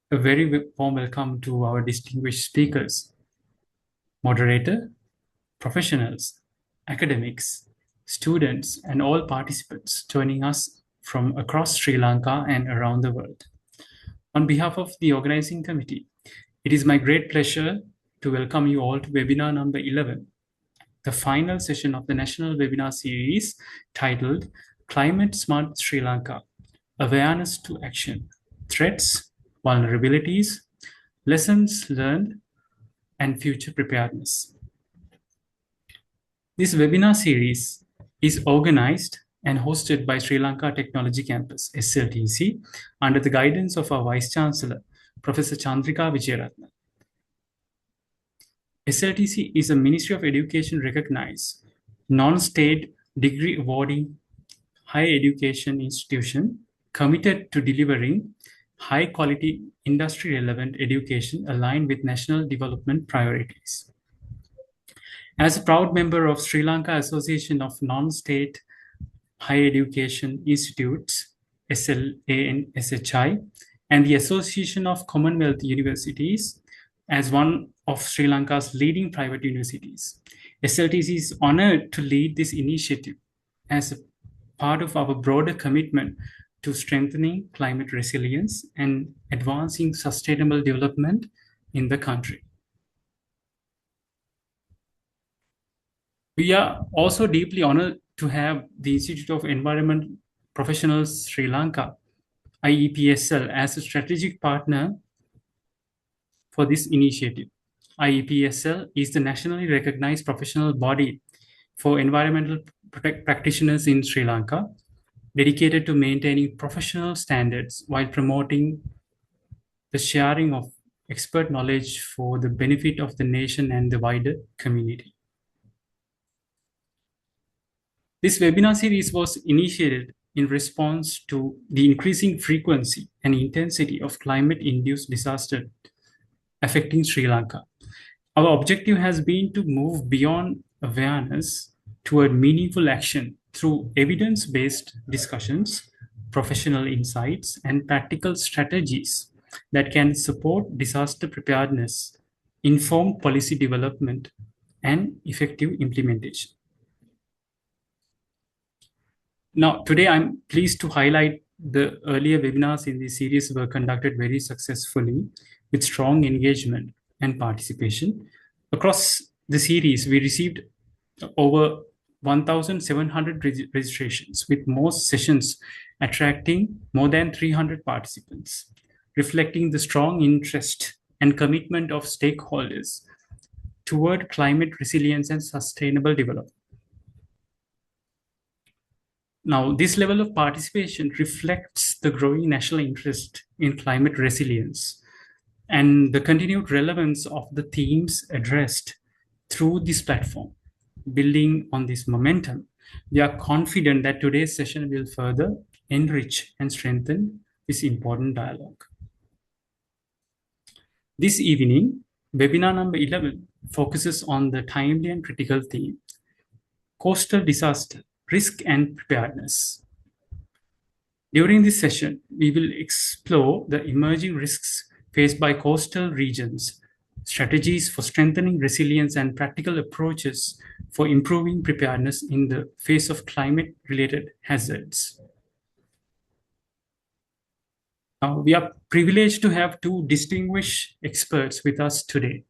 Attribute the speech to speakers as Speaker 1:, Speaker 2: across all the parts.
Speaker 1: A very warm welcome to our distinguished speakers, moderator, professionals, academics, students, and all participants joining us from across Sri Lanka and around the world. On behalf of the organizing committee, it is my great pleasure to welcome you all to webinar number 11, the final session of the national webinar series titled Climate Smart Sri Lanka, Awareness to Action, Threats, Vulnerabilities, Lessons Learned, and Future Preparedness. This webinar series is organized and hosted by Sri Lanka Technology Campus, SLTC, under the guidance of our Vice Chancellor, Professor Chandrika Vijayaratne. SLTC is a Ministry of Education recognized non-state degree awarding higher education institution committed to delivering high-quality industry-relevant education aligned with national development priorities. As a proud member of Sri Lanka Association of Non-State Higher Education Institutes, SLANSHI, and the Association of Commonwealth Universities, as one of Sri Lanka's leading private universities, SLTC is honored to lead this initiative as a part of our broader commitment to strengthening climate resilience and advancing sustainable development in the country. We are also deeply honored to have the Institute of Environment Professionals Sri Lanka, IEPSL, as a strategic partner for this initiative. IEPSL is the nationally recognized professional body for environmental practitioners in Sri Lanka, dedicated to maintaining professional standards while promoting the sharing of expert knowledge for the benefit of the nation and the wider community. This webinar series was initiated in response to the increasing frequency and intensity of climate-induced disasters affecting Sri Lanka. Our objective has been to move beyond awareness toward meaningful action through evidence-based discussions, professional insights, and practical strategies that can support disaster preparedness, informed policy development, and effective implementation. Now, today I'm pleased to highlight the earlier webinars in this series were conducted very successfully with strong engagement and participation. Across the series, we received over 1,700 registrations, with most sessions attracting more than 300 participants, reflecting the strong interest and commitment of stakeholders toward climate resilience and sustainable development. Now, this level of participation reflects the growing national interest in climate resilience and the continued relevance of the themes addressed through this platform. Building on this momentum, we are confident that today's session will further enrich and strengthen this important dialogue. This evening, webinar number 11 focuses on the timely and critical theme, coastal disaster, risk and preparedness. During this session, we will explore the emerging risks faced by coastal regions, strategies for strengthening resilience, and practical approaches for improving preparedness in the face of climate-related hazards. We are privileged to have two distinguished experts with us today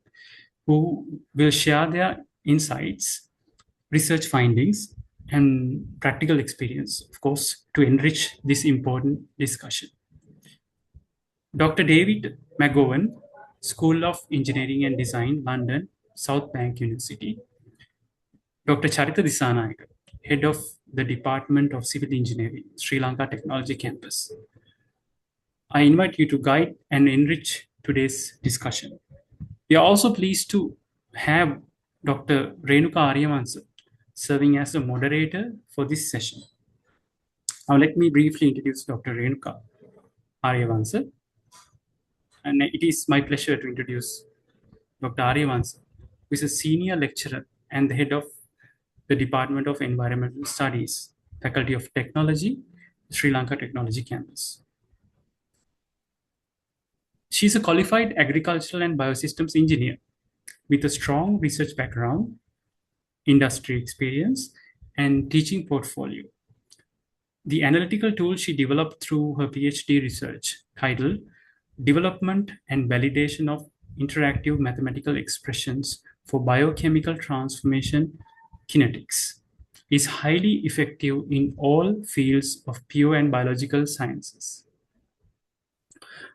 Speaker 1: who will share their insights, research findings, and practical experience, of course, to enrich this important discussion. Dr. David McGowan, School of Engineering and Design, London, South Bank University. Dr. Charitha Dissanayake, Head of the Department of Civil Engineering, Sri Lanka Technology Campus. I invite you to guide and enrich today's discussion. We are also pleased to have Dr. Renuka Aryavansa serving as a moderator for this session. Now let me briefly introduce Dr. Renuka Aryavansa. And it is my pleasure to introduce Dr. Aryavansa, who is a senior lecturer and the head of the Department of Environmental Studies, Faculty of Technology, Sri Lanka Technology Campus. She's a qualified agricultural and biosystems engineer with a strong research background, industry experience, and teaching portfolio. The analytical tool she developed through her PhD research, titled Development and Validation of Interactive Mathematical Expressions for Biochemical Transformation Kinetics, is highly effective in all fields of pure and biological sciences.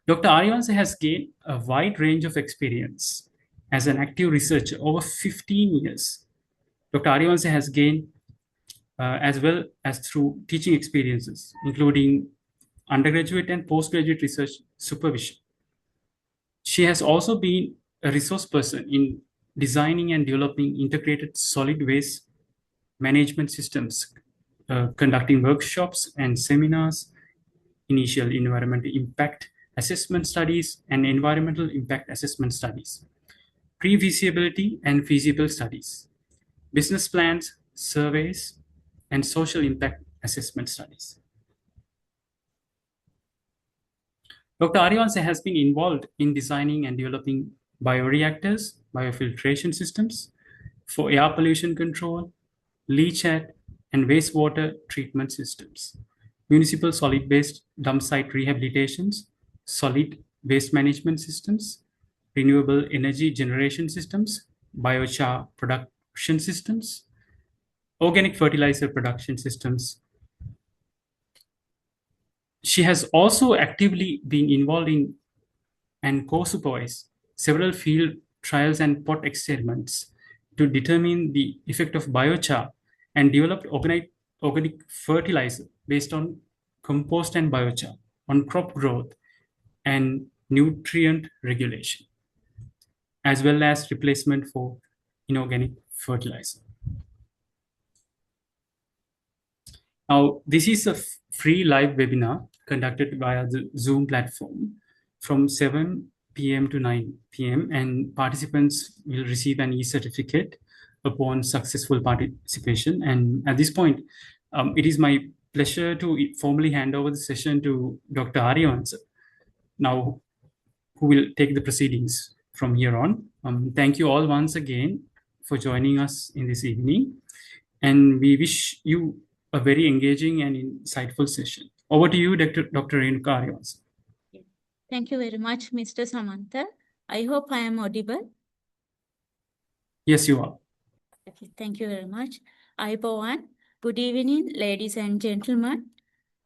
Speaker 1: Dr. Arivanse has gained a wide range of experience as an active researcher over 15 years. Dr. Arivanse has gained as well as through teaching experiences, including undergraduate and postgraduate research supervision. She has also been a resource person in designing and developing integrated solid waste management systems, conducting workshops and seminars, initial environmental impact assessment studies, and environmental impact assessment studies, pre-feasibility and feasible studies, business plans, surveys, and social impact assessment studies. Dr. Arivanse has been involved in designing and developing bioreactors, biofiltration systems for air pollution control, leachate, and wastewater treatment systems, municipal solid waste dump site rehabilitations, solid waste management systems, renewable energy generation systems, biochar production systems, organic fertilizer production systems. She has also actively been involved in and co-supervised several field trials and pot experiments to determine the effect of biochar and developed organic fertilizer based on compost and biochar on crop growth and nutrient regulation, as well as replacement for inorganic fertilizer. Now, this is a free live webinar conducted via the Zoom platform from 7 p.m. to 9 p.m. and participants will receive an e-certificate upon successful participation. And at this point, it is my pleasure to formally hand over the session to Dr. Arivanse, now who will take the proceedings from here on. Thank you all once again for joining us in this evening, and we wish you a very engaging and insightful session. Over to you, Dr. Renuka Arivanse.
Speaker 2: Thank you very much, Mr. Samantha. I hope I am audible.
Speaker 1: Yes, you are.
Speaker 2: Okay, thank you very much. Aibowan, good evening, ladies and gentlemen.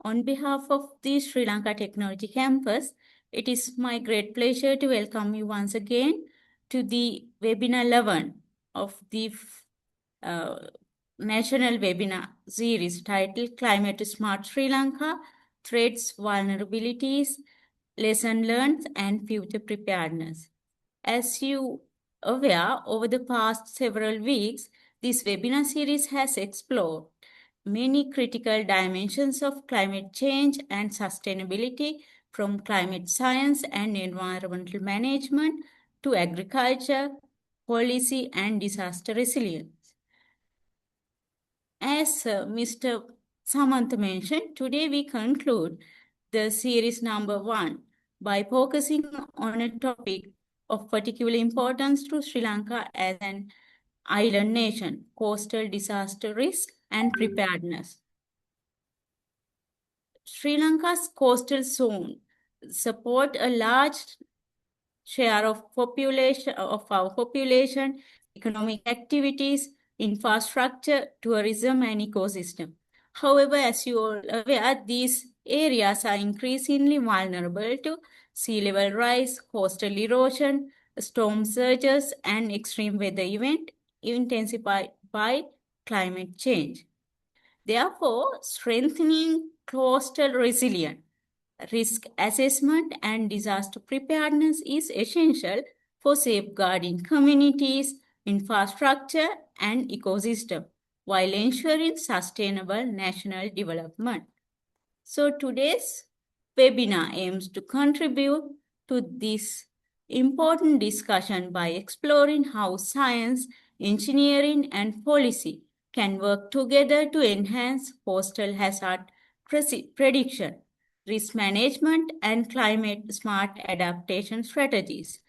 Speaker 2: On behalf of the Sri Lanka Technology Campus, it is my great pleasure to welcome you once again to the webinar 11 of the national webinar series titled Climate Smart Sri Lanka, Threats, Vulnerabilities, Lesson Learned, and Future Preparedness. As you are aware, over the past several weeks, this webinar series has explored many critical dimensions of climate change and sustainability, from climate science and environmental management to agriculture, policy, and disaster resilience. As Mr. Samantha mentioned, today we conclude the series number 1 by focusing on a topic of particular importance to Sri Lanka as an island nation: coastal disaster risk and preparedness. Sri Lanka's coastal zone support a large share of our population, economic activities, infrastructure, tourism, and ecosystem. However, as you all are aware, these areas are increasingly vulnerable to sea level rise, coastal erosion, storm surges, and extreme weather events intensified by climate change. Therefore, strengthening coastal resilience, risk assessment, and disaster preparedness is essential for safeguarding communities, infrastructure, and ecosystem while ensuring sustainable national development. So today's webinar aims to contribute to this important discussion by exploring how science, engineering, and policy can work together to enhance coastal hazard prediction, risk management, and climate smart adaptation strategies.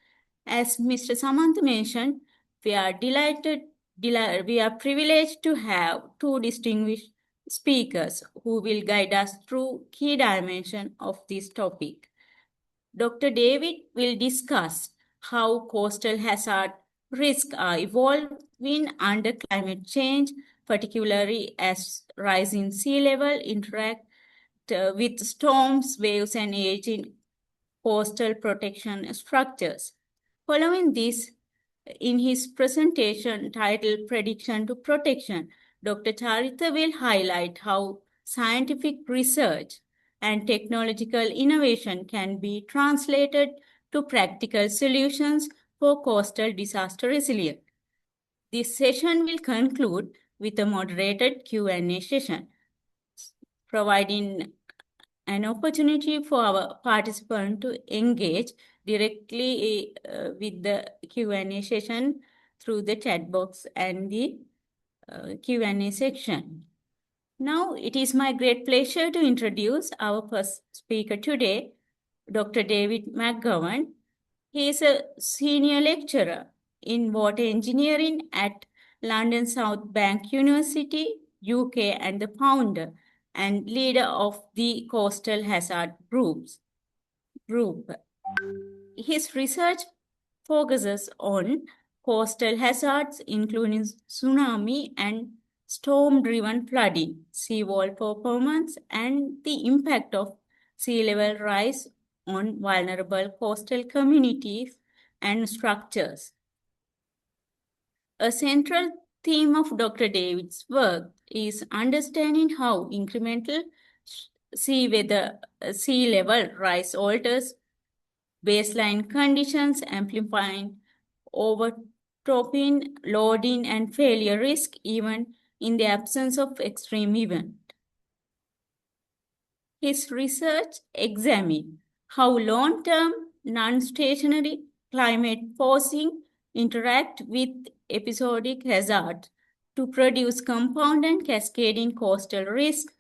Speaker 2: As Mr. Samantha mentioned, we are we are privileged to have two distinguished speakers who will guide us through key dimensions of this topic. Dr. David will discuss how coastal hazard risks are evolving under climate change, particularly as rising sea level interact with storms, waves, and aging coastal protection structures. Following this, in his presentation titled Prediction to Protection, Dr. Charitha will highlight how scientific research and technological innovation can be translated to practical solutions for coastal disaster resilience. This session will conclude with a moderated Q&A session, providing an opportunity for our participants to engage directly with the Q&A session through the chat box and the Q&A section. Now, it is my great pleasure to introduce our first speaker today, Dr. David McGowan. He is a senior lecturer in water engineering at London South Bank University, UK, and the founder and leader of the Coastal Hazard Group. His research focuses on coastal hazards, including tsunami and storm-driven flooding, seawall performance, and the impact of sea level rise on vulnerable coastal communities and structures. A central theme of Dr. David's work is understanding how incremental sea level rise alters baseline conditions, amplifying overtopping, loading, and failure risk even in the absence of extreme event. His research examined how long-term, non-stationary climate forcing interact with episodic hazard to produce compound and cascading coastal risks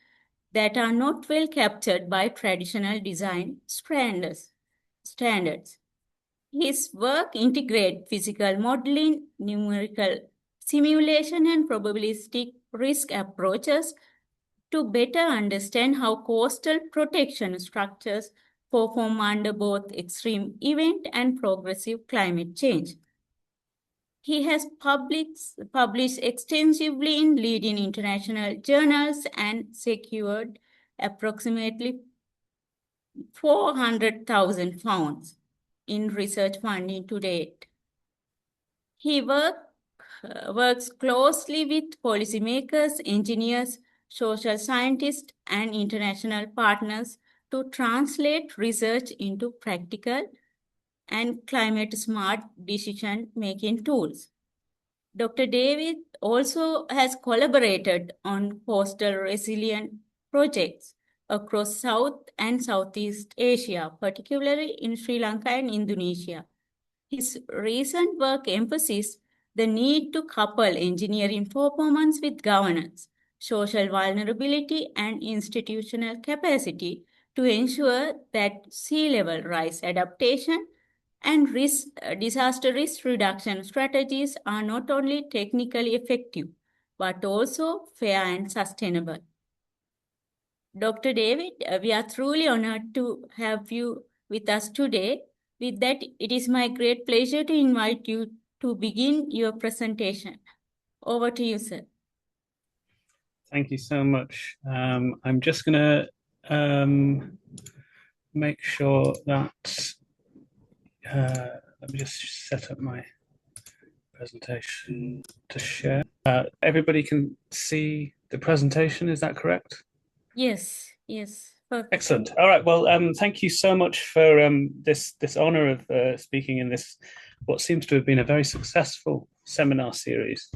Speaker 2: that are not well captured by traditional design standards. His work integrates physical modeling, numerical simulation, and probabilistic risk approaches to better understand how coastal protection structures perform under both extreme event and progressive climate change. He has published extensively in leading international journals and secured approximately 400,000 pounds in research funding to date. He works closely with policymakers, engineers, social scientists, and international partners to translate research into practical and climate-smart decision-making tools. Dr. David also has collaborated on coastal resilient projects across South and Southeast Asia, particularly in Sri Lanka and Indonesia. His recent work emphasizes the need to couple engineering performance with governance, social vulnerability, and institutional capacity to ensure that sea level rise adaptation and disaster risk reduction strategies are not only technically effective, but also fair and sustainable. Dr. David, we are truly honored to have you with us today. With that, it is my great pleasure to invite you to begin your presentation. Over to you, sir.
Speaker 3: Thank you so much. I'm just going to make sure that, let me just set up my presentation to share. Everybody can see the presentation, is that correct?
Speaker 2: Yes. Perfect.
Speaker 3: Excellent. All right. Well, thank you so much for this honor of speaking in this, what seems to have been a very successful seminar series.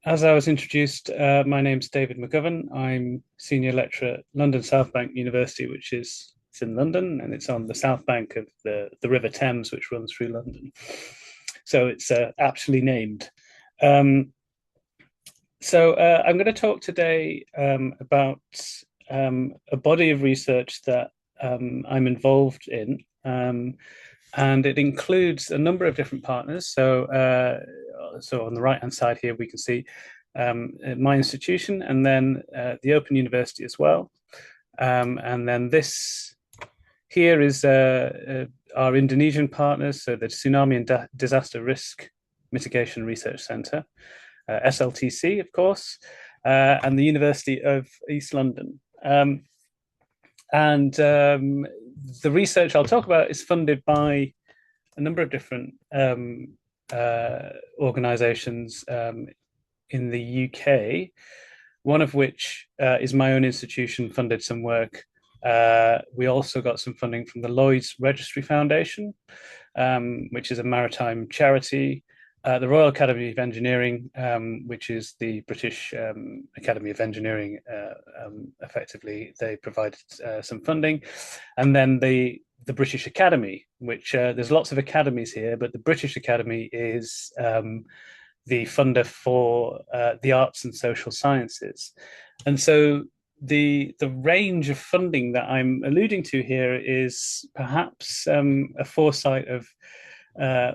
Speaker 3: As I was introduced, my name's David McGowan. I'm senior lecturer at London South Bank University, which is in London, and it's on the south bank of the River Thames, which runs through London. So it's aptly named. I'm going to talk today about a body of research that I'm involved in, and it includes a number of different partners. So on the right-hand side here, we can see my institution, and then the Open University as well. And then this here is our Indonesian partners, so the Tsunami and Disaster Risk Mitigation Research Centre, SLTC, of course, and the University of East London. The research I'll talk about is funded by a number of different organisations in the UK, one of which is my own institution, funded some work. We also got some funding from the Lloyd's Registry Foundation, which is a maritime charity, the Royal Academy of Engineering, which is the British Academy of Engineering. Effectively, they provided some funding, and then the British Academy, which there's lots of academies here, but the British Academy is the funder for the arts and social sciences. And so the range of funding that I'm alluding to here is perhaps a foresight of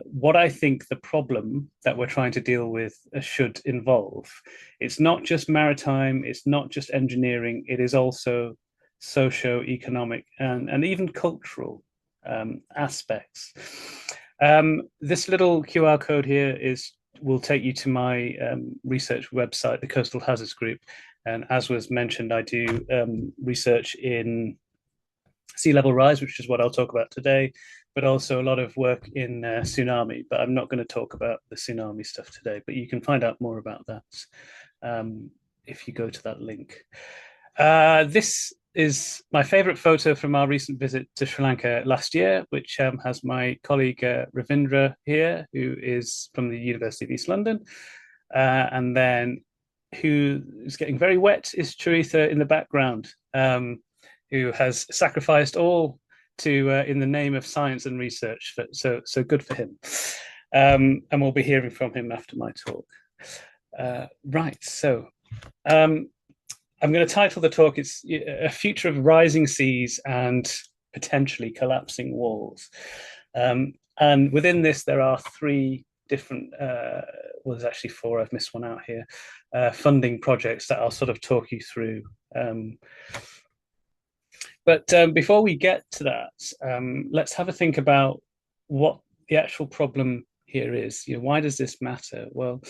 Speaker 3: what I think the problem that we're trying to deal with should involve. It's not just maritime, it's not just engineering, it is also socio-economic and even cultural aspects. This little QR code here will take you to my research website, the Coastal Hazards Group. And as was mentioned, I do research in sea level rise, which is what I'll talk about today, but also a lot of work in tsunami. But I'm not going to talk about the tsunami stuff today, but you can find out more about that if you go to that link. This is my favorite photo from our recent visit to Sri Lanka last year, which has my colleague Ravindra here, who is from the University of East London. And then who is getting very wet is Charitha in the background, who has sacrificed all to in the name of science and research. So good for him. And we'll be hearing from him after my talk. Right, so I'm going to title the talk, it's A Future of Rising Seas and Potentially Collapsing Walls. And within this, there are three different, well, there's actually four, I've missed one out here, funding projects that I'll sort of talk you through. But before we get to that, let's have a think about what the actual problem here is. Why does this matter? Well,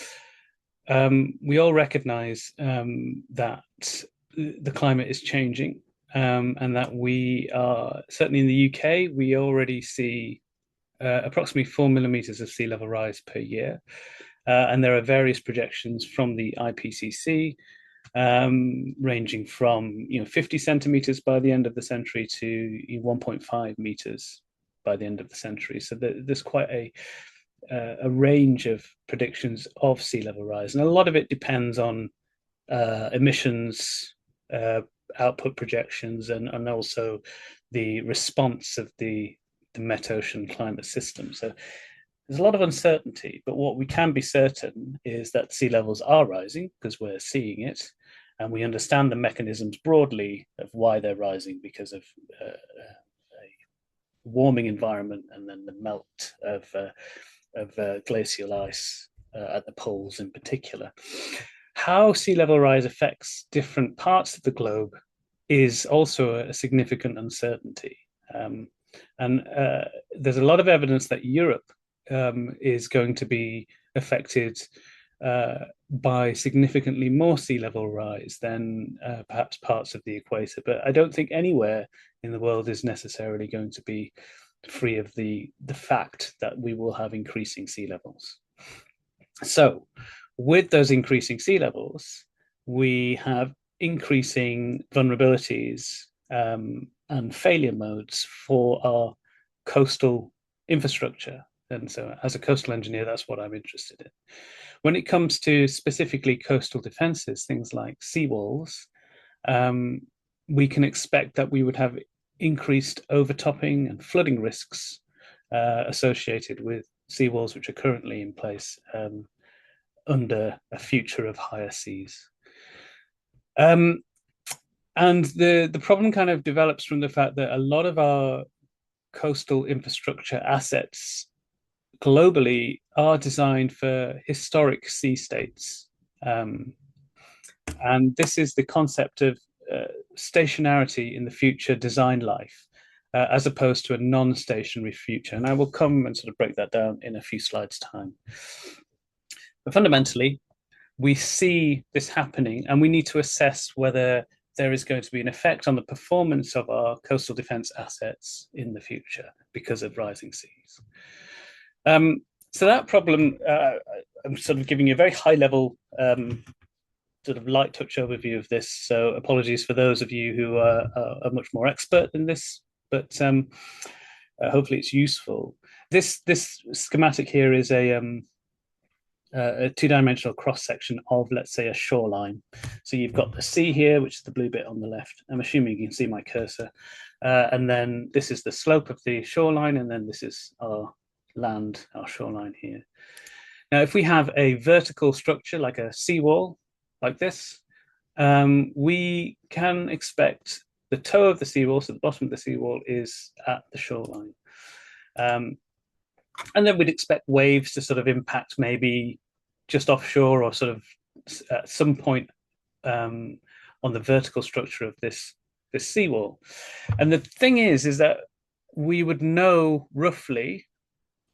Speaker 3: we all recognize that the climate is changing, and that we are, certainly in the UK, we already see approximately 4 millimeters of sea level rise per year. And there are various projections from the IPCC, ranging from 50 centimeters by the end of the century to 1.5 meters by the end of the century. So there's quite a range of predictions of sea level rise, and a lot of it depends on emissions, output projections, and also the response of the Met Ocean climate system. So there's a lot of uncertainty, but what we can be certain is that sea levels are rising because we're seeing it, and we understand the mechanisms broadly of why they're rising because of a warming environment and then the melt of glacial ice at the poles in particular. How sea level rise affects different parts of the globe is also a significant uncertainty. And there's a lot of evidence that Europe is going to be affected by significantly more sea level rise than perhaps parts of the equator. But I don't think anywhere in the world is necessarily going to be free of the fact that we will have increasing sea levels. So with those increasing sea levels, we have increasing vulnerabilities and failure modes for our coastal infrastructure. And so as a coastal engineer, that's what I'm interested in. When it comes to specifically coastal defenses, things like seawalls, we can expect that we would have increased overtopping and flooding risks associated with seawalls which are currently in place under a future of higher seas. And the problem kind of develops from the fact that a lot of our coastal infrastructure assets globally are designed for historic sea states. And this is the concept of stationarity in the future design life, as opposed to a non-stationary future. And I will come and sort of break that down in a few slides' time. But fundamentally, we see this happening, and we need to assess whether there is going to be an effect on the performance of our coastal defense assets in the future because of rising seas. So that problem, I'm sort of giving you a very high level sort of light touch overview of this. So apologies for those of you who are much more expert in this, but hopefully it's useful. This schematic here is a two-dimensional cross-section of, let's say, a shoreline. So you've got the sea here, which is the blue bit on the left. I'm assuming you can see my cursor. And then this is the slope of the shoreline, and then this is our land, our shoreline here. Now, if we have a vertical structure like a seawall, like this, we can expect the toe of the seawall, so the bottom of the seawall is at the shoreline. And then we'd expect waves to sort of impact maybe just offshore or sort of at some point on the vertical structure of this seawall. And the thing is that we would know roughly,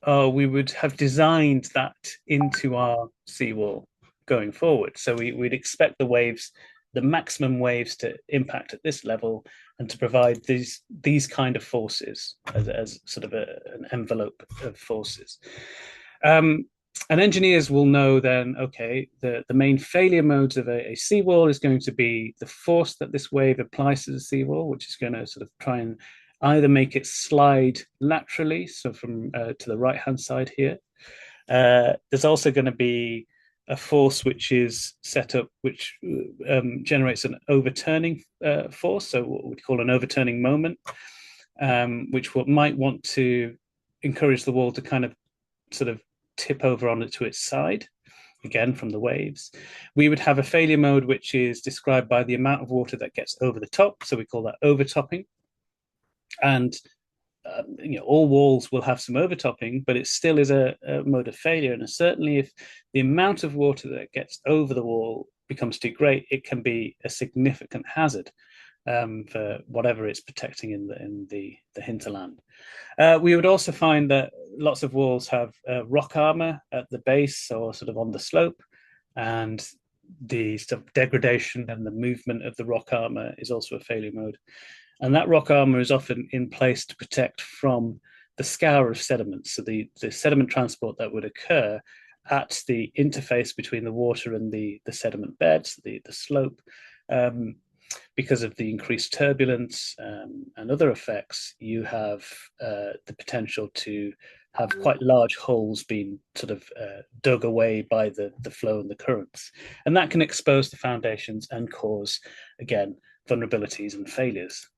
Speaker 3: we would have designed that into our seawall going forward. So we'd expect the waves, the maximum waves, to impact at this level and to provide these kind of forces as sort of an envelope of forces. And engineers will know then, okay, the main failure modes of a seawall is going to be the force that this wave applies to the seawall, which is going to sort of try and either make it slide laterally, so from to the right-hand side here. There's also going to be a force which is set up, which generates an overturning force, so what we call an overturning moment, which might want to encourage the wall to kind of sort of tip over onto its side, again from the waves. We would have a failure mode which is described by the amount of water that gets over the top, so we call that overtopping. And all walls will have some overtopping, but it still is a mode of failure. And certainly if the amount of water that gets over the wall becomes too great, it can be a significant hazard for whatever it's protecting in the hinterland. We would also find that lots of walls have rock armor at the base or sort of on the slope, and the sort of degradation and the movement of the rock armor is also a failure mode. And that rock armor is often in place to protect from the scour of sediments. So the sediment transport that would occur at the interface between the water and the sediment beds, the slope, because of the increased turbulence and other effects, you have the potential to have quite large holes being sort of dug away by the flow and the currents. And that can expose the foundations and cause, again, vulnerabilities and failures.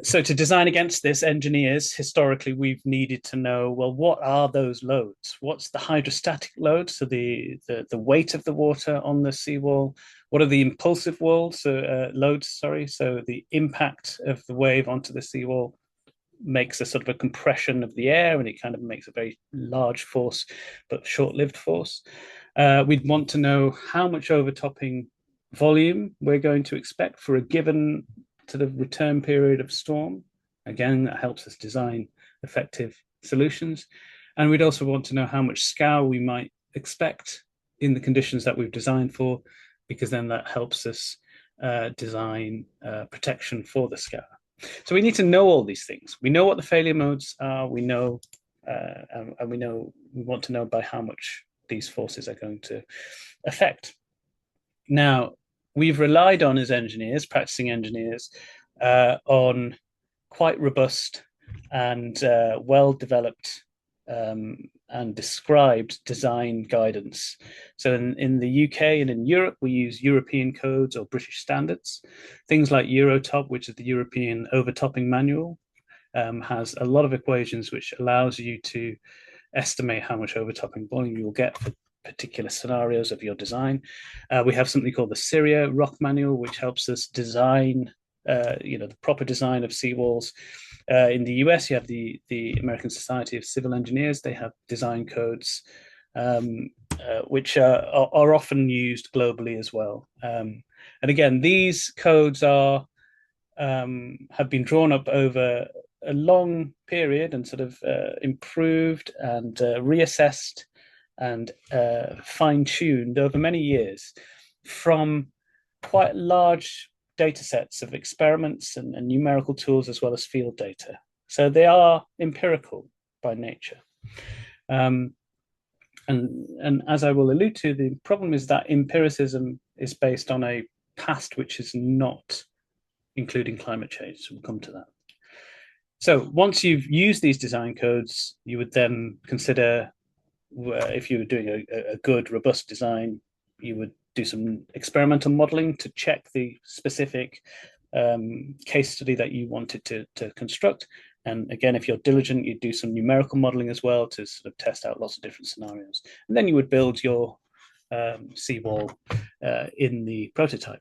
Speaker 3: So to design against this, engineers, historically, we've needed to know, well, what are those loads? What's the hydrostatic load? So the weight of the water on the seawall. What are the impulsive loads? So the impact of the wave onto the seawall makes a sort of a compression of the air, and it kind of makes a very large force, but short-lived force. We'd want to know how much overtopping volume we're going to expect for a given to the return period of storm. Again, that helps us design effective solutions. And we'd also want to know how much scour we might expect in the conditions that we've designed for, because then that helps us design protection for the scour. So we need to know all these things. We know what the failure modes are. We know, and we want to know by how much these forces are going to affect. Now, we've relied on, as engineers, practicing engineers, on quite robust and well-developed and described design guidance. So in the UK and in Europe, we use European codes or British standards. Things like Eurotop, which is the European Overtopping Manual, has a lot of equations which allows you to estimate how much overtopping volume you'll get particular scenarios of your design. We have something called the Syria Rock Manual, which helps us design, the proper design of seawalls. In the US, you have the American Society of Civil Engineers. They have design codes, which are often used globally as well. And again, these codes have been drawn up over a long period and sort of improved and reassessed and fine-tuned over many years from quite large data sets of experiments and numerical tools as well as field data. So they are empirical by nature. And as I will allude to, the problem is that empiricism is based on a past which is not including climate change. So we'll come to that. So once you've used these design codes, you would then consider, if you were doing a good, robust design, you would do some experimental modeling to check the specific case study that you wanted to construct. And again, if you're diligent, you'd do some numerical modeling as well to sort of test out lots of different scenarios. And then you would build your seawall in the prototype.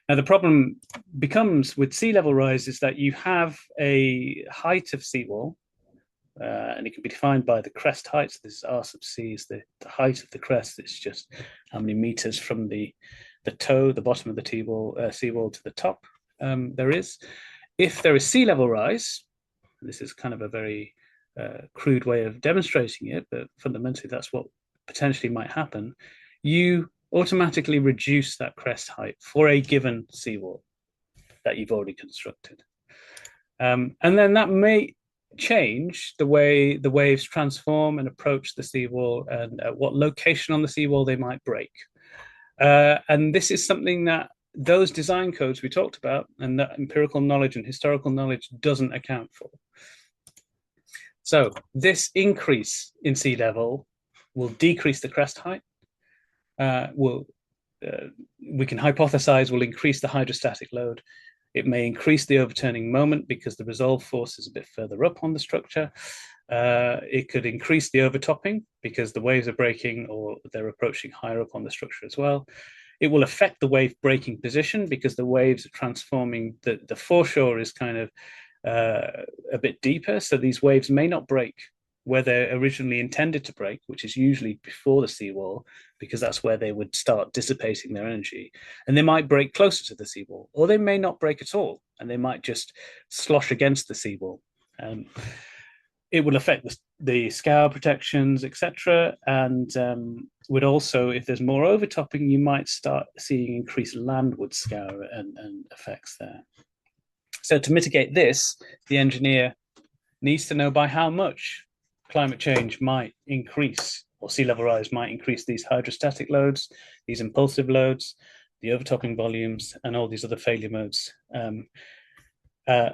Speaker 3: Now, the problem becomes with sea level rise is that you have a height of seawall, and it can be defined by the crest height. So this is R sub C is the height of the crest. It's just how many meters from the toe, the bottom of the seawall to the top there is. If there is sea level rise, this is kind of a very crude way of demonstrating it, but fundamentally that's what potentially might happen. You automatically reduce that crest height for a given seawall that you've already constructed. And then that may change the way the waves transform and approach the seawall and at what location on the seawall they might break. And this is something that those design codes we talked about and that empirical knowledge and historical knowledge doesn't account for. So this increase in sea level will decrease the crest height. We can hypothesize will increase the hydrostatic load. It may increase the overturning moment because the resolve force is a bit further up on the structure. It could increase the overtopping because the waves are breaking or they're approaching higher up on the structure as well. It will affect the wave breaking position because the waves are transforming. The foreshore is kind of a bit deeper, so these waves may not break where they're originally intended to break, which is usually before the seawall, because that's where they would start dissipating their energy. And they might break closer to the seawall, or they may not break at all, and they might just slosh against the seawall. It will affect the scour protections, etc. And would also, if there's more overtopping, you might start seeing increased landward scour and effects there. So to mitigate this, the engineer needs to know by how much climate change might increase, or sea level rise might increase these hydrostatic loads, these impulsive loads, the overtopping volumes, and all these other failure modes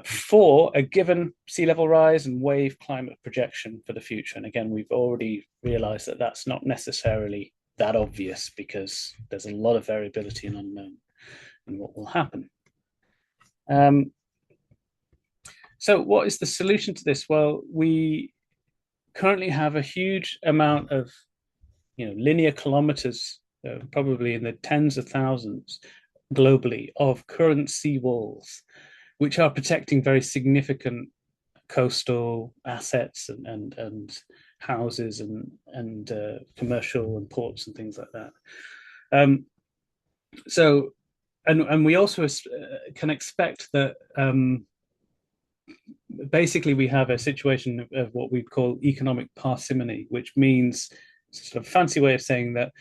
Speaker 3: for a given sea level rise and wave climate projection for the future. And again, we've already realized that that's not necessarily that obvious because there's a lot of variability and unknown in what will happen. So what is the solution to this? Well, we currently have a huge amount of linear kilometers, probably in the tens of thousands globally, of current sea walls, which are protecting very significant coastal assets and houses and commercial and ports and things like that. So we also can expect that basically we have a situation of what we call economic parsimony, which means sort of fancy way of saying that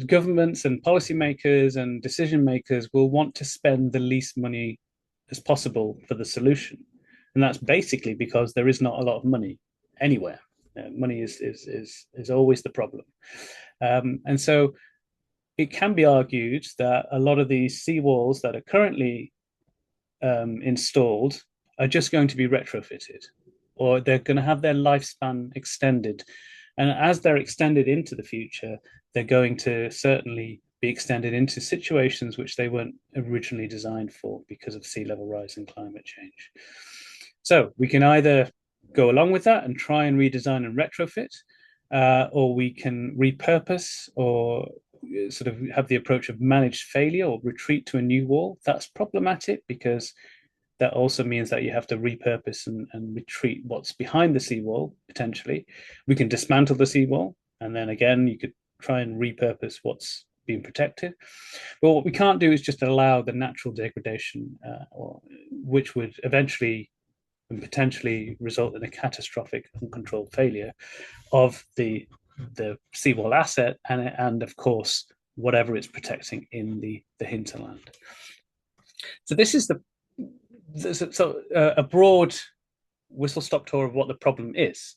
Speaker 3: governments and policymakers and decision makers will want to spend the least money as possible for the solution. And that's basically because there is not a lot of money anywhere. Money is always the problem. And so it can be argued that a lot of these seawalls that are currently installed are just going to be retrofitted, or they're going to have their lifespan extended. And as they're extended into the future, they're going to certainly be extended into situations which they weren't originally designed for because of sea level rise and climate change. So we can either go along with that and try and redesign and retrofit, or we can repurpose or sort of have the approach of managed failure or retreat to a new wall. That's problematic because that also means that you have to repurpose and retreat what's behind the seawall, potentially. We can dismantle the seawall, and then again, you could try and repurpose what's being protected. But what we can't do is just allow the natural degradation, which would eventually and potentially result in a catastrophic uncontrolled failure of the seawall asset and of course whatever it's protecting in the hinterland. So this is a broad whistle-stop tour of what the problem is.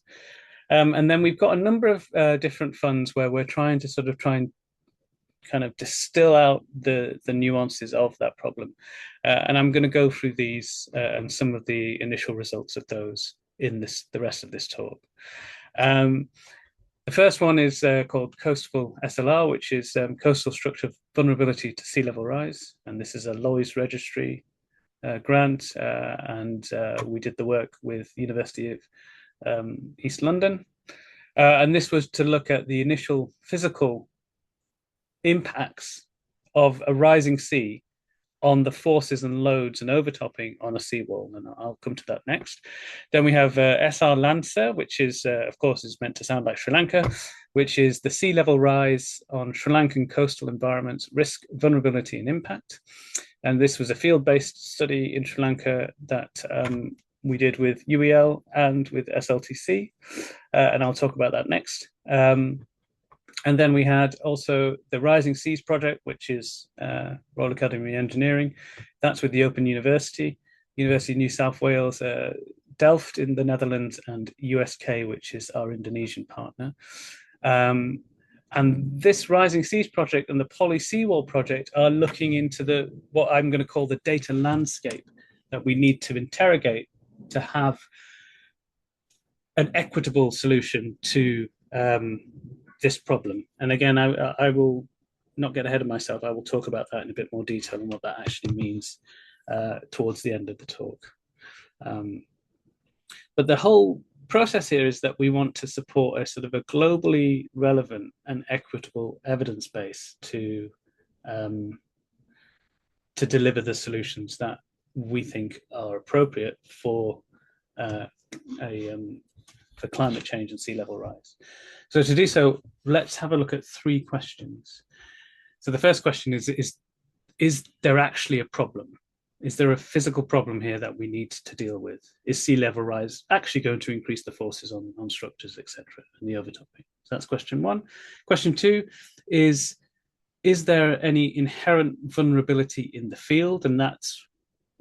Speaker 3: And then we've got a number of different funds where we're trying to try and kind of distill out the nuances of that problem. And I'm going to go through these and some of the initial results of those in the rest of this talk. The first one is called Coastal SLR, which is Coastal Structure Vulnerability to Sea Level Rise. And this is a Lloyd's Registry grant, and we did the work with the University of East London. And this was to look at the initial physical impacts of a rising sea on the forces and loads and overtopping on a seawall, and I'll come to that next. Then we have SR Lancer, which is, of course, is meant to sound like Sri Lanka, which is the sea level rise on Sri Lankan coastal environments, risk, vulnerability, and impact. And this was a field-based study in Sri Lanka that we did with UEL and with SLTC, and I'll talk about that next. And then we had also the Rising Seas project, which is Royal Academy of Engineering. That's with the Open University, University of New South Wales, Delft in the Netherlands, and USK, which is our Indonesian partner. And this Rising Seas project and the Poly Seawall project are looking into what I'm going to call the data landscape that we need to interrogate to have an equitable solution to this problem. And again, I will not get ahead of myself. I will talk about that in a bit more detail and what that actually means towards the end of the talk. But the whole process here is that we want to support a sort of a globally relevant and equitable evidence base to deliver the solutions that we think are appropriate for climate change and sea level rise. So to do so, let's have a look at three questions. So the first question is there actually a problem? Is there a physical problem here that we need to deal with? Is sea level rise actually going to increase the forces on structures, etc., and the overtopping? So that's question one. Question two is there any inherent vulnerability in the field? And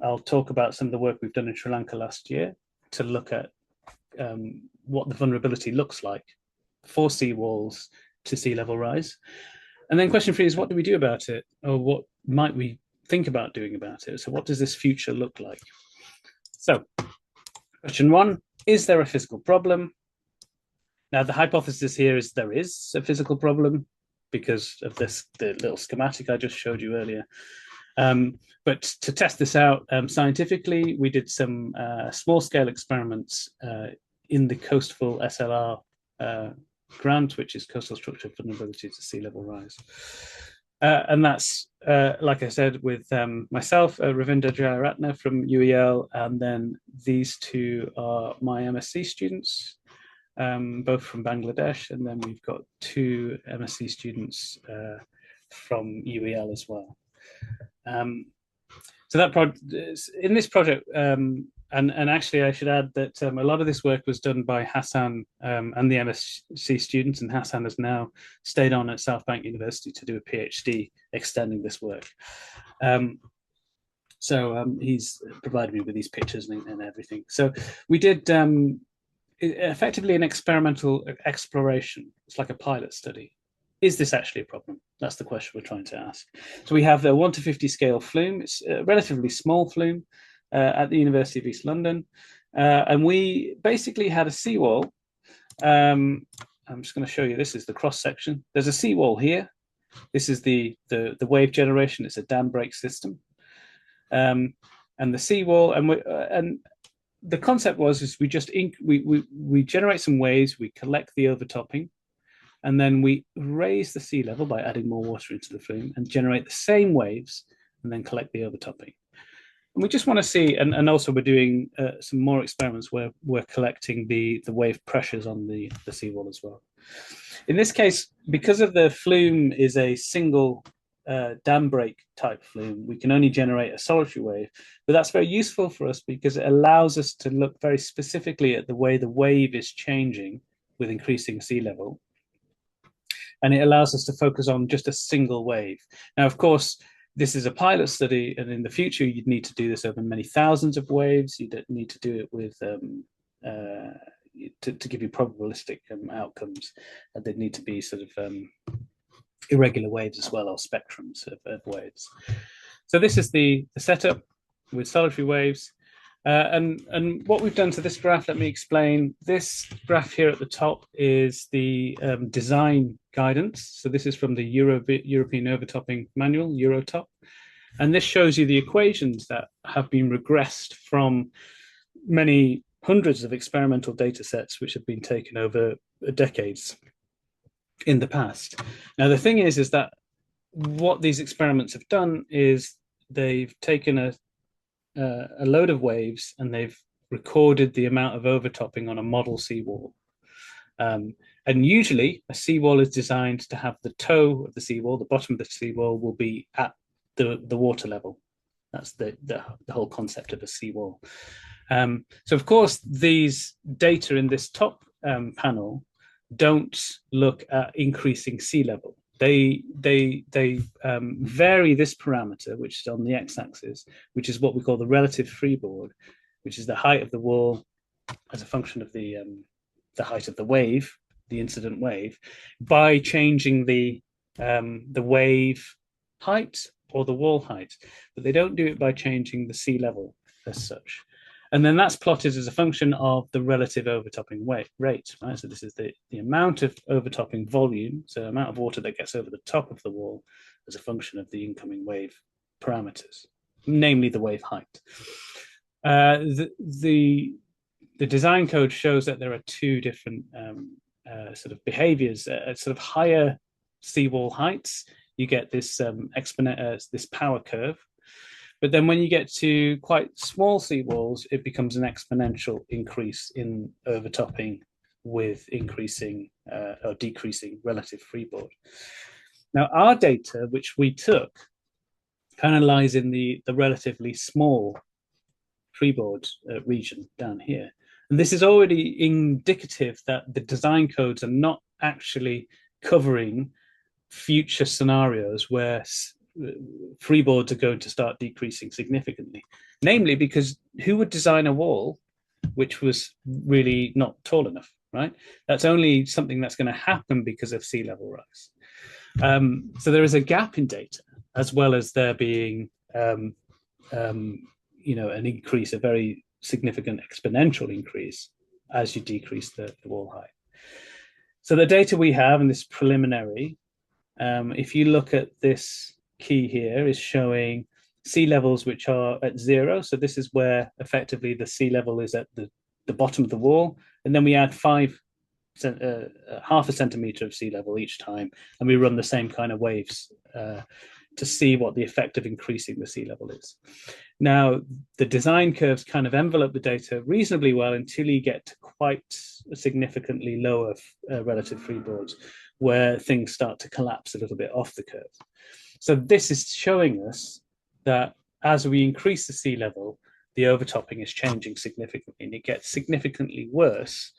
Speaker 3: I'll talk about some of the work we've done in Sri Lanka last year to look at what the vulnerability looks like for seawalls to sea level rise. And then question three is, what do we do about it? Or what might we think about doing about it? So what does this future look like? So question one, is there a physical problem? Now, the hypothesis here is there is a physical problem because of the little schematic I just showed you earlier. But to test this out scientifically, we did some small-scale experiments in the Coastal SLR grant, which is Coastal Structure Vulnerability to Sea Level Rise. And that's, like I said, with myself, Ravinder Jayaratne from UEL, and then these two are my MSc students, both from Bangladesh, and then we've got two MSc students from UEL as well. So that in this project, and actually I should add that a lot of this work was done by Hassan and the MSc students, and Hassan has now stayed on at South Bank University to do a PhD extending this work. So he's provided me with these pictures and everything. So we did effectively an experimental exploration. It's like a pilot study. Is this actually a problem? That's the question we're trying to ask. So we have a 1 to 50 scale flume. It's a relatively small flume at the University of East London. And we basically had a seawall. I'm just going to show you, this is the cross section. There's a seawall here. This is the wave generation. It's a dam break system. And the seawall, and the concept was we generate some waves, we collect the overtopping, And then we raise the sea level by adding more water into the flume and generate the same waves and then collect the overtopping. And we just want to see, and also we're doing some more experiments where we're collecting the wave pressures on the seawall as well. In this case, because of the flume is a single dam break type flume, we can only generate a solitary wave, but that's very useful for us because it allows us to look very specifically at the way the wave is changing with increasing sea level. And it allows us to focus on just a single wave. Now, of course, this is a pilot study, and in the future, you'd need to do this over many thousands of waves. You'd need to do it with to give you probabilistic outcomes. They'd need to be sort of irregular waves as well, or spectrums of waves. So this is the setup with solitary waves. And what we've done to this graph, let me explain. This graph here at the top is the design guidance. So this is from the European Overtopping Manual, Eurotop. And this shows you the equations that have been regressed from many hundreds of experimental data sets which have been taken over decades in the past. Now, the thing is that what these experiments have done is they've taken a load of waves and they've recorded the amount of overtopping on a model seawall. And usually a seawall is designed to have the toe of the seawall, the bottom of the seawall will be at the water level. That's the whole concept of a seawall. So of course, these data in this top panel don't look at increasing sea level. They vary this parameter, which is on the x-axis, which is what we call the relative freeboard, which is the height of the wall as a function of the height of the wave, the incident wave, by changing the wave height or the wall height. But they don't do it by changing the sea level as such. And then that's plotted as a function of the relative overtopping rate, right? So this is the amount of overtopping volume, so the amount of water that gets over the top of the wall as a function of the incoming wave parameters, namely the wave height. The design code shows that there are two different sort of behaviors. At sort of higher seawall heights, you get this this power curve. But then when you get to quite small seawalls, it becomes an exponential increase in overtopping with increasing or decreasing relative freeboard. Now, our data, which we took, kind of lies in the relatively small freeboard region down here. And this is already indicative that the design codes are not actually covering future scenarios where freeboards are going to start decreasing significantly, namely because who would design a wall which was really not tall enough, right? That's only something that's going to happen because of sea level rise. So there is a gap in data, as well as there being an increase, a very significant exponential increase as you decrease the wall height. So the data we have, and this preliminary, if you look at this key here, is showing sea levels which are at 0. So this is where effectively the sea level is at the bottom of the wall. And then we add half a centimeter of sea level each time. And we run the same kind of waves to see what the effect of increasing the sea level is. Now, the design curves kind of envelope the data reasonably well until you get to quite significantly lower relative freeboards, where things start to collapse a little bit off the curve. So this is showing us that as we increase the sea level, the overtopping is changing significantly, and it gets significantly worse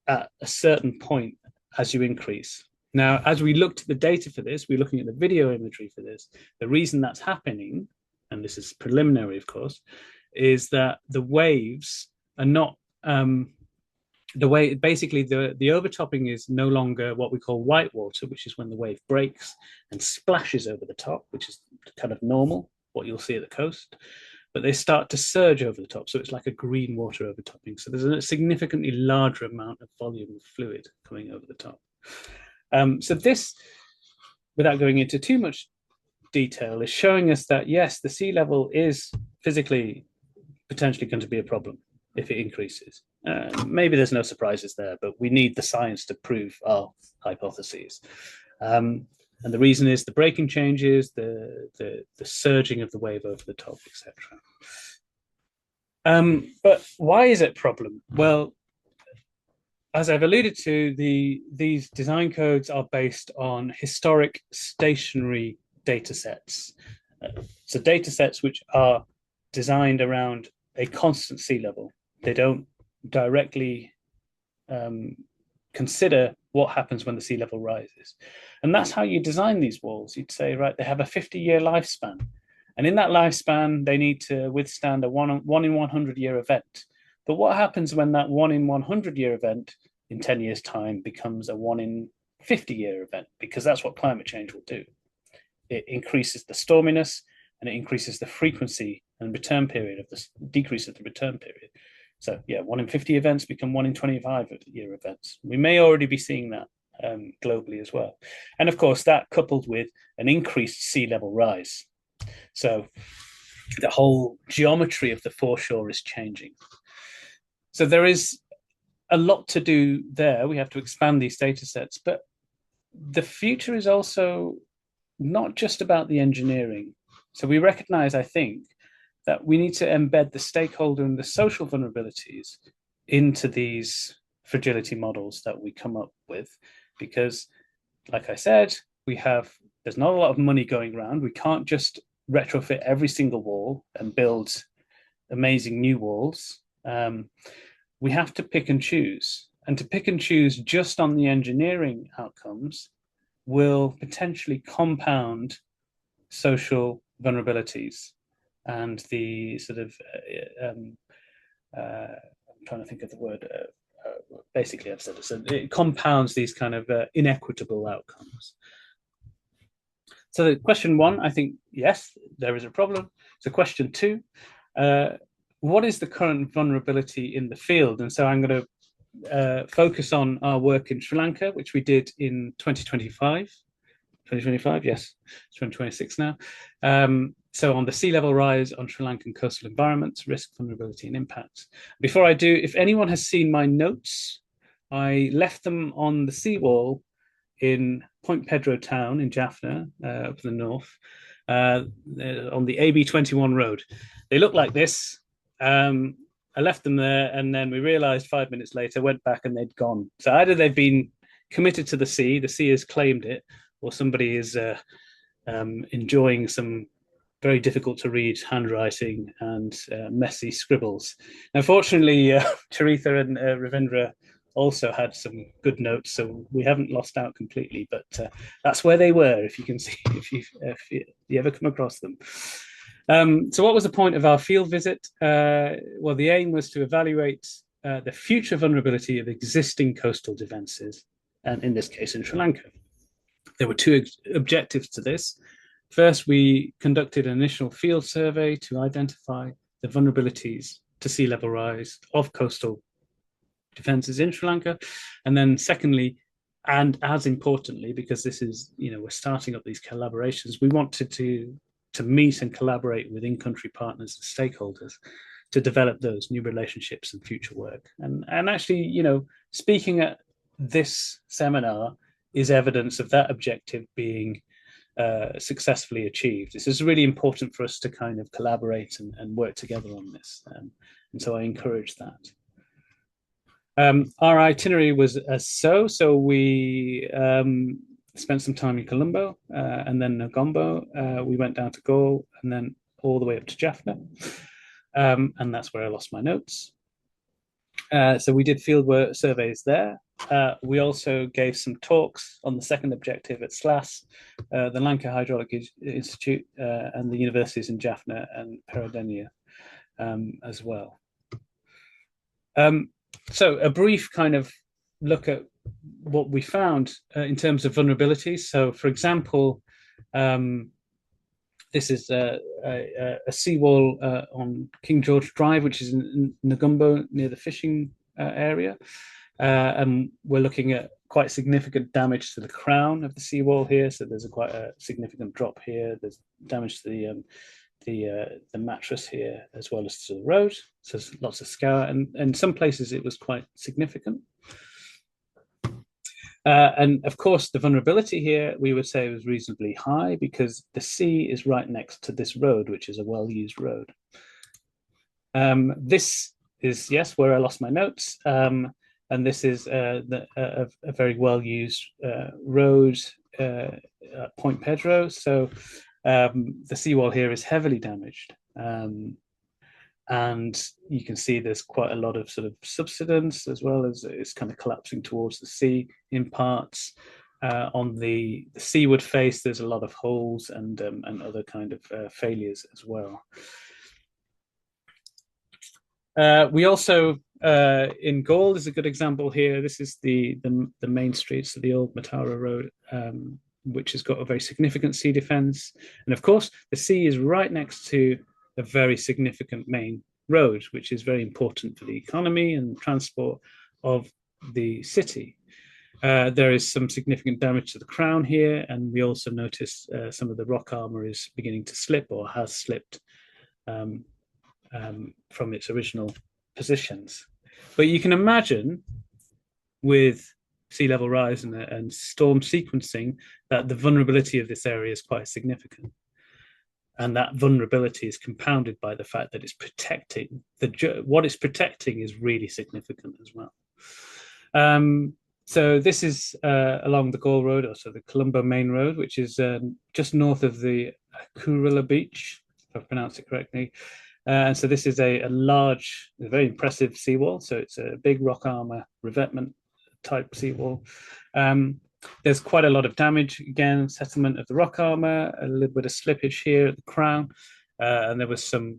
Speaker 3: at a certain point as you increase. Now, as we looked at the data for this, we're looking at the video imagery for this. The reason that's happening, and this is preliminary, of course, is that the waves are not basically the overtopping is no longer what we call white water, which is when the wave breaks and splashes over the top, which is kind of normal, what you'll see at the coast. But they start to surge over the top, so it's like a green water overtopping. So there's a significantly larger amount of volume of fluid coming over the top. So this, without going into too much detail, is showing us that yes, the sea level is physically potentially going to be a problem. if it increases. Maybe there's no surprises there, but we need the science to prove our hypotheses. And the reason is the breaking changes, the surging of the wave over the top, etc. But why is it a problem? Well, as I've alluded to, these design codes are based on historic stationary data sets. So data sets which are designed around a constant sea level. They don't directly consider what happens when the sea level rises. And that's how you design these walls. You'd say, right, they have a 50-year lifespan. And in that lifespan, they need to withstand a one in 100-year event. But what happens when that 1 in 100-year event in 10 years' time becomes a 1 in 50-year event? Because that's what climate change will do. It increases the storminess and it increases the frequency and return period of this, decreases the return period. So yeah, 1 in 50 events become 1 in 25-year events. We may already be seeing that globally as well. And of course, that coupled with an increased sea level rise. So the whole geometry of the foreshore is changing. So there is a lot to do there. We have to expand these data sets, but the future is also not just about the engineering. So we recognize, I think, that we need to embed the stakeholder and the social vulnerabilities into these fragility models that we come up with, because, like I said, there's not a lot of money going around. We can't just retrofit every single wall and build amazing new walls. We have to pick and choose. And to pick and choose just on the engineering outcomes will potentially compound social vulnerabilities and the sort of, I'm trying to think of the word, basically I've said it, so it compounds these kind of inequitable outcomes. So the question one, I think, yes, there is a problem. So question two, what is the current vulnerability in the field? And so I'm going to focus on our work in Sri Lanka, which we did in 2025. 2025, yes, it's 2026 now. So on the sea level rise on Sri Lankan coastal environments, risk, vulnerability, and impacts. Before I do, if anyone has seen my notes, I left them on the seawall in Point Pedro town in Jaffna, up in the north, on the AB21 road. They look like this. I left them there, and then we realized 5 minutes later, went back and they'd gone. So either they've been committed to the sea has claimed it, or somebody is enjoying some very difficult to read handwriting and messy scribbles. Unfortunately, Charitha and Ravindra also had some good notes, so we haven't lost out completely, but that's where they were, if you can see, if you ever come across them. So what was the point of our field visit? Well, the aim was to evaluate the future vulnerability of existing coastal defences, and in this case in Sri Lanka. There were two objectives to this. First, we conducted an initial field survey to identify the vulnerabilities to sea level rise of coastal defences in Sri Lanka. And then secondly, and as importantly, because this is, we're starting up these collaborations, we wanted to meet and collaborate with in-country partners and stakeholders to develop those new relationships and future work. And actually, speaking at this seminar is evidence of that objective being successfully achieved. This is really important for us to kind of collaborate and work together on this. And so I encourage that. Our itinerary was as so we spent some time in Colombo and then Negombo. We went down to Galle and then all the way up to Jaffna. And that's where I lost my notes. So we did fieldwork surveys there. We also gave some talks on the second objective at SLAS, the Lanka Hydraulic Institute, and the universities in Jaffna and Preparedness as well. So a brief kind of look at what we found in terms of vulnerabilities. So, for example, this is a seawall on King George Drive, which is in Negombo near the fishing area. And we're looking at quite significant damage to the crown of the seawall here. So there's quite a significant drop here. There's damage to the mattress here as well as to the road. So there's lots of scour, and in some places it was quite significant. And of course, the vulnerability here, we would say, was reasonably high because the sea is right next to this road, which is a well-used road. This is, yes, where I lost my notes. And this is a very well-used road at Point Pedro. So the seawall here is heavily damaged. And you can see there's quite a lot of sort of subsidence as well as it's kind of collapsing towards the sea in parts. On the seaward face, there's a lot of holes and other kind of failures as well. We also, in Gaul, is a good example here. This is the main street, so the old Matara Road, which has got a very significant sea defense. And of course, the sea is right next to a very significant main road, which is very important for the economy and transport of the city. There is some significant damage to the crown here, and we also notice some of the rock armor is beginning to slip or has slipped from its original positions. But you can imagine with sea level rise and storm sequencing that the vulnerability of this area is quite significant. And that vulnerability is compounded by the fact that it's protecting what it's protecting is really significant as well. So this is along the Gaul Road, also the Colombo Main Road, which is just north of the Kurila Beach, if I've pronounced it correctly. And so this is a large, a very impressive seawall. So it's a big rock armor revetment type seawall. There's quite a lot of damage, again, settlement of the rock armor, a little bit of slippage here at the crown, and there was some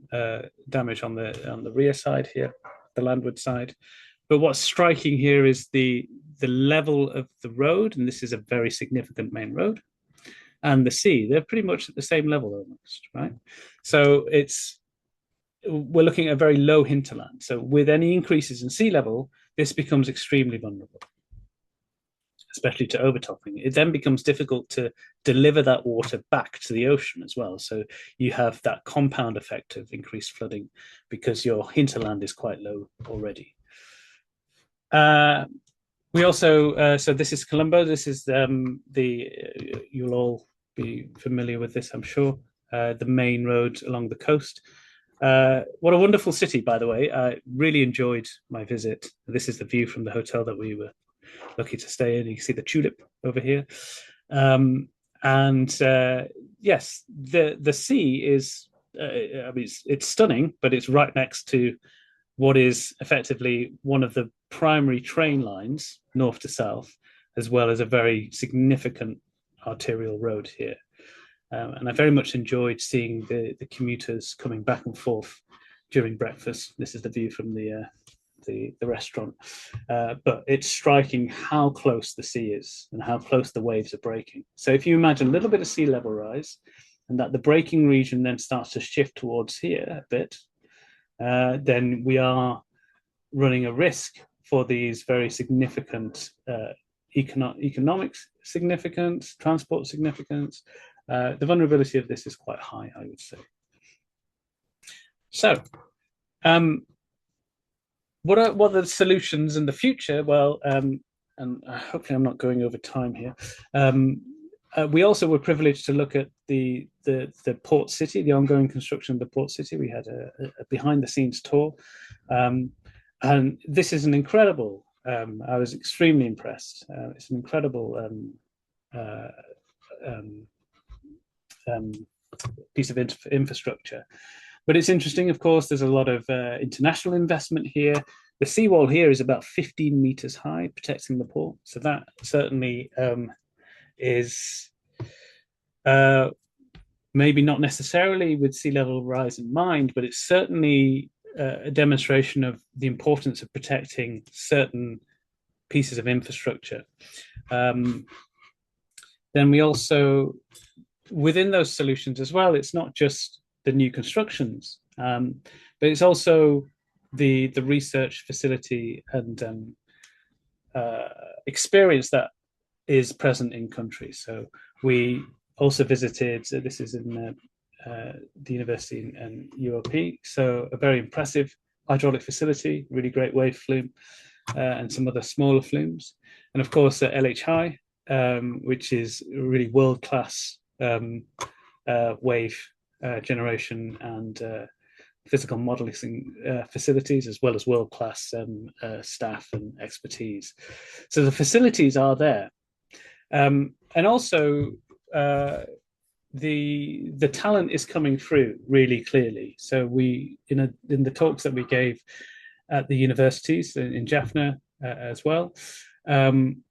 Speaker 3: damage on the rear side here, the landward side. But what's striking here is the level of the road, and this is a very significant main road, and the sea. They're pretty much at the same level almost, right? So we're looking at a very low hinterland. So with any increases in sea level, this becomes extremely vulnerable, especially to overtopping. It then becomes difficult to deliver that water back to the ocean as well. So you have that compound effect of increased flooding because your hinterland is quite low already. We also, so this is Colombo. This is you'll all be familiar with this, I'm sure, the main road along the coast. What a wonderful city, by the way. I really enjoyed my visit. This is the view from the hotel that we were lucky to stay in. You can see the tulip over here. Yes, the sea is, I mean, it's stunning, but it's right next to what is effectively one of the primary train lines, north to south, as well as a very significant arterial road here. And I very much enjoyed seeing the commuters coming back and forth during breakfast. This is the view from the restaurant. But it's striking how close the sea is and how close the waves are breaking. So if you imagine a little bit of sea level rise and that the breaking region then starts to shift towards here a bit, then we are running a risk for these very significant economic significance, transport significance. The vulnerability of this is quite high, I would say. So, what are the solutions in the future? Well, and hopefully I'm not going over time here. We also were privileged to look at the port city, the ongoing construction of the port city. We had a behind-the-scenes tour, and this is an incredible. I was extremely impressed. It's an incredible piece of infrastructure. But it's interesting, of course, there's a lot of international investment here. The seawall here is about 15 meters high, protecting the port. So that certainly is maybe not necessarily with sea level rise in mind, but it's certainly a demonstration of the importance of protecting certain pieces of infrastructure. Then we also, within those solutions as well, it's not just the new constructions, but it's also the research facility and experience that is present in countries. So we also visited, this is in the university and UOP. So a very impressive hydraulic facility, really great wave flume, and some other smaller flumes. And of course, LHI, which is really world-class wave generation and physical modeling facilities, as well as world-class staff and expertise. So the facilities are there. And also, the talent is coming through really clearly. So we, in the talks that we gave at the universities in Jaffna as well, and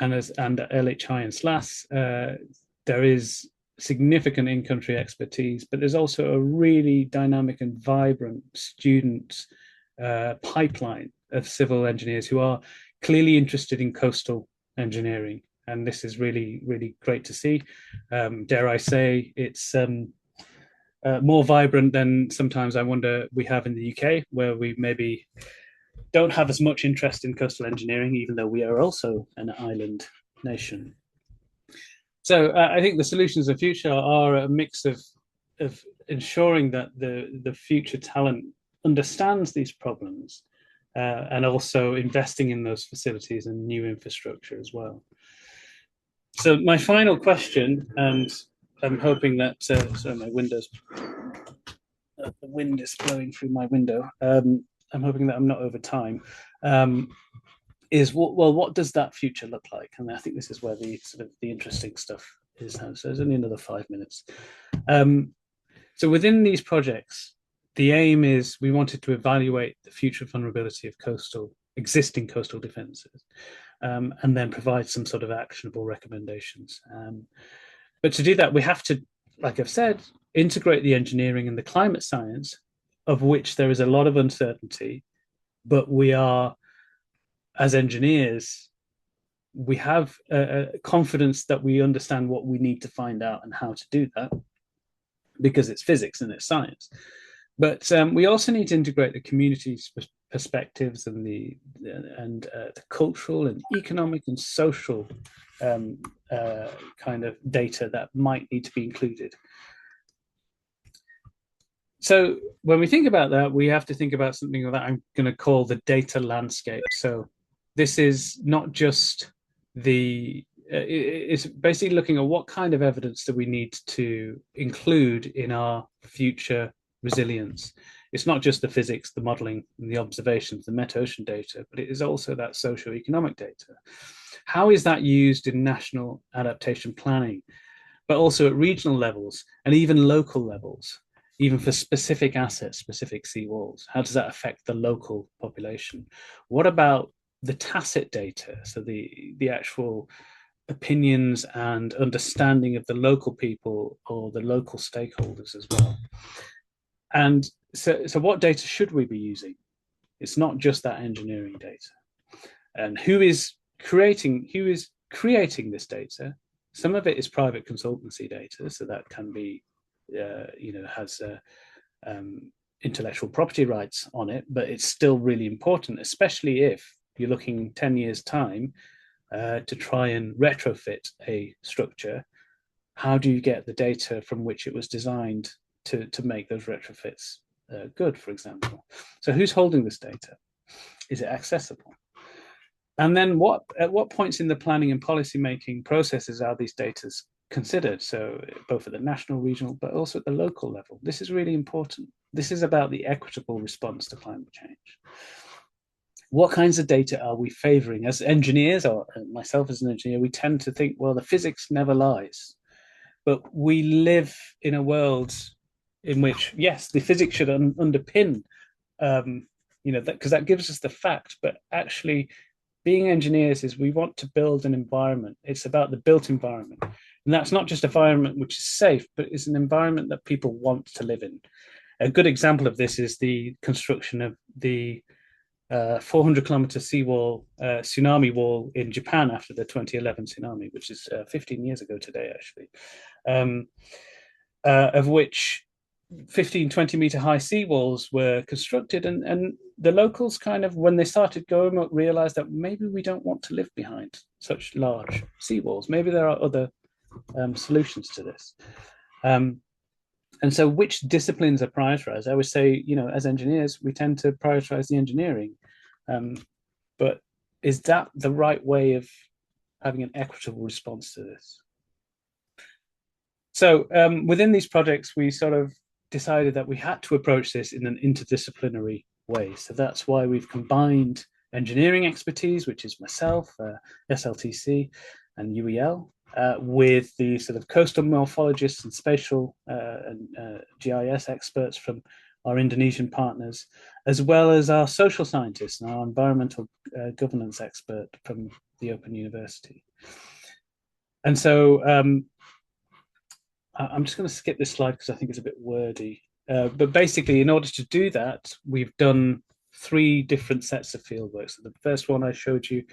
Speaker 3: LHI and SLAS, there is significant in-country expertise, but there's also a really dynamic and vibrant student pipeline of civil engineers who are clearly interested in coastal engineering. And this is really, really great to see. Dare I say, it's more vibrant than sometimes I wonder we have in the UK, where we maybe don't have as much interest in coastal engineering, even though we are also an island nation. So I think the solutions of the future are a mix of ensuring that the future talent understands these problems, and also investing in those facilities and new infrastructure as well. So my final question, and I'm hoping that, sorry, my window's, the wind is blowing through my window. I'm hoping that I'm not over time. Is what does that future look like? And I think this is where the sort of the interesting stuff is now. So there's only another 5 minutes. So within these projects, the aim is we wanted to evaluate the future vulnerability of existing coastal defences, and then provide some sort of actionable recommendations. But to do that, we have to, like I've said, integrate the engineering and the climate science, of which there is a lot of uncertainty, but we are, as engineers, we have confidence that we understand what we need to find out and how to do that, because it's physics and it's science. But we also need to integrate the community's perspectives and the cultural and economic and social kind of data that might need to be included. So when we think about that, we have to think about something that I'm going to call the data landscape. So this is not just it's basically looking at what kind of evidence do we need to include in our future resilience. It's not just the physics, the modeling, and the observations, the meta-ocean data, but it is also that socio-economic data. How is that used in national adaptation planning, but also at regional levels and even local levels, even for specific assets, specific seawalls? How does that affect the local population? What about the tacit data, so the actual opinions and understanding of the local people or the local stakeholders as well? And so what data should we be using? It's not just that engineering data. And who is creating this data? Some of it is private consultancy data, so that can be, has intellectual property rights on it, but it's still really important, especially if you're looking 10 years' time to try and retrofit a structure. How do you get the data from which it was designed to make those retrofits good, for example? So who's holding this data? Is it accessible? And then at what points in the planning and policy making processes are these data considered? So both at the national, regional, but also at the local level. This is really important. This is about the equitable response to climate change. What kinds of data are we favoring? As engineers, or myself as an engineer, we tend to think, well, the physics never lies. But we live in a world in which, yes, the physics should underpin, because that gives us the fact, but actually being engineers is we want to build an environment. It's about the built environment. And that's not just an environment which is safe, but it's an environment that people want to live in. A good example of this is the construction of the 400-kilometer seawall, tsunami wall in Japan after the 2011 tsunami, which is 15 years ago today, actually, of which 15, 20-meter high seawalls were constructed. And the locals kind of, when they started going up, realized that maybe we don't want to live behind such large seawalls. Maybe there are other solutions to this. And so which disciplines are prioritized? I would say, as engineers, we tend to prioritize the engineering. But is that the right way of having an equitable response to this? So within these projects, we sort of decided that we had to approach this in an interdisciplinary way. So that's why we've combined engineering expertise, which is myself, SLTC, and UEL, with the sort of coastal morphologists and spatial and GIS experts from our Indonesian partners, as well as our social scientists and our environmental governance expert from the Open University. And so I'm just going to skip this slide because I think it's a bit wordy. But basically, in order to do that, we've done 3 different sets of fieldwork. So the first one I showed you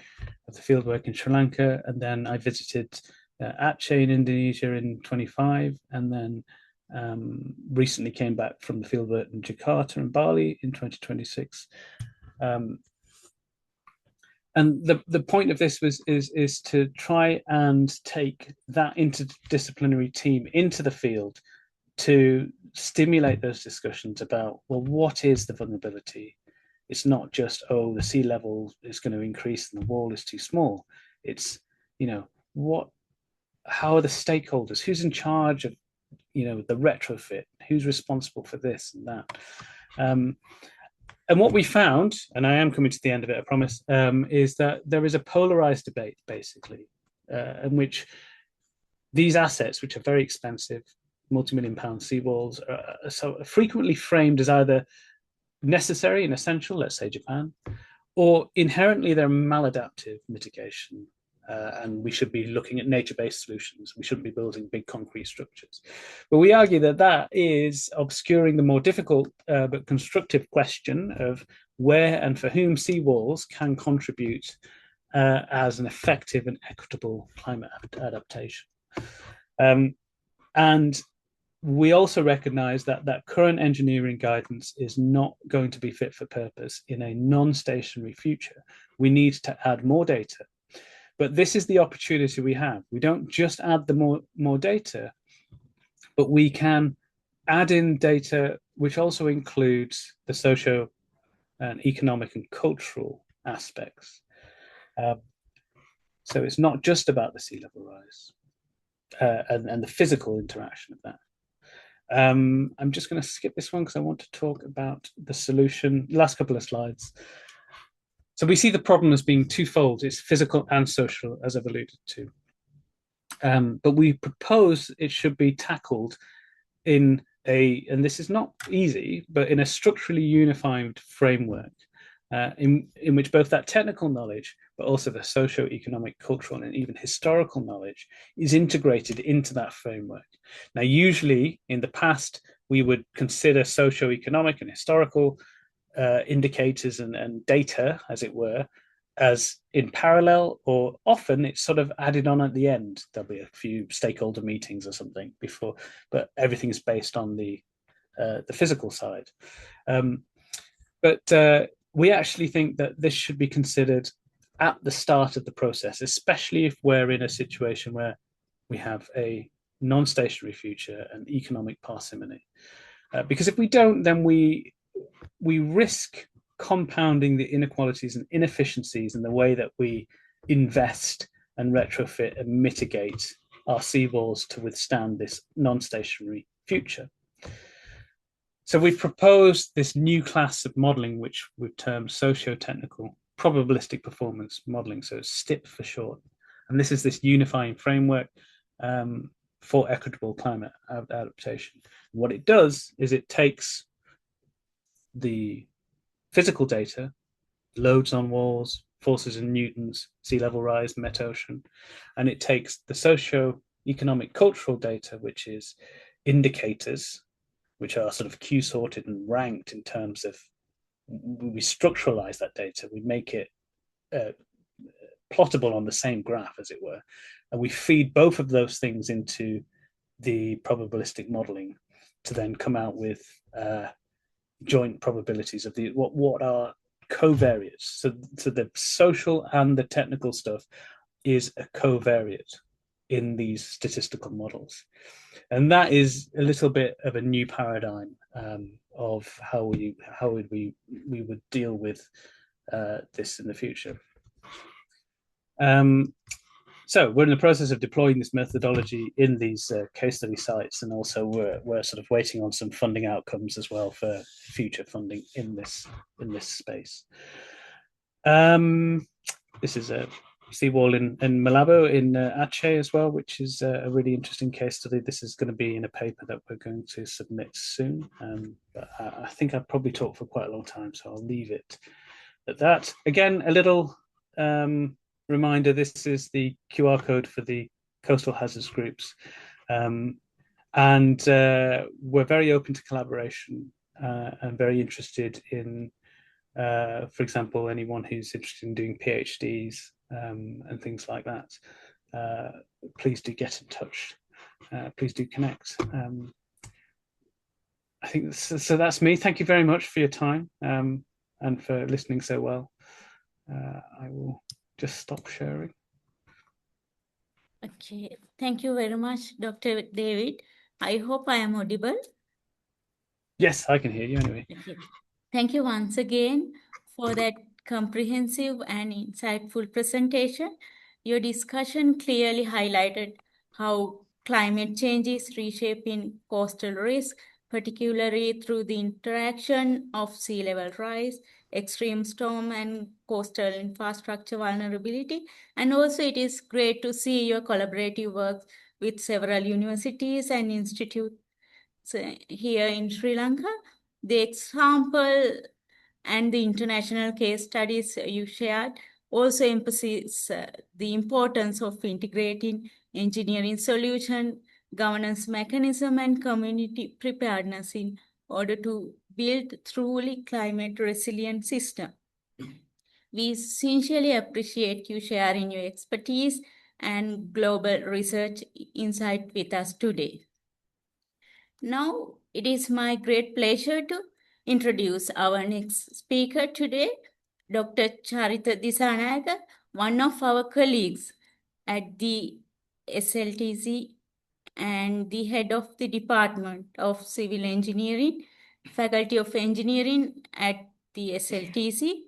Speaker 3: of the fieldwork in Sri Lanka, and then I visited Aceh in Indonesia in 25, and then recently came back from the fieldwork in Jakarta and Bali in 2026. And the point of this is to try and take that interdisciplinary team into the field to stimulate those discussions about, well, what is the vulnerability? It's not just, oh, the sea level is going to increase and the wall is too small. It's, how are the stakeholders? Who's in charge of, the retrofit? Who's responsible for this and that? And what we found, and I am coming to the end of it, I promise, is that there is a polarized debate, basically, in which these assets, which are very expensive, multi-million-pound seawalls, are so frequently framed as either necessary and essential, let's say Japan, or inherently they're maladaptive mitigation. And we should be looking at nature-based solutions. We shouldn't be building big concrete structures. But we argue that that is obscuring the more difficult but constructive question of where and for whom seawalls can contribute as an effective and equitable climate adaptation. And we also recognize that current engineering guidance is not going to be fit for purpose in a non-stationary future. We need to add more data. But this is the opportunity we have. We don't just add the more data, but we can add in data which also includes the socio and economic and cultural aspects. So it's not just about the sea level rise and the physical interaction of that. I'm just going to skip this one because I want to talk about the solution. Last couple of slides. So we see the problem as being twofold. It's physical and social, as I've alluded to. But we propose it should be tackled in and this is not easy, but in a structurally unified framework in which both that technical knowledge, but also the socio-economic, cultural, and even historical knowledge is integrated into that framework. Now, usually in the past, we would consider socio-economic and historical indicators and data, as it were, as in parallel, or often it's sort of added on at the end. There'll be a few stakeholder meetings or something before, but everything is based on the physical side. But we actually think that this should be considered at the start of the process, especially if we're in a situation where we have a non-stationary future and economic parsimony. Because if we don't, then we risk compounding the inequalities and inefficiencies in the way that we invest and retrofit and mitigate our seawalls to withstand this non-stationary future. So we've proposed this new class of modeling, which we've termed socio-technical probabilistic performance modeling, so it's STIP for short. And this is this unifying framework for equitable climate adaptation. What it does is it takes the physical data, loads on walls, forces in newtons, sea level rise, met ocean, and it takes the socio-economic cultural data, which is indicators, which are sort of Q-sorted and ranked in terms of, we structuralize that data, we make it plottable on the same graph, as it were, and we feed both of those things into the probabilistic modeling to then come out with joint probabilities of the what are covariates. So the social and the technical stuff is a covariate. in these statistical models. And that is a little bit of a new paradigm of how we would deal with this in the future. So we're in the process of deploying this methodology in these case study sites, and also we're sort of waiting on some funding outcomes as well for future funding in this space. This is a seawall in Malabo in Aceh as well, which is a really interesting case study. This is going to be in a paper that we're going to submit soon. But I think I've probably talked for quite a long time, so I'll leave it at that. Again, a little reminder, this is the QR code for the coastal hazards groups. And we're very open to collaboration and very interested in, for example, anyone who's interested in doing PhDs and things like that. Please do get in touch. Please do connect. I think so. That's me. Thank you very much for your time and for listening so well. I will just stop sharing.
Speaker 2: Okay, thank you very much, Dr. David. I hope I am audible.
Speaker 3: Yes, I can hear you anyway.
Speaker 2: Okay. Thank you once again for that comprehensive and insightful presentation. Your discussion clearly highlighted how climate change is reshaping coastal risk, particularly through the interaction of sea level rise, extreme storm, and coastal infrastructure vulnerability. And also, it is great to see your collaborative work with several universities and institutes here in Sri Lanka. The example and the international case studies you shared also emphasize the importance of integrating engineering solution, governance mechanism, and community preparedness in order to build truly climate resilient system. We sincerely appreciate you sharing your expertise and global research insight with us today. Now, it is my great pleasure to introduce our next speaker today, Dr. Charita Disanayaka, one of our colleagues at the SLTC and the head of the Department of Civil Engineering, Faculty of Engineering at the SLTC.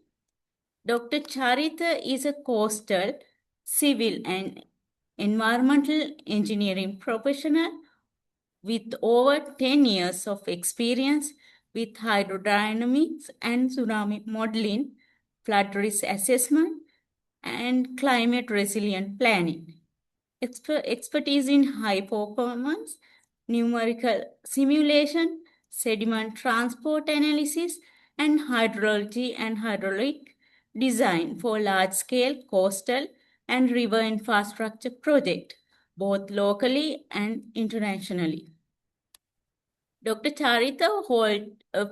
Speaker 2: Dr. Charita is a coastal, civil, and environmental engineering professional with over 10 years of experience with hydrodynamics and tsunami modeling, flood risk assessment, and climate resilient planning. Expertise in high performance, numerical simulation, sediment transport analysis, and hydrology and hydraulic design for large-scale coastal and river infrastructure projects, both locally and internationally. Dr. Charita holds a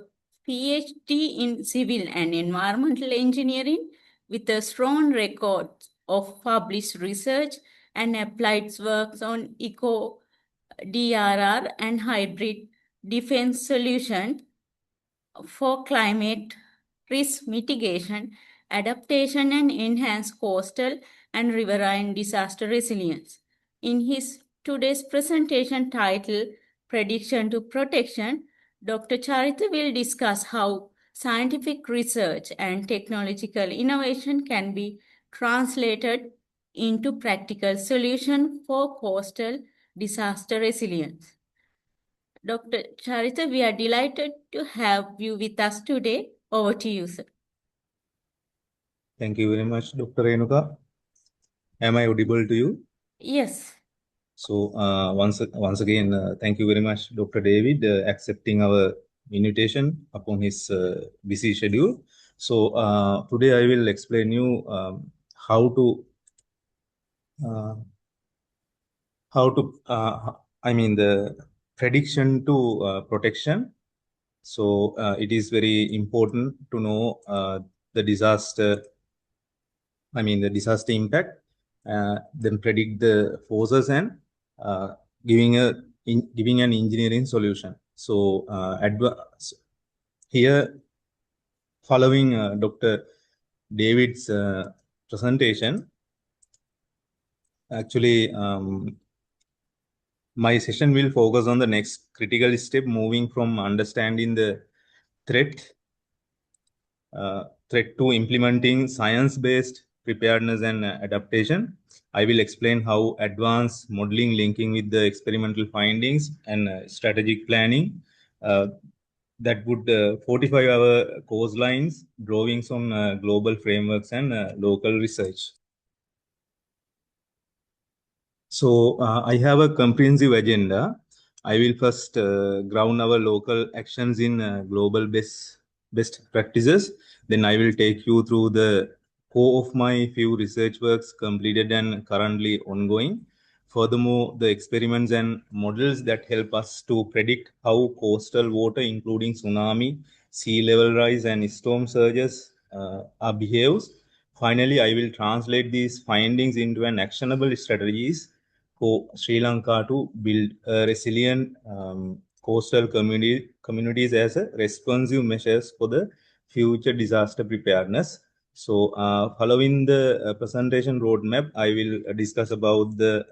Speaker 2: PhD in civil and environmental engineering with a strong record of published research and applied works on eco-DRR and hybrid defense solutions for climate risk mitigation, adaptation, and enhanced coastal and riverine disaster resilience. In his today's presentation titled Prediction to Protection, Dr. Charita will discuss how scientific research and technological innovation can be translated into practical solutions for coastal disaster resilience. Dr. Charita, we are delighted to have you with us today. Over to you, sir.
Speaker 4: Thank you very much, Dr. Renuka. Am I audible to you?
Speaker 2: Yes.
Speaker 4: So once again, thank you very much, Dr. David, accepting our invitation upon his busy schedule. So today I will explain you how to the prediction to protection. So it is very important to know the disaster impact, then predict the forces and giving an engineering solution. So here, following Dr. David's presentation, Actually, my session will focus on the next critical step, moving from understanding the threat to implementing science-based preparedness and adaptation. I will explain how advanced modeling linking with the experimental findings and strategic planning that would fortify our coastlines, drawings on global frameworks and local research. So I have a comprehensive agenda. I will first ground our local actions in global best practices. Then I will take you through the core of my few research works completed and currently ongoing. Furthermore, the experiments and models that help us to predict how coastal water, including tsunami, sea level rise, and storm surges, behaves. Finally, I will translate these findings into an actionable strategies for Sri Lanka to build a resilient coastal communities as a responsive measures for the future disaster preparedness. So, following the presentation roadmap, I will discuss about the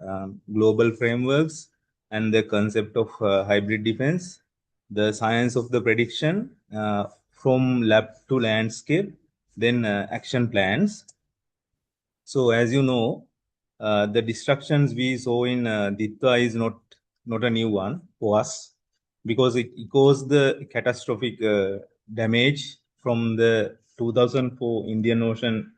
Speaker 4: global frameworks and the concept of hybrid defense, the science of the prediction from lab to landscape, then action plans. So, as you know, the destructions we saw in Ditwah is not a new one for us because it echoes the catastrophic damage from the 2004 Indian Ocean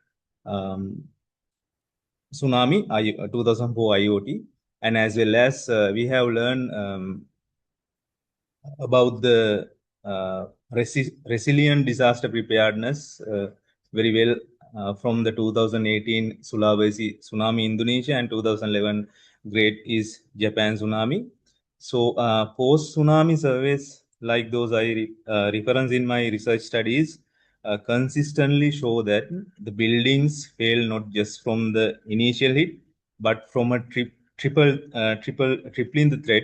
Speaker 4: tsunami, 2004 IoT, and as well as we have learned about the resilient disaster preparedness very well from the 2018 Sulawesi tsunami Indonesia and 2011 Great East Japan tsunami. So post tsunami surveys like those I reference in my research studies consistently show that the buildings fail not just from the initial hit but from a tripling the threat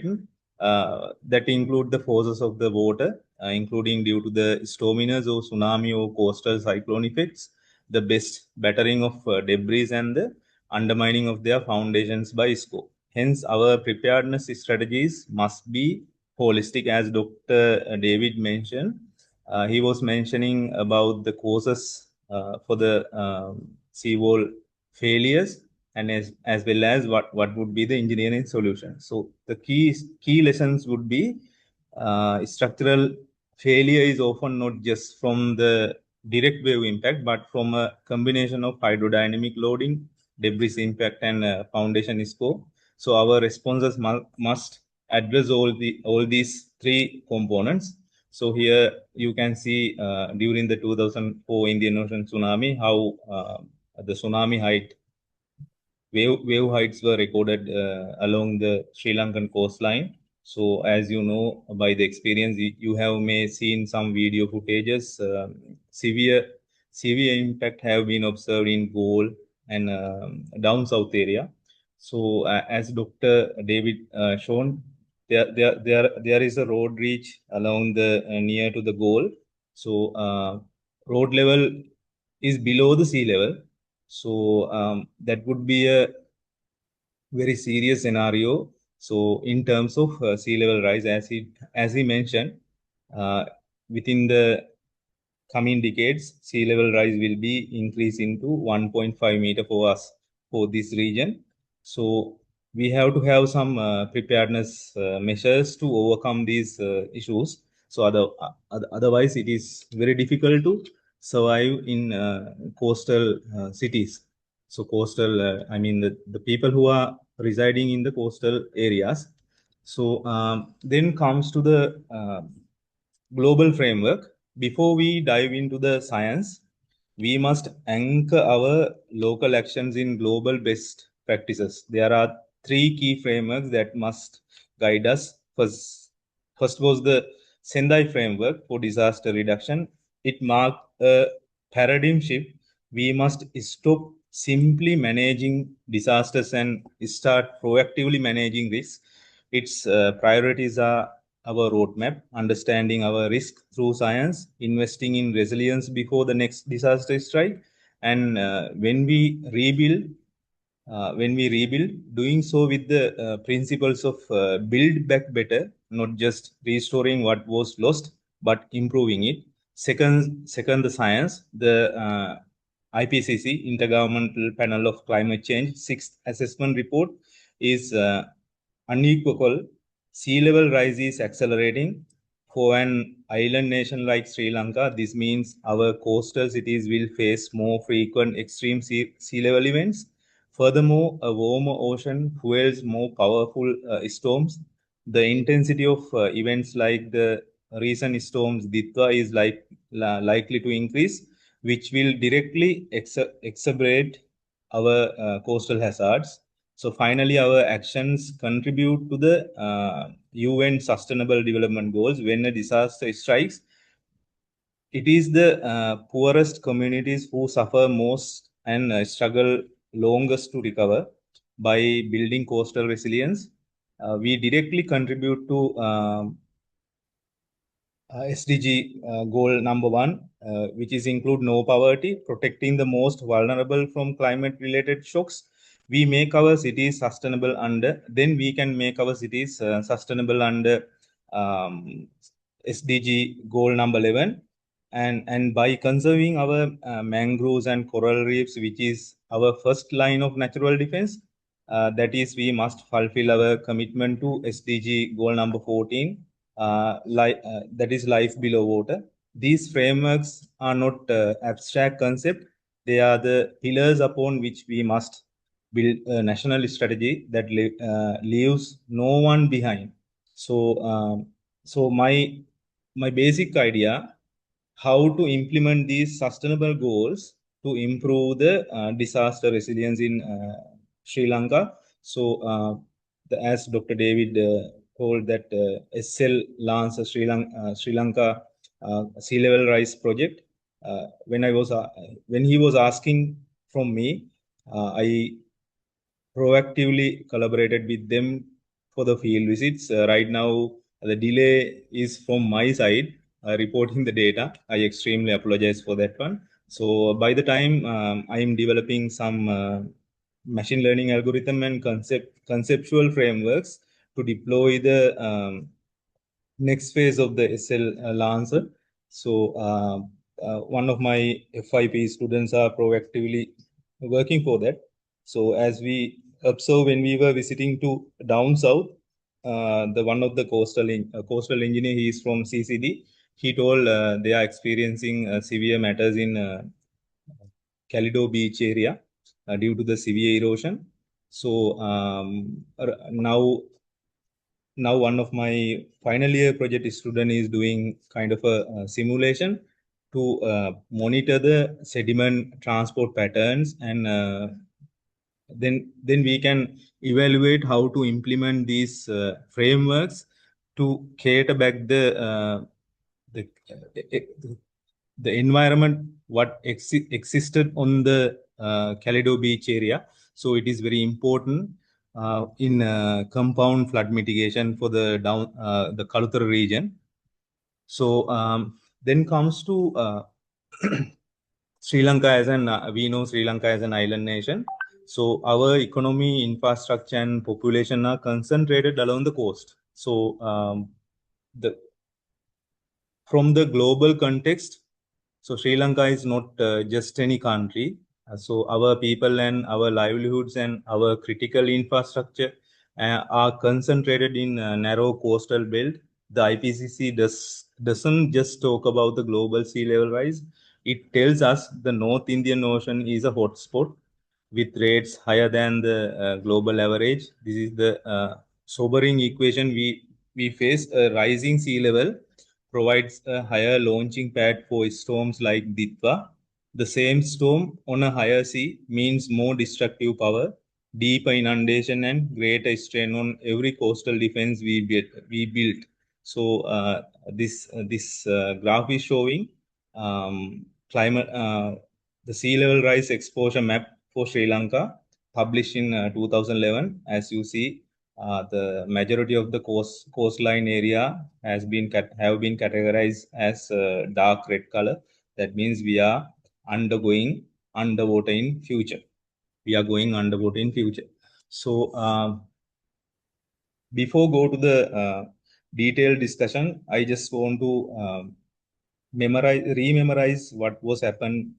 Speaker 4: that include the forces of the water, including due to the storminess or tsunami or coastal cyclone effects, the best battering of debris and the undermining of their foundations by SCO. Hence, our preparedness strategies must be holistic, as Dr. David mentioned. He was mentioning about the causes for the seawall failures and as well as what would be the engineering solution. So the key lessons would be structural failure is often not just from the direct wave impact, but from a combination of hydrodynamic loading, debris impact, and foundation scope. So our responses must address all these three components. So here you can see during the 2004 Indian Ocean tsunami how the tsunami height wave heights were recorded along the Sri Lankan coastline. So, as you know by the experience, you have may seen some video footages. Severe impact have been observed in Galle and down south area. So, as Dr. David shown, there is a road reach along the near to the Galle. So, road level is below the sea level. So that would be a very serious scenario. So in terms of sea level rise, as he mentioned, within the coming decades, sea level rise will be increasing to 1.5 meter for us for this region. So we have to have some preparedness measures to overcome these issues. So otherwise, it is very difficult to survive in coastal cities. So coastal, I mean the people who are residing in the coastal areas. So then comes to the global framework. Before we dive into the science, we must anchor our local actions in global best practices. There are three key frameworks that must guide us. First was the Sendai framework for disaster reduction. It marked a paradigm shift. We must stop simply managing disasters and start proactively managing risks. Its priorities are our roadmap, understanding our risk through science, investing in resilience before the next disaster strike, and when we rebuild, when we rebuild, doing so with the principles of build back better, not just restoring what was lost, but improving it. Second, the science, the IPCC, Intergovernmental Panel of Climate Change, sixth assessment report is unequivocal. Sea level rise is accelerating. For an island nation like Sri Lanka, this means our coastal cities will face more frequent extreme sea level events. Furthermore, a warmer ocean fuels more powerful storms. The intensity of events like the recent storms Ditwah is likely to increase, which will directly exacerbate our coastal hazards. So finally, our actions contribute to the UN Sustainable Development Goals. When a disaster strikes, it is the poorest communities who suffer most and struggle longest to recover. By building coastal resilience, we directly contribute to SDG goal number 1, which is include no poverty, protecting the most vulnerable from climate-related shocks. We make our cities sustainable under, then we can make our cities sustainable under SDG goal number 11. And by conserving our mangroves and coral reefs, which is our first line of natural defense, that is, we must fulfill our commitment to SDG goal number 14, that is life below water. These frameworks are not abstract concepts. They are the pillars upon which we must build a national strategy that leaves no one behind. So my basic idea how to implement these sustainable goals to improve the disaster resilience in Sri Lanka. So as Dr. David told that SL launched a Sri Lanka sea level rise project. When he was asking from me, I proactively collaborated with them for the field visits. Right now, the delay is from my side reporting the data. I extremely apologize for that one. So by the time I am developing some machine learning algorithm and conceptual frameworks to deploy the next phase of the SL Lancer. So one of my FIP students are proactively working for that. So as we observe when we were visiting to down south, the one of the coastal engineer, he is from CCD. He told they are experiencing severe matters in Calido Beach area due to the severe erosion. So now one of my final year project student is doing kind of a simulation to monitor the sediment transport patterns, and then we can evaluate how to implement these frameworks to cater back the the environment what existed on the Calido Beach area. So it is very important in compound flood mitigation for the Kaluthara region. So then comes to Sri Lanka as we know Sri Lanka as an island nation. So our economy, infrastructure, and population are concentrated along the coast. So from the global context, so Sri Lanka is not just any country. So our people and our livelihoods and our critical infrastructure are concentrated in a narrow coastal belt. The IPCC doesn't just talk about the global sea level rise. It tells us the North Indian Ocean is a hotspot with rates higher than the global average. This is the sobering equation we face. A rising sea level provides a higher launching pad for storms like Ditwah. The same storm on a higher sea means more destructive power, deeper inundation, and greater strain on every coastal defense we built. So this graph is showing climate the sea level rise exposure map for Sri Lanka, published in 2011. As you see, the majority of the coastline area have been categorized as dark red color. That means we are undergoing underwater in future. we are going underwater in future. So before go to the detailed discussion, I just want to rememorize what was happened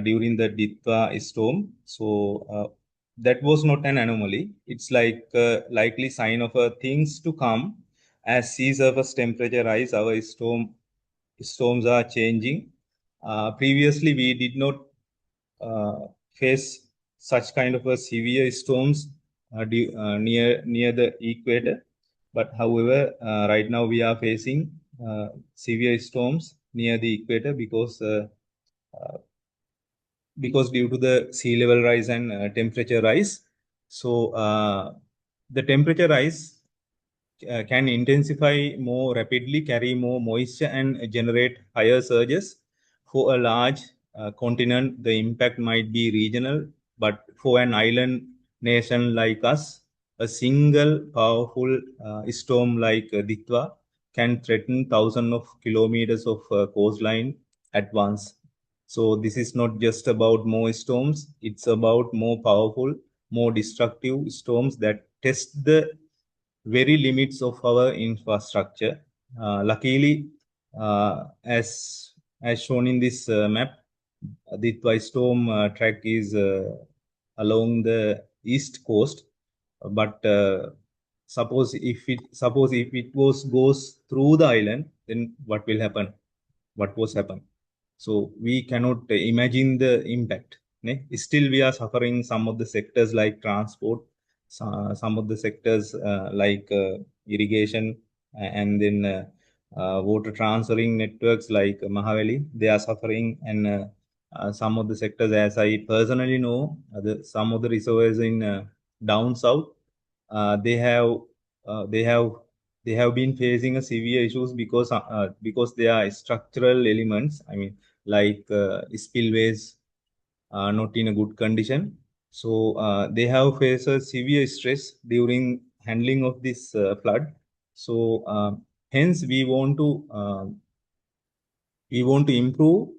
Speaker 4: during the Ditwah storm. So that was not an anomaly. It's like a likely sign of things to come. As sea surface temperature rise, our storms are changing. Previously, we did not face such kind of a severe storms near the equator. But however, right now we are facing severe storms near the equator because due to the sea level rise and temperature rise. So the temperature rise can intensify more rapidly, carry more moisture, and generate higher surges. For a large continent, the impact might be regional, but for an island nation like us, a single powerful storm like Ditwah can threaten thousands of kilometers of coastline at once. So this is not just about more storms, it's about more powerful, more destructive storms that test the very limits of our infrastructure. Luckily, as shown in this map, the Ditwai storm track is along the east coast. But suppose if it goes through the island, then what will happen? What was happen? So we cannot imagine the impact. Still, we are suffering some of the sectors like transport, some of the sectors like irrigation, and then water transferring networks like Mahavali. They are suffering, and some of the sectors, as I personally know, some of the reservoirs in down south, they have uh, they have they have been facing a severe issues because they are structural elements. I mean, like spillways not in a good condition. So they have faced a severe stress during handling of this flood. So hence we want to improve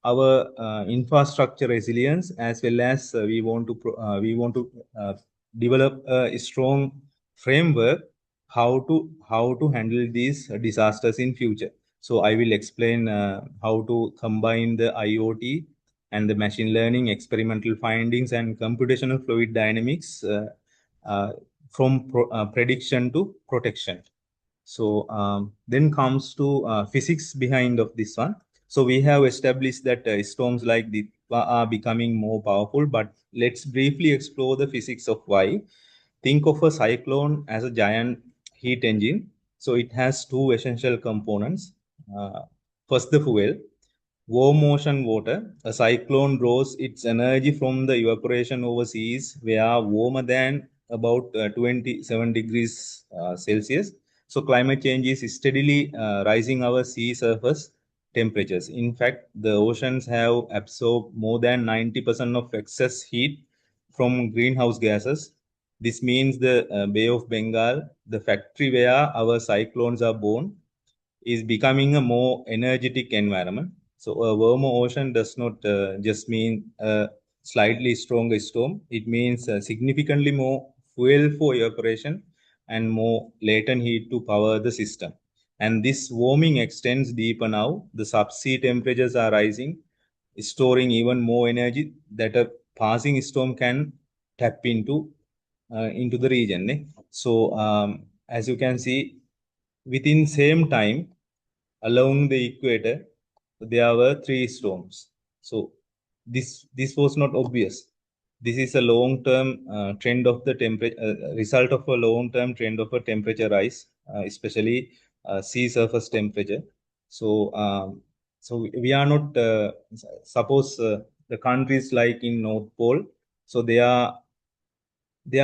Speaker 4: our infrastructure resilience, as well as we want to develop a strong framework how to handle these disasters in future. So I will explain how to combine the IoT and the machine learning, experimental findings, and computational fluid dynamics uh, from prediction to protection. So then comes to physics behind of this one. So we have established that storms like Ditwah are becoming more powerful, but let's briefly explore the physics of why. Think of a cyclone as a giant heat engine. So it has two essential components. Uh, First, the fuel. Warm ocean water. A cyclone draws its energy from the evaporation over seas where warmer than about 27 degrees Celsius. So climate change is steadily rising our sea surface temperatures. In fact, the oceans have absorbed more than 90% of excess heat from greenhouse gases. This means the Bay of Bengal, the factory where our cyclones are born, is becoming a more energetic environment. So a warmer ocean does not just mean a slightly stronger storm. It means significantly more fuel for evaporation and more latent heat to power the system. And this warming extends deeper now. The subsea temperatures are rising, storing even more energy that a passing storm can tap into the region. So as you can see, within same time, along the equator, there were three storms. So this was not obvious. This is a long-term trend of the temperature, result of a long-term trend of a temperature rise, especially sea surface temperature. So so we are not suppose the countries like in North Pole, so they are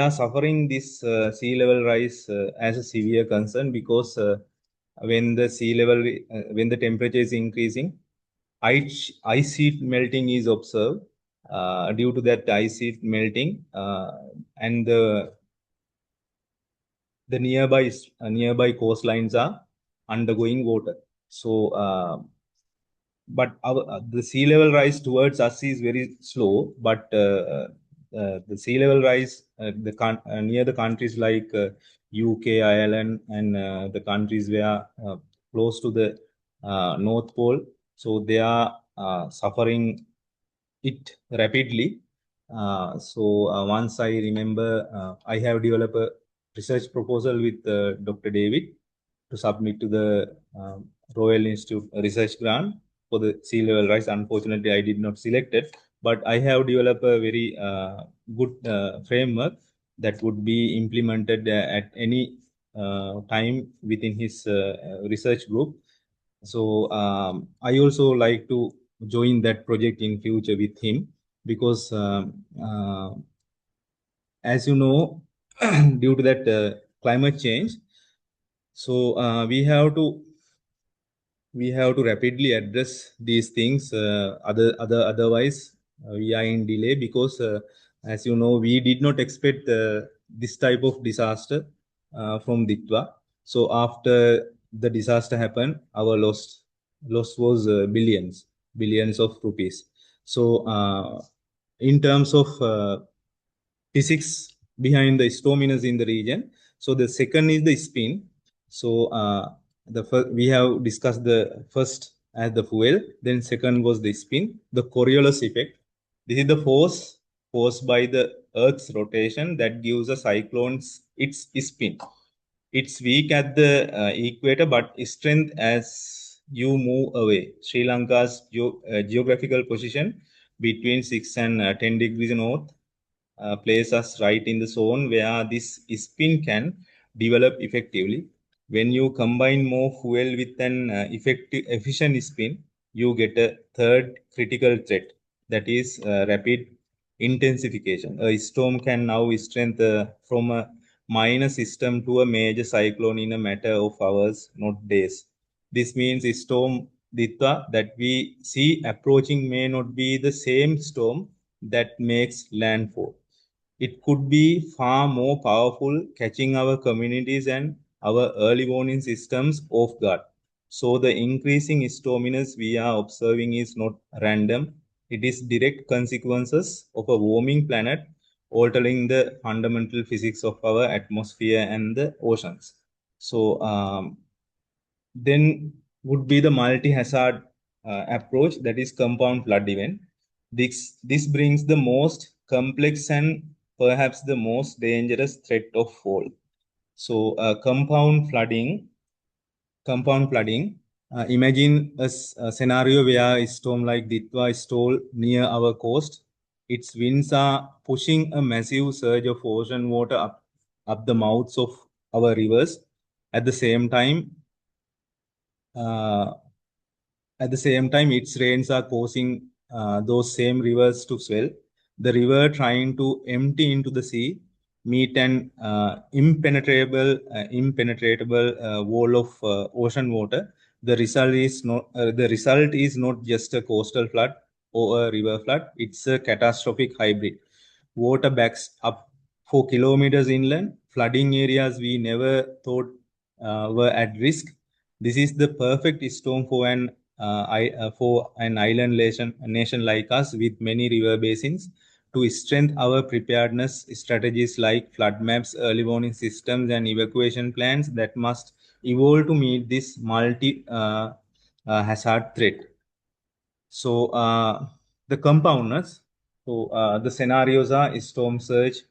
Speaker 4: suffering this sea level rise as a severe concern because when the sea level when the temperature is increasing, ice sheet melting is observed. Due to that ice sheet melting, and the nearby coastlines are undergoing water. So but the sea level rise towards us is very slow, but the sea level rise near the countries like UK, Ireland, and the countries where close to the North Pole. So they are suffering it rapidly. Once I remember, I have developed a research proposal with Dr. David to submit to the Royal Institute research grant for the sea level rise. Unfortunately, I did not select it, but I have developed a very good framework that would be implemented at any time within his research group. So I also like to join that project in future with him, because as you know, due to that climate change, so we have to rapidly address these things. Otherwise, we are in delay, because as you know, we did not expect this type of disaster from Ditwah. So after the disaster happened, our loss was billions of rupees. So in terms of physics behind the storminess in the region, so the second is the spin. So we have discussed the first as the fuel, then second was the spin, the Coriolis effect. This is the force caused by the Earth's rotation that gives a cyclone its spin. It's weak at the equator, but strength as you move away. Sri Lanka's geographical position between 6 and 10 degrees north place us right in the zone where this spin can develop effectively. When you combine more fuel with an efficient spin, you get a third critical threat, that is rapid intensification. A storm can now strengthen from a minor system to a major cyclone in a matter of hours, not days. This means storm Ditwah that we see approaching may not be the same storm that makes landfall. It could be far more powerful, catching our communities and our early warning systems off guard. So the increasing storminess we are observing is not random. It is direct consequences of a warming planet altering the fundamental physics of our atmosphere and the oceans. So then would be the multi-hazard approach, that is compound flood event. This brings the most complex and perhaps the most dangerous threat of all. So compound flooding. Imagine a scenario where a storm like Ditwah stole near our coast. Its winds are pushing a massive surge of ocean water up the mouths of our rivers. At the same time, its rains are causing those same rivers to swell. The river trying to empty into the sea meet an impenetrable wall of ocean water. The result is not just a coastal flood or a river flood. It's a catastrophic hybrid. Water backs up for kilometers inland, flooding areas we never thought were at risk. This is the perfect storm for an island nation like us with many river basins to strengthen our preparedness strategies like flood maps, early warning systems, and evacuation plans that must evolve to meet this hazard threat. So the compounders. So the scenarios are storm surge,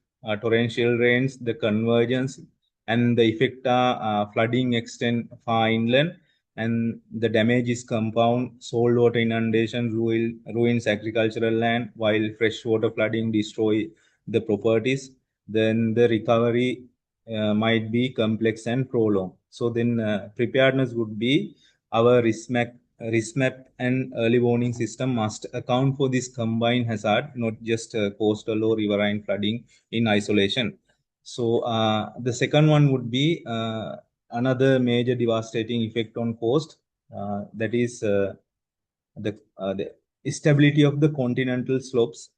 Speaker 4: torrential rains, the convergence, and the effect are flooding extend far inland, and the damage is compound. Saltwater inundation ruins agricultural land, while freshwater flooding destroy the properties. Then the recovery might be complex and prolonged. So then preparedness would be our risk map and early warning system must account for this combined hazard, not just coastal or riverine flooding in isolation. So the second one would be another major devastating effect on coast, that is the stability of the continental slopes.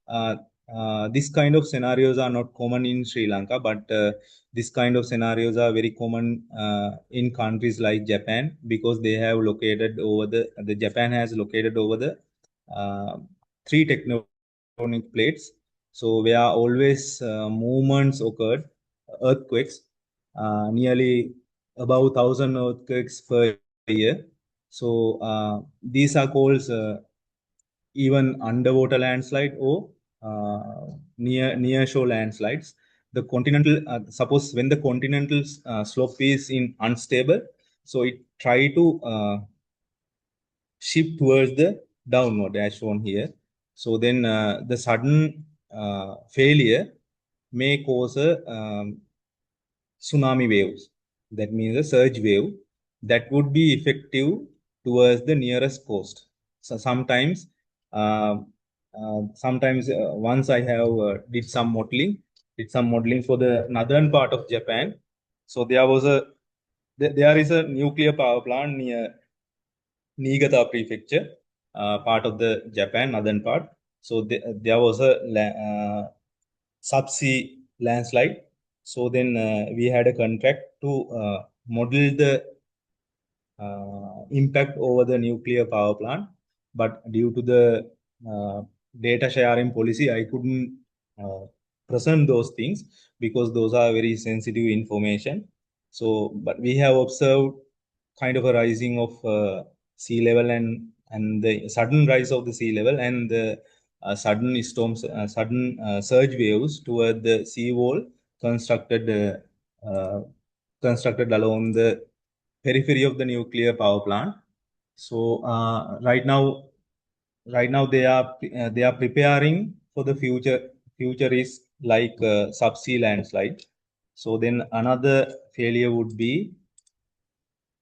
Speaker 4: This kind of scenarios are not common in Sri Lanka, but this kind of scenarios are very common in countries like Japan, because they have located over the Japan has located over the three tectonic plates. So where always movements occurred, earthquakes, nearly above 1,000 earthquakes per year. So these are called even underwater landslide or near shore landslides. The continental, suppose when the continental slope is in unstable, so it try to shift towards the downward as shown here. So then the sudden failure may cause a tsunami waves. That means a surge wave that would be effective towards the nearest coast. So sometimes once I have did some modeling for the northern part of Japan. So there is a nuclear power plant near Niigata prefecture, part of the Japan northern part. So there was a subsea landslide. So then we had a contract to model the impact over the nuclear power plant, but due to the data sharing policy, I couldn't present those things because those are very sensitive information. So, but we have observed kind of a rising of sea level and the sudden rise of the sea level and the sudden storms, sudden surge waves toward the sea wall constructed constructed along the periphery of the nuclear power plant. So right now they are preparing for the future. Future is like subsea landslide. So then another failure would be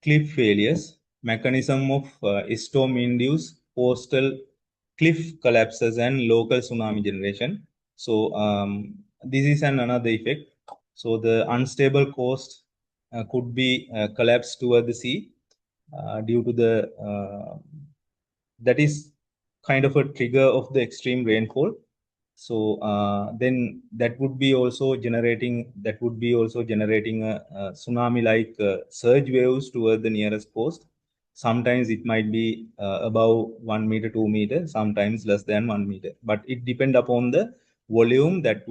Speaker 4: cliff failures, mechanism of storm-induced coastal cliff collapses and local tsunami generation. So this is another effect. So the unstable coast could be collapsed toward the sea due to the that is kind of a trigger of the extreme rainfall. So then that would be also generating a tsunami like surge waves toward the nearest coast. Sometimes it might be above 1 meter, 2 meter, sometimes less than 1 meter, but it depends upon the volume that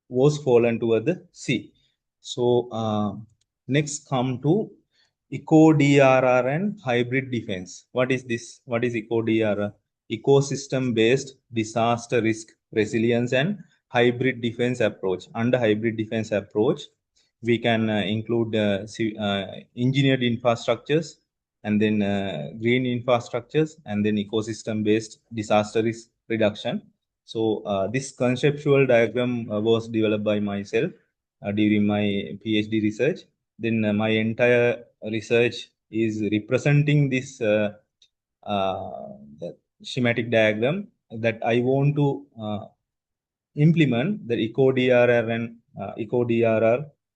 Speaker 4: was fallen toward the sea. So next come to eco-DRR and hybrid defense. What is this? What is eco-DRR? Ecosystem-based disaster risk resilience and hybrid defense approach. Under hybrid defense approach, we can include engineered infrastructures and then green infrastructures and then ecosystem-based disaster risk reduction. So this conceptual diagram was developed by myself during my PhD research. Then my entire research is representing this schematic diagram that I want to implement the eco-DRR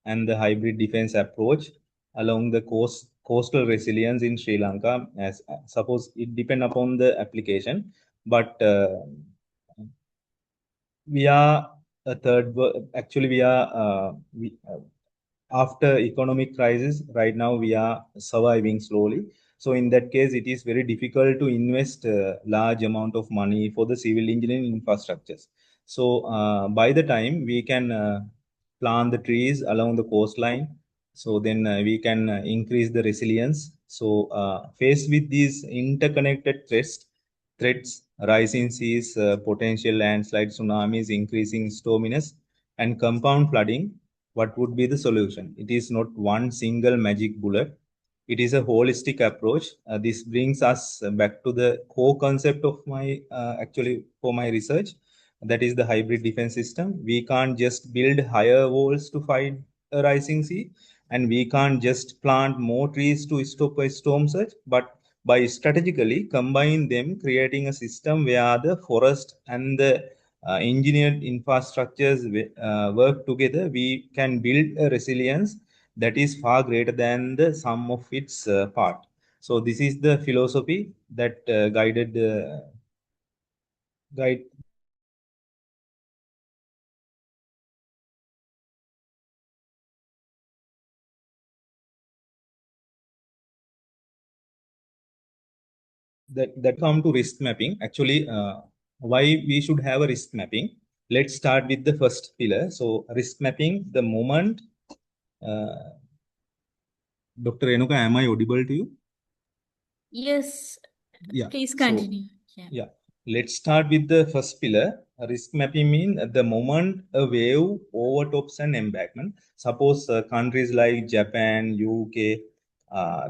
Speaker 4: and the hybrid defense approach along the coastal resilience in Sri Lanka. As suppose it depend upon the application, but we are a actually after economic crisis right now we are surviving slowly. So in that case it is very difficult to invest large amount of money for the civil engineering infrastructures. So by the time we can plant the trees along the coastline, so then we can increase the resilience. So faced with these interconnected threats, rising seas, potential landslide, tsunamis, increasing storminess, and compound flooding, what would be the solution? It is not one single magic bullet. It is a holistic approach. This brings us back to the core concept of my actually for my research. That is the hybrid defense system. We can't just build higher walls to fight a rising sea, and we can't just plant more trees to stop a storm surge, but by strategically combine them, creating a system where the forest and the engineered infrastructures work together, we can build a resilience that is far greater than the sum of its part. So this is the philosophy that guide that come to risk mapping. Actually, why we should have a risk mapping? let's start with the first pillar. So risk mapping, the moment. Dr. Renuka, am I audible to you?
Speaker 2: Yes,
Speaker 4: Yeah.
Speaker 2: please
Speaker 4: So,
Speaker 2: continue.
Speaker 4: yeah. Let's start with the first pillar. Risk mapping means the moment a wave overtops an embankment. Suppose countries like Japan, UK,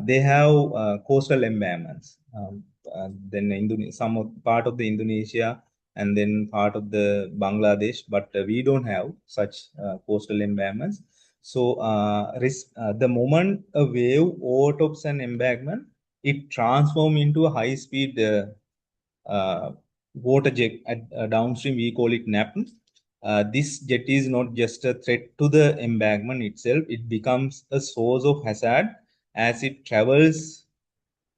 Speaker 4: they have coastal embankments. Then some part of the Indonesia and then part of the Bangladesh, but we don't have such coastal embankments. So the moment a wave overtops an embankment, it transforms into a high-speed water jet at downstream. We call it NAP. This jet is not just a threat to the embankment itself; it becomes a source of hazard as it travels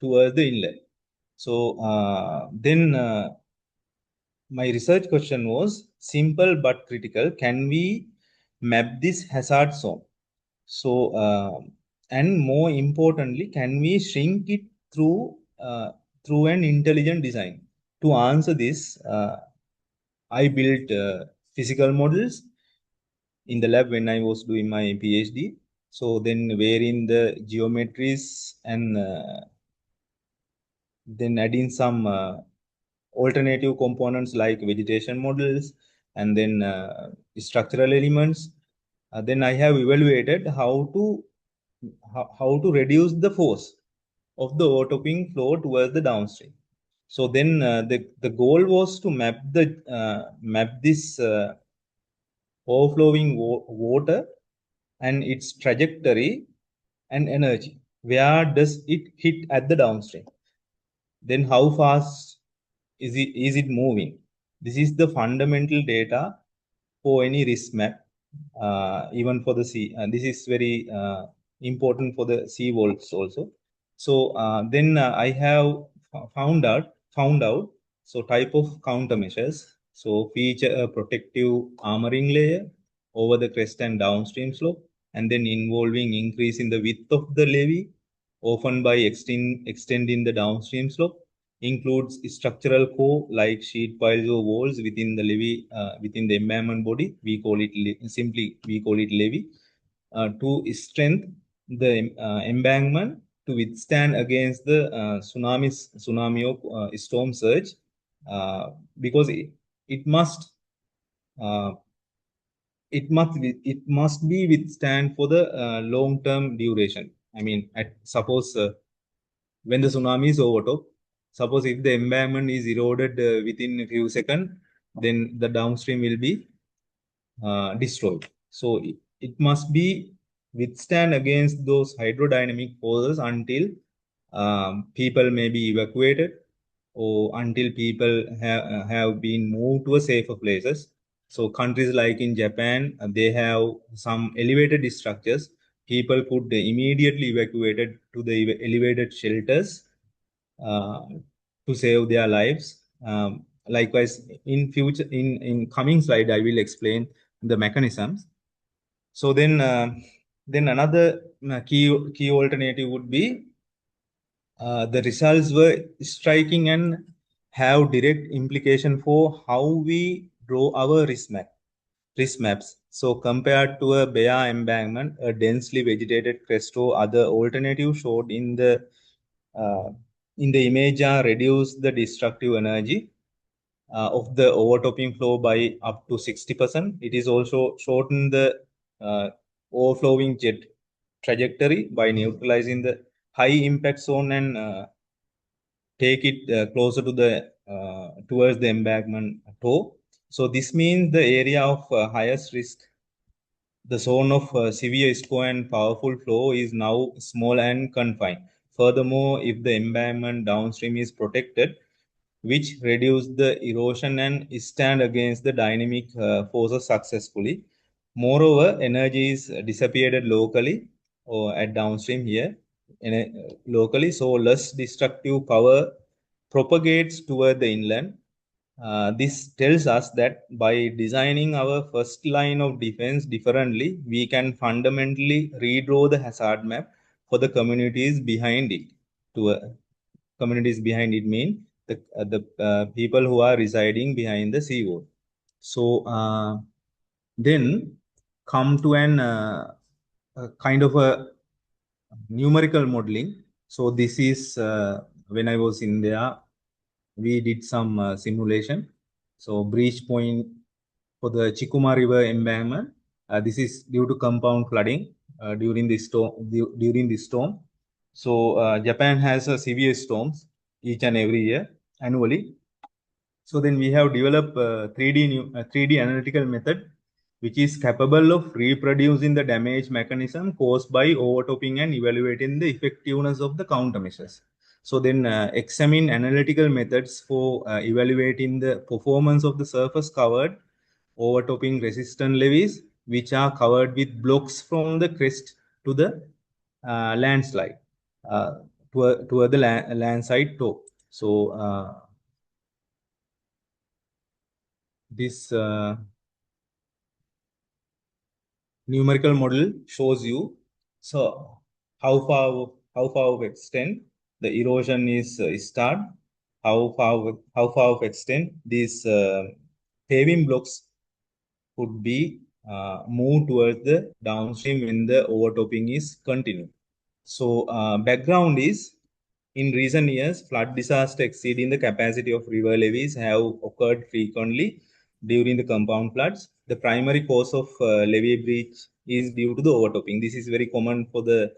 Speaker 4: towards the inlet. So then my research question was simple but critical. Can we map this hazard zone? So, and more importantly, can we shrink it through an intelligent design? To answer this, I built physical models in the lab when I was doing my PhD. So then, wherein the geometries and then adding some alternative components like vegetation models and then structural elements. Then I have evaluated how to reduce the force of the overtopping flow towards the downstream. So then the goal was to map this overflowing water and its trajectory and energy. Where does it hit at the downstream? Then how fast is it moving? This is the fundamental data for any risk map, even for the sea. This is very important for the sea walls also. So then I have found out so type of countermeasures. So feature a protective armoring layer over the crest and downstream slope, and then involving increase in the width of the levee, often by extending the downstream slope. Includes structural core like sheet piles or walls within the levee, within the embankment body. We call it levee, to strengthen the embankment to withstand against the tsunami or storm surge, because it must uh, it must be withstand for the long term duration. I mean, suppose when the tsunami is overtop, suppose if the embankment is eroded within a few seconds, then the downstream will be destroyed. So it must be withstand against those hydrodynamic forces until people may be evacuated or until people have been moved to a safer places. So countries like in Japan, they have some elevated structures. People could immediately evacuated to the elevated shelters uh, to save their lives. Likewise, in coming slide, I will explain the mechanisms. So then another key alternative would be the results were striking and have direct implication for how we draw our risk maps. So compared to a bare embankment, a densely vegetated crest or other alternative showed uh, in the image are reduce the destructive energy of the overtopping flow by up to 60%. It is also shorten the overflowing jet trajectory by neutralizing the high impact zone and take it closer to the towards the embankment toe. So this means the area of highest risk, the zone of severe slow and powerful flow, is now small and confined. Furthermore, if the embankment downstream is protected, which reduce the erosion and stand against the dynamic forces successfully. Moreover, energy is dissipated locally or at downstream here locally, so less destructive power propagates toward the inland. This tells us that by designing our first line of defense differently, we can fundamentally redraw the hazard map for the communities behind it. To communities behind it mean the people who are residing behind the seawall. So then come to an a kind of a numerical modeling. So this is when I was in there, we did some simulation. So breach point for the Chikuma River embankment. This is due to compound flooding during the storm. During the storm, so Japan has severe storms each and every year annually. So then we have developed 3D analytical method, which is capable of reproducing the damage mechanism caused by overtopping and evaluating the effectiveness of the countermeasures. So then examine analytical methods for evaluating the performance of the surface covered overtopping resistant levees, which are covered with blocks from the crest to the landslide, toward the landside top. So this numerical model shows you so how far of extent the erosion is start, how far of extent these paving blocks could be moved towards the downstream when the overtopping is continued. So background is in recent years, flood disaster exceeding the capacity of river levees have occurred frequently during the compound floods. The primary cause of levee breach is due to the overtopping. This is very common for the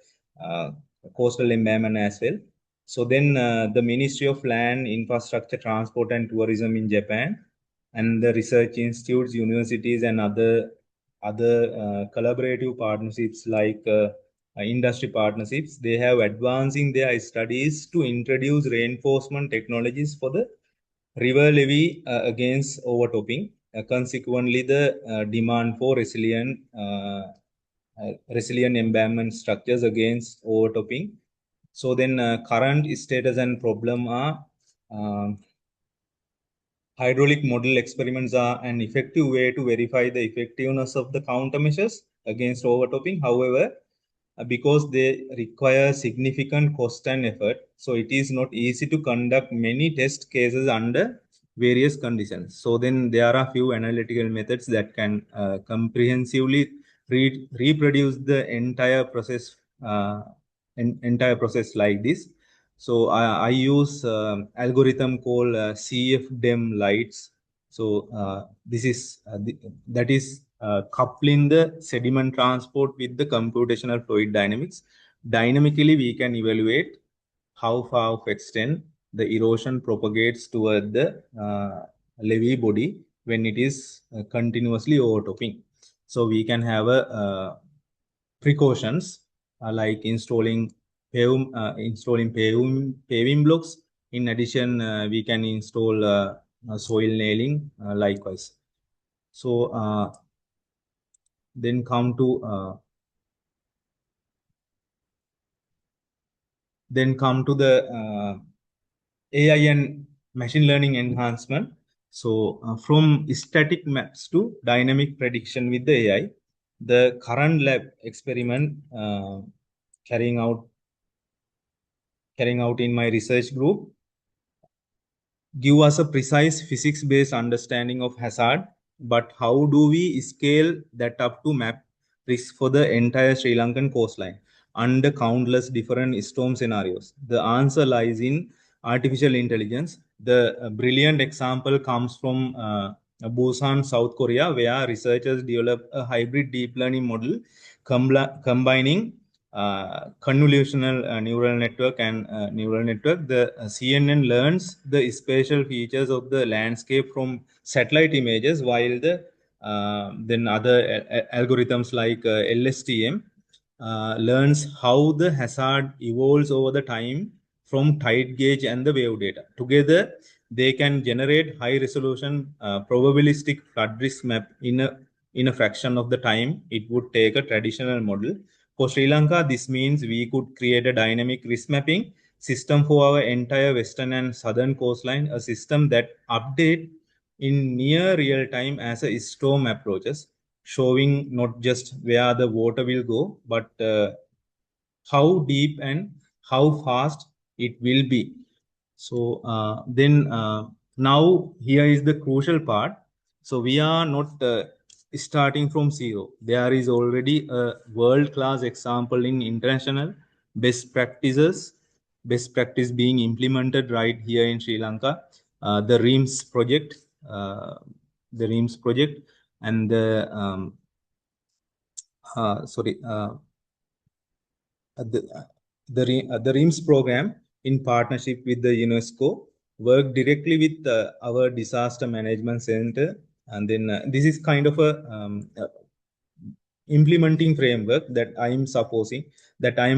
Speaker 4: coastal embankment as well. So then the Ministry of Land, Infrastructure, Transport and Tourism in Japan and the research institutes, universities and other collaborative partnerships like industry partnerships, they have advancing their studies to introduce reinforcement technologies for the river levee against overtopping. Consequently, the demand for resilient embankment structures against overtopping. So then current status and problem are hydraulic model experiments are an effective way to verify the effectiveness of the countermeasures against overtopping. However, because they require significant cost and effort, so it is not easy to conduct many test cases under various conditions. So then there are a few analytical methods that can comprehensively reproduce the entire process like this. So I use algorithm called CFDEM lights. So this is that is coupling the sediment transport with the computational fluid dynamics. Dynamically, we can evaluate how far of extent the erosion propagates toward the levee body when it is continuously overtopping. So we can have a precautions like installing paving blocks. In addition, we can install soil nailing likewise. So then come to the AI and machine learning enhancement. So from static maps to dynamic prediction with the AI, the current lab experiment carrying out in my research group give us a precise physics-based understanding of hazard, but how do we scale that up to map risk for the entire Sri Lankan coastline under countless different storm scenarios? The answer lies in artificial intelligence. The brilliant example comes from Busan, South Korea, where researchers developed a hybrid deep learning model combining convolutional neural network and neural network. The CNN learns the spatial features of the landscape from satellite images, while the then other algorithms like LSTM learns how the hazard evolves over the time from tide gauge and the wave data. Together, they can generate high resolution probabilistic flood risk map in a fraction of the time it would take a traditional model. For Sri Lanka, this means we could create a dynamic risk mapping system for our entire western and southern coastline, a system that updates in near real time as a storm approaches, showing not just where the water will go, but how deep and how fast it will be. So then now here is the crucial part. So we are not starting from zero. There is already a world-class example in international best practices, best practice being implemented right here in Sri Lanka. The REAMS project, the REAMS project, and the the REAMS program in partnership with the UNESCO work directly with our disaster management center, and then this is kind of a implementing framework that I am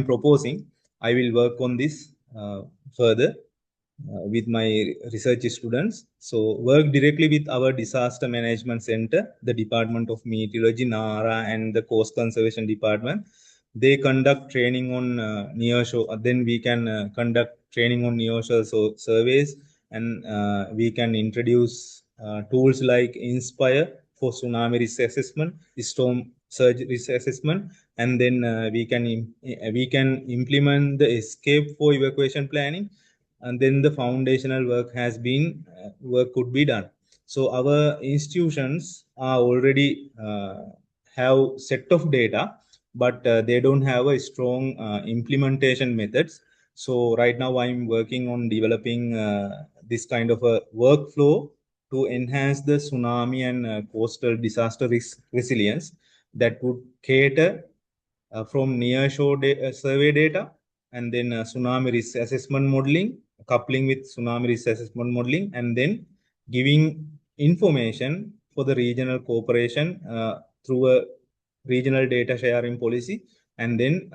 Speaker 4: proposing. I will work on this further with my research students. So work directly with our disaster management center, the Department of Meteorology, NARA, and the Coast Conservation Department. They conduct training on nearshore. Then we can conduct training on nearshore surveys, and we can introduce tools like Inspire for tsunami risk assessment, storm surge risk assessment, and then we can implement the escape for evacuation planning, and then the foundational work could be done. So our institutions are already have set of data, but they don't have a strong implementation methods. So right now I'm working on developing this kind of a workflow to enhance the tsunami and coastal disaster risk resilience that would cater from nearshore survey data, and then tsunami risk assessment modeling, coupling with tsunami risk assessment modeling, and then giving information for the regional cooperation through a regional data sharing policy, and then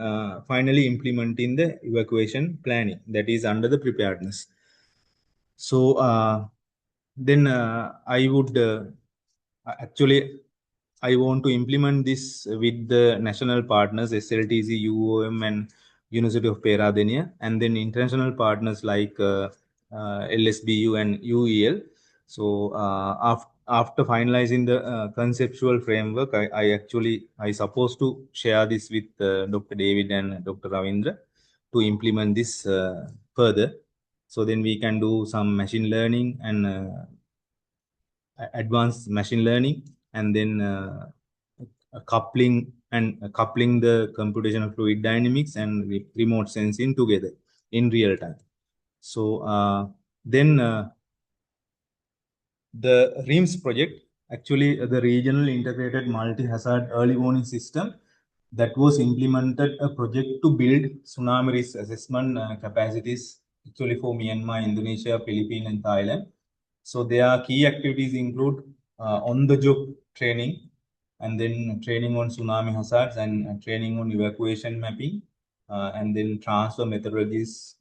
Speaker 4: finally implementing the evacuation planning that is under the preparedness. So then I would actually I want to implement this with the national partners SLTC, UOM, and University of Peradeniya, and then international partners like LSBU and UEL. So after finalizing the conceptual framework, I supposed to share this with Dr. David and Dr. Ravindra to implement this further. So then we can do some machine learning and advanced machine learning, and then coupling the computational fluid dynamics and remote sensing together in real time. So then the REAMS project, actually the regional integrated multi-hazard early warning system, that was implemented a project to build tsunami risk assessment capacities actually for Myanmar, Indonesia, Philippines, and Thailand. So their key activities include on-the-job training, and then training on tsunami hazards, and training on evacuation mapping, and then transfer methodologies,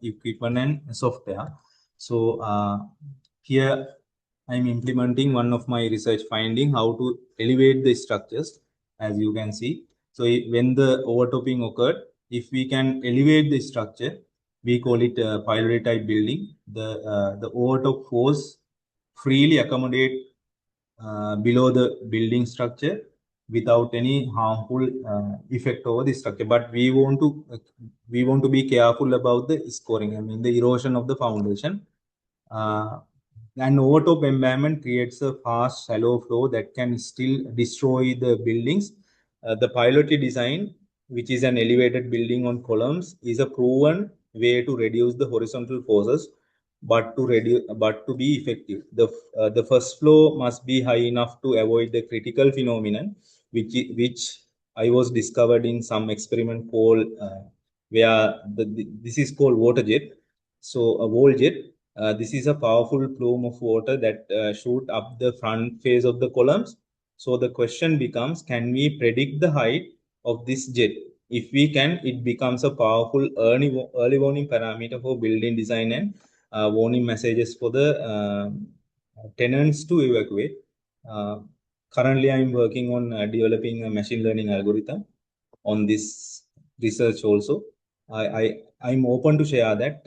Speaker 4: equipment, and software. So here I'm implementing one of my research finding, how to elevate the structures, as you can see. So when the overtopping occurred, if we can elevate the structure, we call it a pylori type building. The overtop force freely accommodate below the building structure without any harmful effect over the structure. But we want to be careful about the scoring. I mean the erosion of the foundation. An overtop environment creates a fast, shallow flow that can still destroy the buildings. The pilotly design, which is an elevated building on columns, is a proven way to reduce the horizontal forces, but to be effective. The first flow must be high enough to avoid the critical phenomenon, which I was discovered in some experiment called where this is called water jet. So a wall jet. This is a powerful plume of water that shoot up the front face of the columns. So the question becomes, can we predict the height of this jet? If we can, it becomes a powerful early warning parameter for building design and warning messages for the tenants to evacuate. Currently, I'm working on developing a machine learning algorithm on this research also. I'm open to share that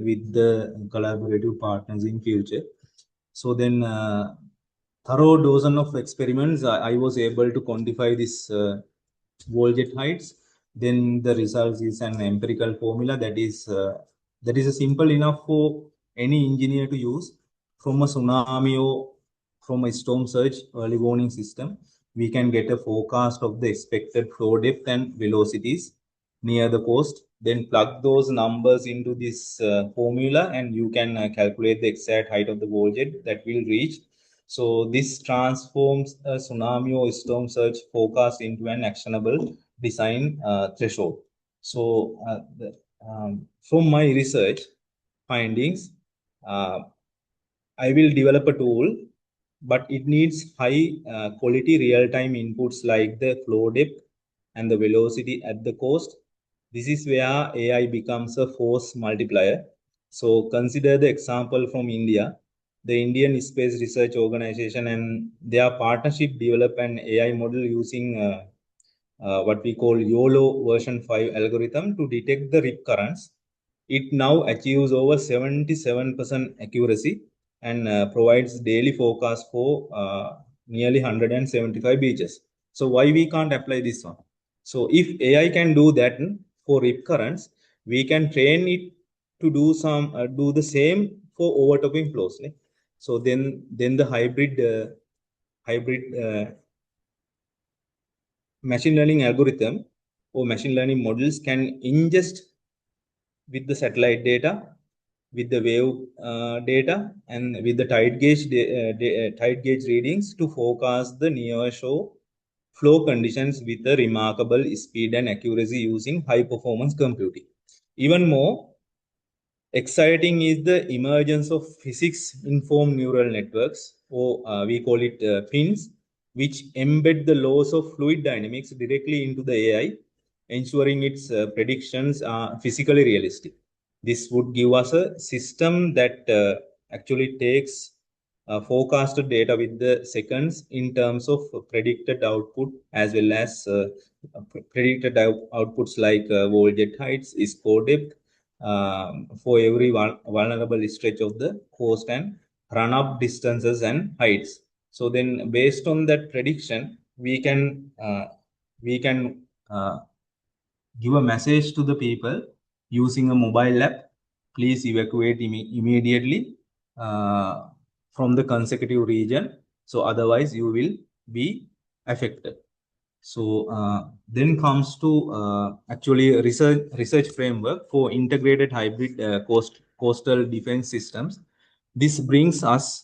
Speaker 4: with the collaborative partners in future. So then thorough dozen of experiments, I was able to quantify this wall jet heights. Then the result is an empirical formula that is simple enough for any engineer to use. From a tsunami or from a storm surge early warning system, we can get a forecast of the expected flow depth and velocities near the coast. Then plug those numbers into this formula, and you can calculate the exact height of the wall jet that will reach. So this transforms a tsunami or storm surge forecast into an actionable design threshold. So from my research findings, I will develop a tool, but it needs high quality real-time inputs like the flow depth and the velocity at the coast. This is where AI becomes a force multiplier. So consider the example from India. The Indian Space Research Organization and their partnership develop an AI model using what we call YOLO version 5 algorithm to detect the rip currents. It now achieves over 77% accuracy and provides daily forecast for nearly 175 beaches. So why we can't apply this one? So if AI can do that for rip currents, we can train it to do the same for overtopping flows. So then the hybrid machine learning algorithm or machine learning models can ingest with the satellite data, with the wave data, and with the tide gauge readings to forecast the near shore flow conditions with a remarkable speed and accuracy using high performance computing. Even more exciting is the emergence of physics informed neural networks, or we call it PINs, which embed the laws of fluid dynamics directly into the AI, ensuring its predictions are physically realistic. This would give us a system that actually takes forecasted data with the seconds in terms of predicted output, as well as predicted outputs like wall jet heights, score depth, for every vulnerable stretch of the coast, and run up distances and heights. So then based on that prediction, we can give a message to the people using a mobile app. Please evacuate immediately from the consecutive region. So otherwise you will be affected. So then comes to actually a research framework for integrated hybrid coastal defense systems. This brings us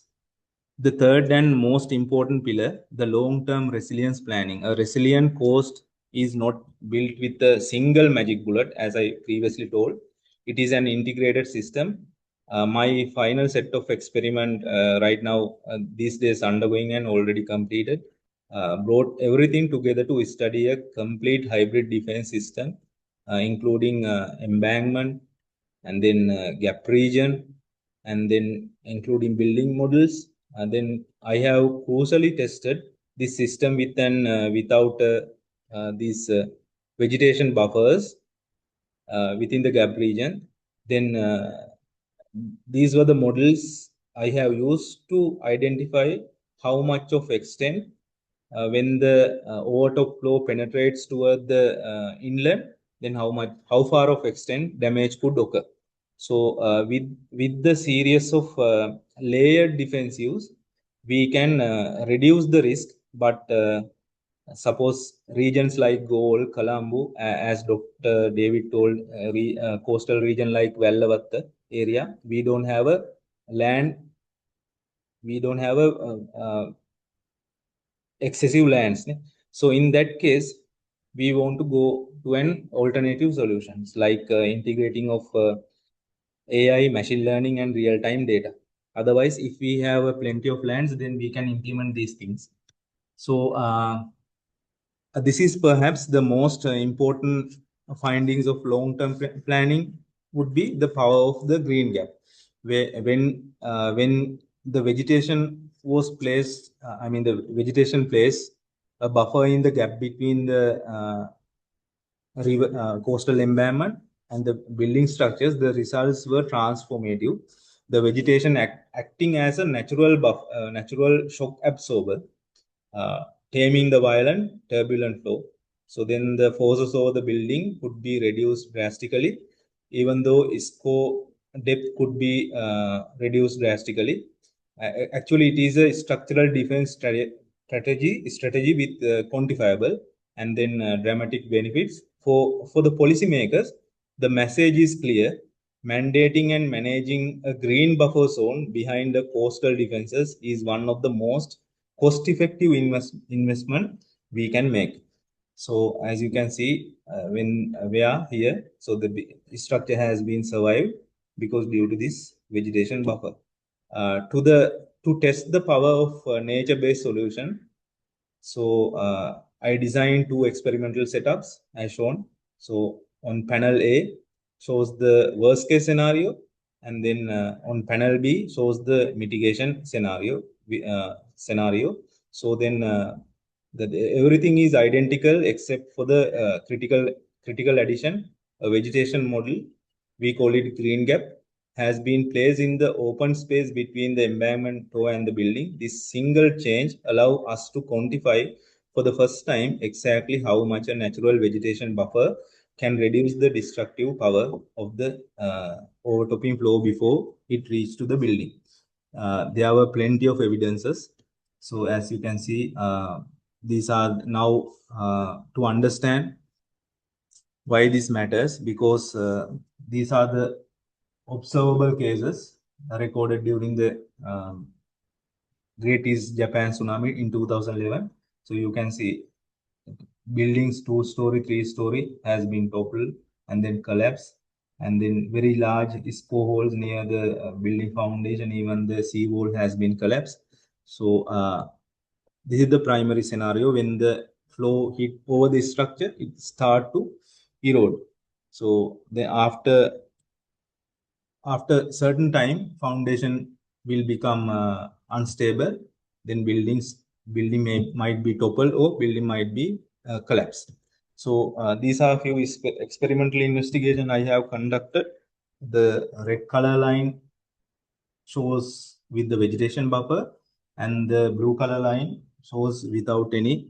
Speaker 4: the third and most important pillar, the long-term resilience planning. A resilient coast is not built with a single magic bullet, as I previously told. It is an integrated system. My final set of experiment right now, these days undergoing and already completed, brought everything together to study a complete hybrid defense system, including embankment, and then gap region, and then including building models. And then I have crucially tested this system with without these vegetation buffers within the gap region. Then these were the models I have used to identify how much of extent when the overtop flow penetrates toward the inland, then how far of extent damage could occur. So with the series of layered defensives, we can reduce the risk. But suppose regions like Galle, Colombo, as Dr. David told, coastal region like Vellavatta area, we don't have a land, we don't have a excessive lands. So in that case, we want to go to an alternative solutions like integrating of AI, machine learning, and real-time data. Otherwise, if we have plenty of lands, then we can implement these things. So this is perhaps the most important findings of long-term planning would be the power of the green gap. When the vegetation was placed, the vegetation placed a buffer in the gap between the coastal embankment and the building structures, the results were transformative. The vegetation acting as a natural shock absorber, taming the violent turbulent flow. So then the forces over the building could be reduced drastically, even though ISCO depth could be reduced drastically. Actually, it is a structural defense strategy with quantifiable and then dramatic benefits. For the policymakers, the message is clear. Mandating and managing a green buffer zone behind the coastal defenses is one of the most cost-effective investment we can make. So as you can see, when we are here, so the structure has been survived because due to this vegetation buffer. To test the power of nature-based solution, so I designed two experimental setups as shown. So on panel A shows the worst case scenario, and then on panel B shows the mitigation scenario. So then everything is identical except for the critical addition. A vegetation model, we call it green gap, has been placed in the open space between the embankment toe and the building. This single change allows us to quantify for the first time exactly how much a natural vegetation buffer can reduce the destructive power of the overtopping flow before it reaches to the building. There were plenty of evidences. So as you can see, these are now to understand why this matters, because these are the observable cases recorded during the Great East Japan tsunami in 2011. So you can see buildings 2-story, 3-story has been toppled and then collapsed, and then very large ISPO holes near the building foundation, even the sea wall has been collapsed. So this is the primary scenario. When the flow hit over the structure, it start to erode. So then after certain time, foundation will become unstable. Then building might be toppled or building might be collapsed. So these are a few experimental investigation I have conducted. The red color line shows with the vegetation buffer, and the blue color line shows without any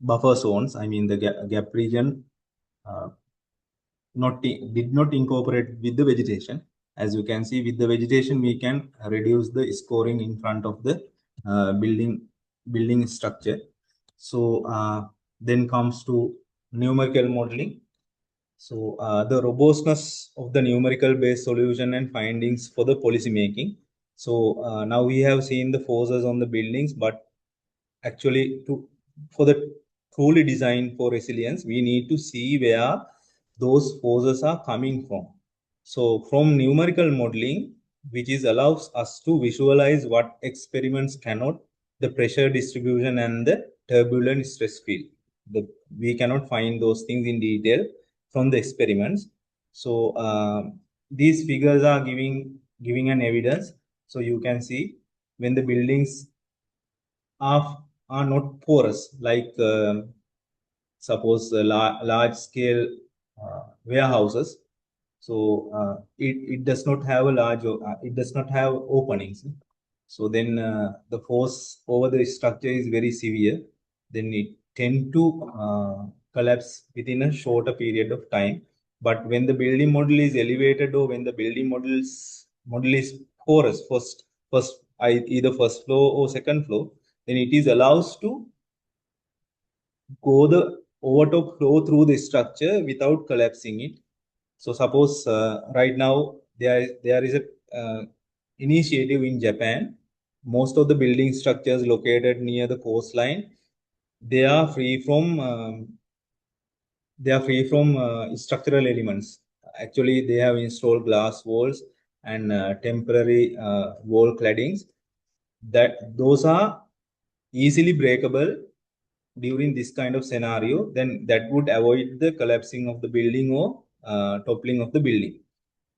Speaker 4: buffer zones. I mean the gap region did not incorporate with the vegetation. As you can see, with the vegetation, we can reduce the scoring in front of the building structure. So then comes to numerical modeling. So the robustness of the numerical based solution and findings for the policy making. So now we have seen the forces on the buildings, but actually for the truly designed for resilience, we need to see where those forces are coming from. So from numerical modeling, which is allows us to visualize what experiments cannot, the pressure distribution and the turbulent stress field. We cannot find those things in detail from the experiments. So these figures are giving an evidence. So you can see when the buildings are not porous, like suppose large scale warehouses. So it does not have it does not have openings. So then the force over the structure is very severe. Then it tend to collapse within a shorter period of time. But when the building model is elevated, or when the building model is porous, either first floor or second floor, then it is allows to go the overtop flow through the structure without collapsing it. So suppose right now there is a initiative in Japan. Most of the building structures located near the coastline, they are free from structural elements. Actually, they have installed glass walls and temporary wall claddings. Those are easily breakable during this kind of scenario. Then that would avoid the collapsing of the building or toppling of the building.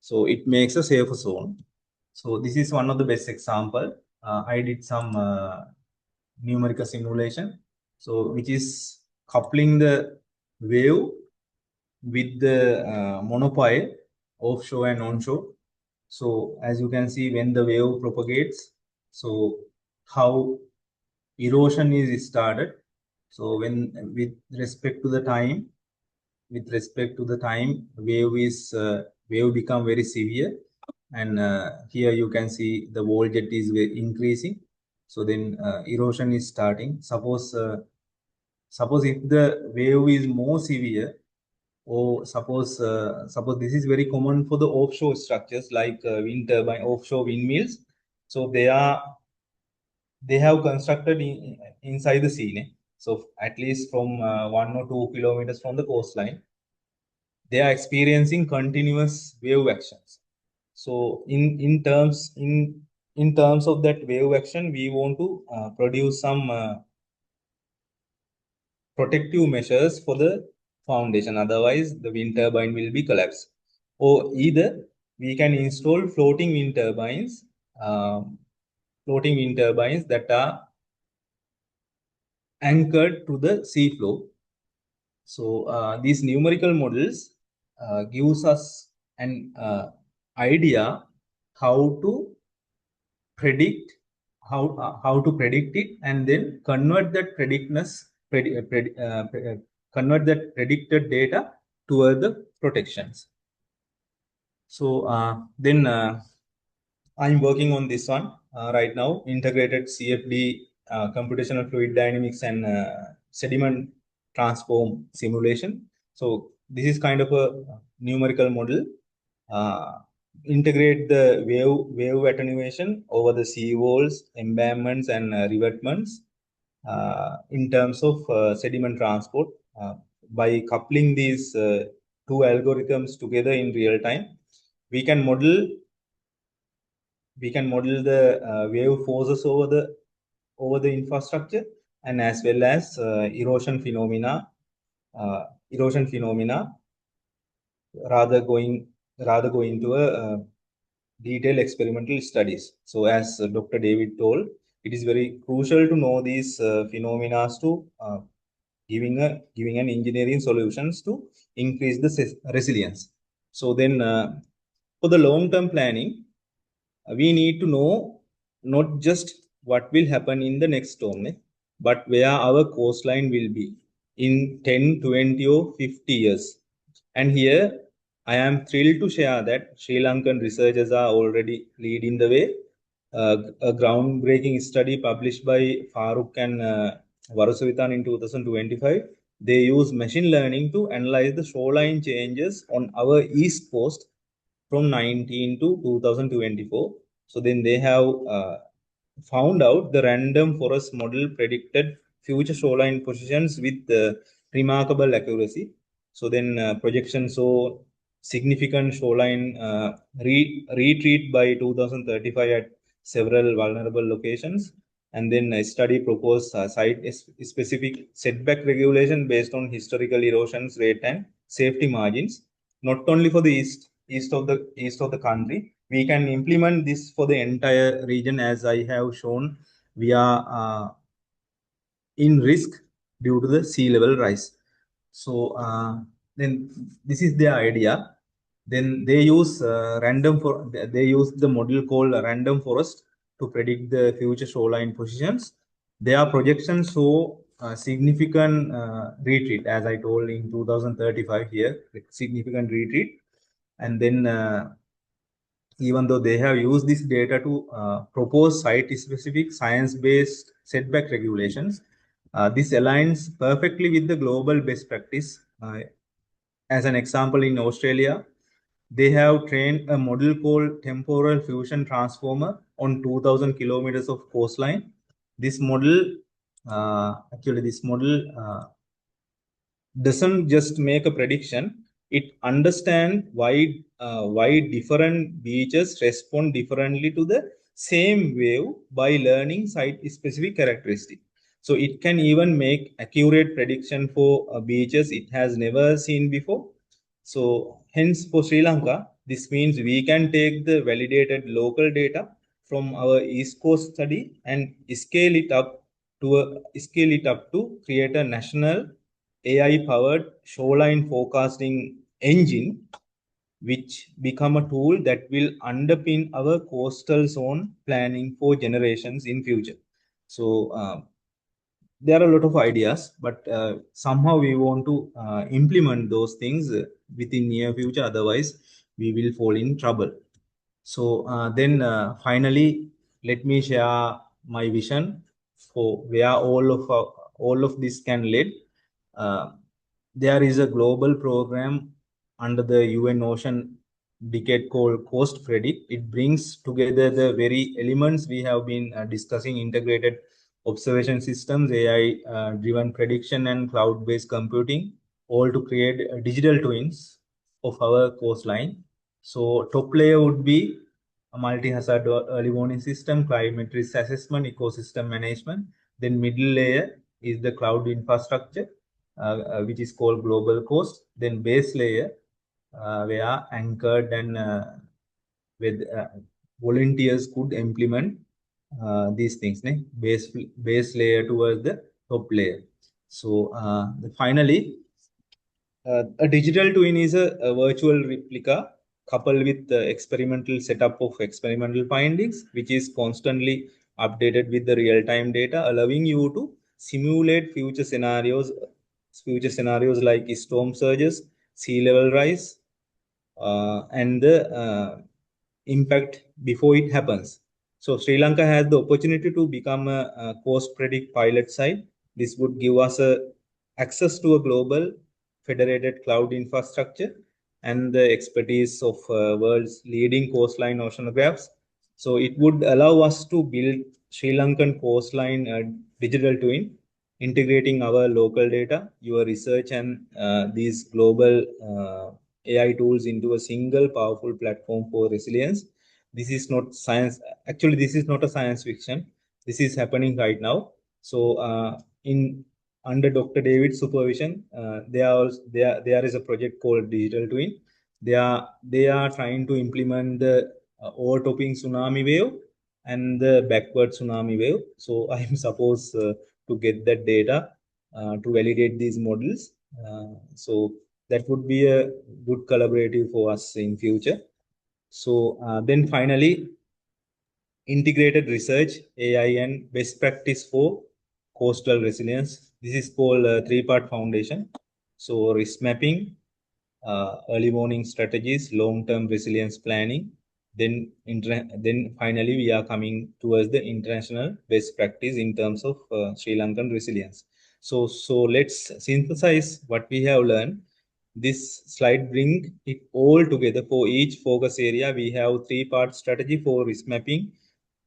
Speaker 4: So it makes a safer zone. So this is one of the best example. I did some numerical simulation, so which is coupling the wave with the monopile offshore and onshore. So as you can see, when the wave propagates, so how erosion is started. So when with respect to the time, wave become very severe, and here you can see the wall jet is increasing. So then erosion is starting. Suppose if the wave is more severe, or suppose this is very common for the offshore structures like wind turbine, offshore windmills. So they have constructed inside the sea. So at least from 1 or 2 kilometers from the coastline, they are experiencing continuous wave actions. So in terms of that wave action, we want to produce some protective measures for the foundation. Otherwise, the wind turbine will be collapsed. Or either we can install floating wind turbines that are anchored to the sea floor. So these numerical models gives us an idea how to predict it, and then convert that convert that predicted data toward the protections. So then I'm working on this one right now, integrated CFD, computational fluid dynamics, and sediment transform simulation. So this is kind of a numerical model. Integrate the wave attenuation over the sea walls, embankments, and revetments in terms of sediment transport. By coupling these two algorithms together in real time, we can model the wave forces over the infrastructure, and as well as erosion phenomena rather going to a detailed experimental studies. So as Dr. David told, it is very crucial to know these phenomena to giving an engineering solutions to increase the resilience. So then for the long-term planning, we need to know not just what will happen in the next storm, but where our coastline will be in 10, 20 or 50 years. And here I am thrilled to share that Sri Lankan researchers are already leading the way. A groundbreaking study published by Farooq and Varasavitan in 2025. They use machine learning to analyze the shoreline changes on our east coast from 19 to 2024. So then they have found out the random forest model predicted future shoreline positions with remarkable accuracy. So then projections show significant shoreline retreat by 2035 at several vulnerable locations. And then a study proposed site-specific setback regulation based on historical erosions rate and safety margins, not only for the east of the country. We can implement this for the entire region. As I have shown, we are in risk due to the sea level rise. So then this is their idea. Then they use they use the model called random forest to predict the future shoreline positions. Their projections show significant retreat, as I told, in 2035 here, significant retreat. And then even though they have used this data to propose site-specific science-based setback regulations, this aligns perfectly with the global best practice. As an example, in Australia, they have trained a model called temporal fusion transformer on 2000 kilometers of coastline. This model doesn't just make a prediction, it understands why different beaches respond differently to the same wave by learning site-specific characteristics. So it can even make accurate prediction for beaches it has never seen before. So hence for Sri Lanka, this means we can take the validated local data from our East Coast study and scale it up to create a national AI-powered shoreline forecasting engine, which become a tool that will underpin our coastal zone planning for generations in future. So there are a lot of ideas, but somehow we want to implement those things within near future. Otherwise, we will fall in trouble. So then finally, let me share my vision for where all of this can lead. There is a global program under the UN Ocean Decade called Coast Predict. It brings together the very elements we have been discussing: integrated observation systems, AI driven prediction, and cloud-based computing, all to create digital twins of our coastline. So top layer would be a multi-hazard early warning system, climate risk assessment, ecosystem management. Then middle layer is the cloud infrastructure, which is called global coast. Then base layer, where anchored and with volunteers could implement these things. Base layer towards the top layer. So finally, a digital twin is a virtual replica coupled with the experimental setup of experimental findings, which is constantly updated with the real-time data, allowing you to simulate future scenarios like storm surges, sea level rise, and the impact before it happens. So Sri Lanka has the opportunity to become a coast predict pilot site. This would give us access to a global federated cloud infrastructure and the expertise of world's leading coastline oceanographs. So it would allow us to build Sri Lankan coastline digital twin, integrating our local data, your research, and these global AI tools into a single powerful platform for resilience. This is not science. Actually, this is not a science fiction. This is happening right now. So, in under Dr. David's supervision, there is a project called Digital Twin. They are trying to implement the overtopping tsunami wave and the backward tsunami wave. So I am supposed to get that data to validate these models. So that would be a good collaborative for us in future. So then finally, integrated research, AI, and best practice for coastal resilience. This is called a three-part foundation. So risk mapping, early warning strategies, long-term resilience planning. Then finally, we are coming towards the international best practice in terms of Sri Lankan resilience. So let's synthesize what we have learned. This slide brings it all together. For each focus area, we have three-part strategy for risk mapping,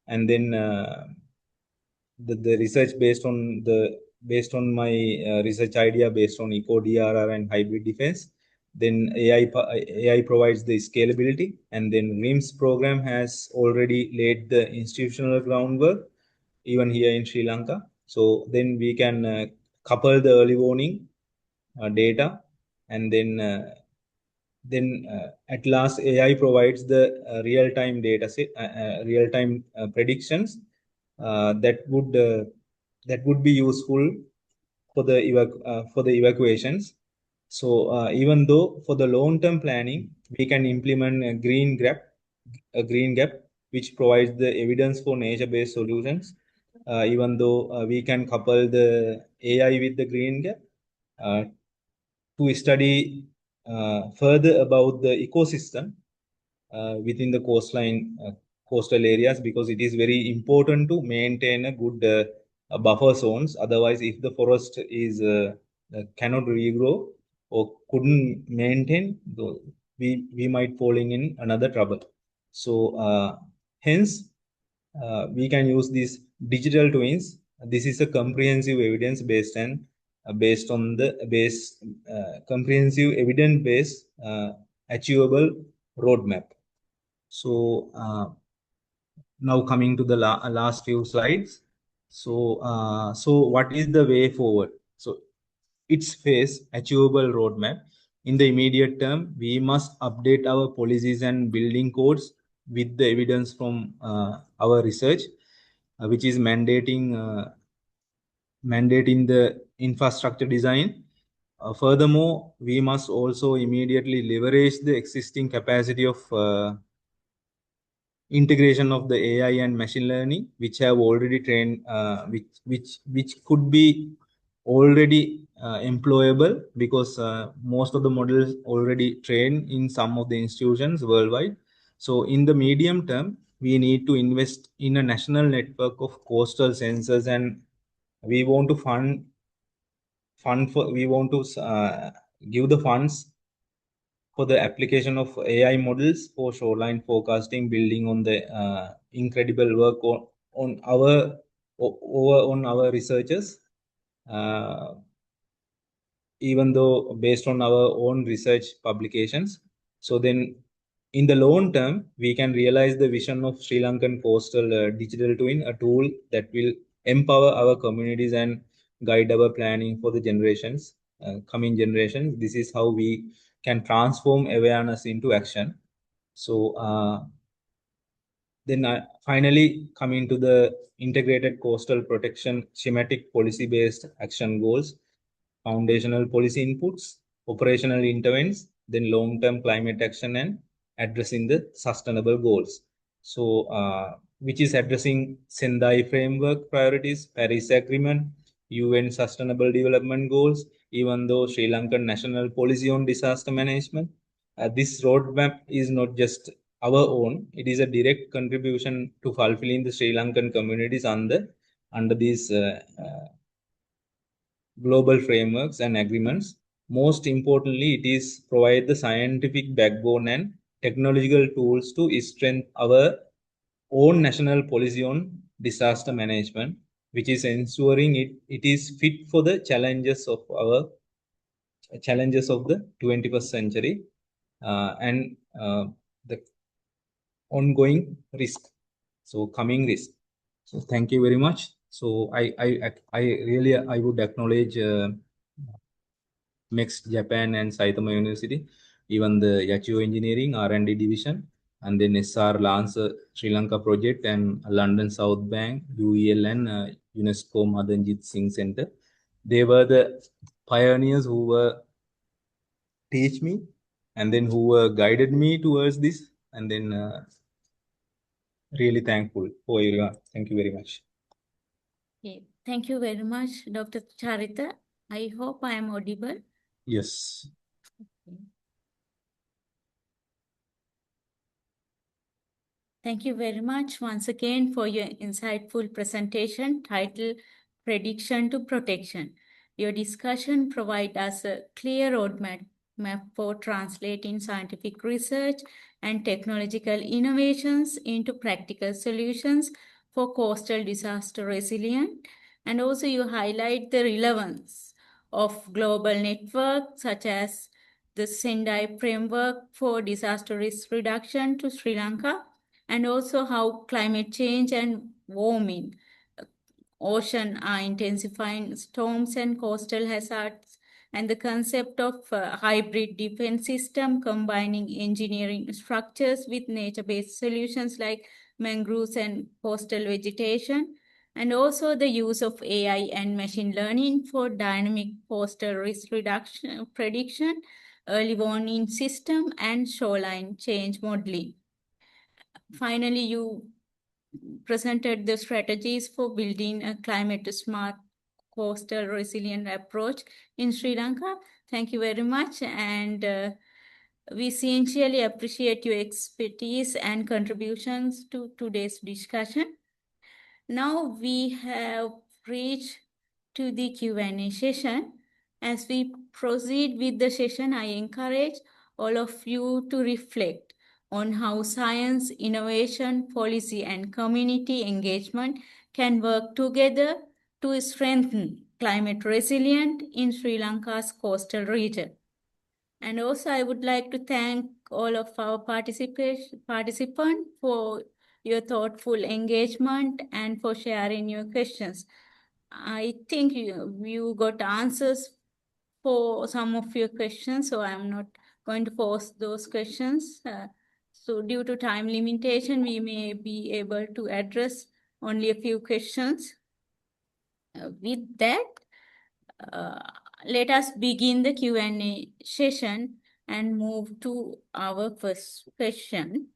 Speaker 4: and then the research based on my research idea based on eco DRR and hybrid defense. Then AI provides the scalability, and then RIMS program has already laid the institutional groundwork even here in Sri Lanka. So then we can couple the early warning data, and then at last AI provides the real-time data set, real-time predictions that would be useful for the evacuations. So even though for the long-term planning, we can implement a green gap, which provides the evidence for nature-based solutions. Even though we can couple the AI with the green gap to study further about the ecosystem within the coastal areas, because it is very important to maintain a good buffer zones. Otherwise, if the forest is cannot regrow or couldn't maintain, we might falling in another trouble. So hence we can use these digital twins. This is a comprehensive evidence based and based on the comprehensive evidence based achievable roadmap. So now coming to the last few slides. So what is the way forward? So its phase achievable roadmap. In the immediate term, we must update our policies and building codes with the evidence from our research, which is mandating the infrastructure design. Furthermore, we must also immediately leverage the existing capacity of integration of the AI and machine learning, which have already trained, which could be already employable, because most of the models already trained in some of the institutions worldwide. So in the medium term, we need to invest in a national network of coastal sensors, and we want to give the funds for the application of AI models for shoreline forecasting, building on the incredible work on our researchers. Even though based on our own research publications. So then in the long term, we can realize the vision of Sri Lankan coastal digital twin, a tool that will empower our communities and guide our planning for the generations, coming generations. This is how we can transform awareness into action. So then finally coming to the integrated coastal protection schematic policy-based action goals, foundational policy inputs, operational interventions, then long-term climate action and addressing the sustainable goals. So, which is addressing Sendai framework priorities, Paris Agreement, UN Sustainable Development Goals, even though Sri Lankan national policy on disaster management. This roadmap is not just our own; it is a direct contribution to fulfilling the Sri Lankan communities under these global frameworks and agreements. Most importantly, it is provide the scientific backbone and technological tools to strengthen our own national policy on disaster management, which is ensuring it is fit for the challenges of the 21st century and the ongoing risk. So coming risk. So thank you very much. So I would acknowledge MEX Japan and Saitama University, even the Yachio Engineering R&D division, and then SR Lancer Sri Lanka project and London South Bank, UEL and UNESCO Madanjit Singh Center. They were the pioneers who were teach me and then who guided me towards this, and then really thankful for you. Thank you very much.
Speaker 2: Okay. Thank you very much, Dr. Charita. I hope I am audible.
Speaker 4: Yes.
Speaker 2: Okay. Thank you very much once again for your insightful presentation titled Prediction to Protection. Your discussion provides us a clear roadmap for translating scientific research and technological innovations into practical solutions for coastal disaster resilience. And also you highlight the relevance of global networks such as the Sendai Framework for Disaster Risk Reduction to Sri Lanka, and also how climate change and warming ocean are intensifying storms and coastal hazards, and the concept of hybrid defense system combining engineering structures with nature-based solutions like mangroves and coastal vegetation, and also the use of AI and machine learning for dynamic coastal risk reduction prediction, early warning system, and shoreline change modeling. Finally, you presented the strategies for building a climate smart coastal resilient approach in Sri Lanka. Thank you very much, and we sincerely appreciate your expertise and contributions to today's discussion. Now we have reached to the Q&A session. As we proceed with the session, I encourage all of you to reflect on how science, innovation, policy, and community engagement can work together to strengthen climate resilience in Sri Lanka's coastal region. And also, I would like to thank all of our participants for your thoughtful engagement and for sharing your questions. I think you got answers for some of your questions, so I'm not going to pose those questions. So due to time limitation, we may be able to address only a few questions. With that, let us begin the Q&A session and move to our first question.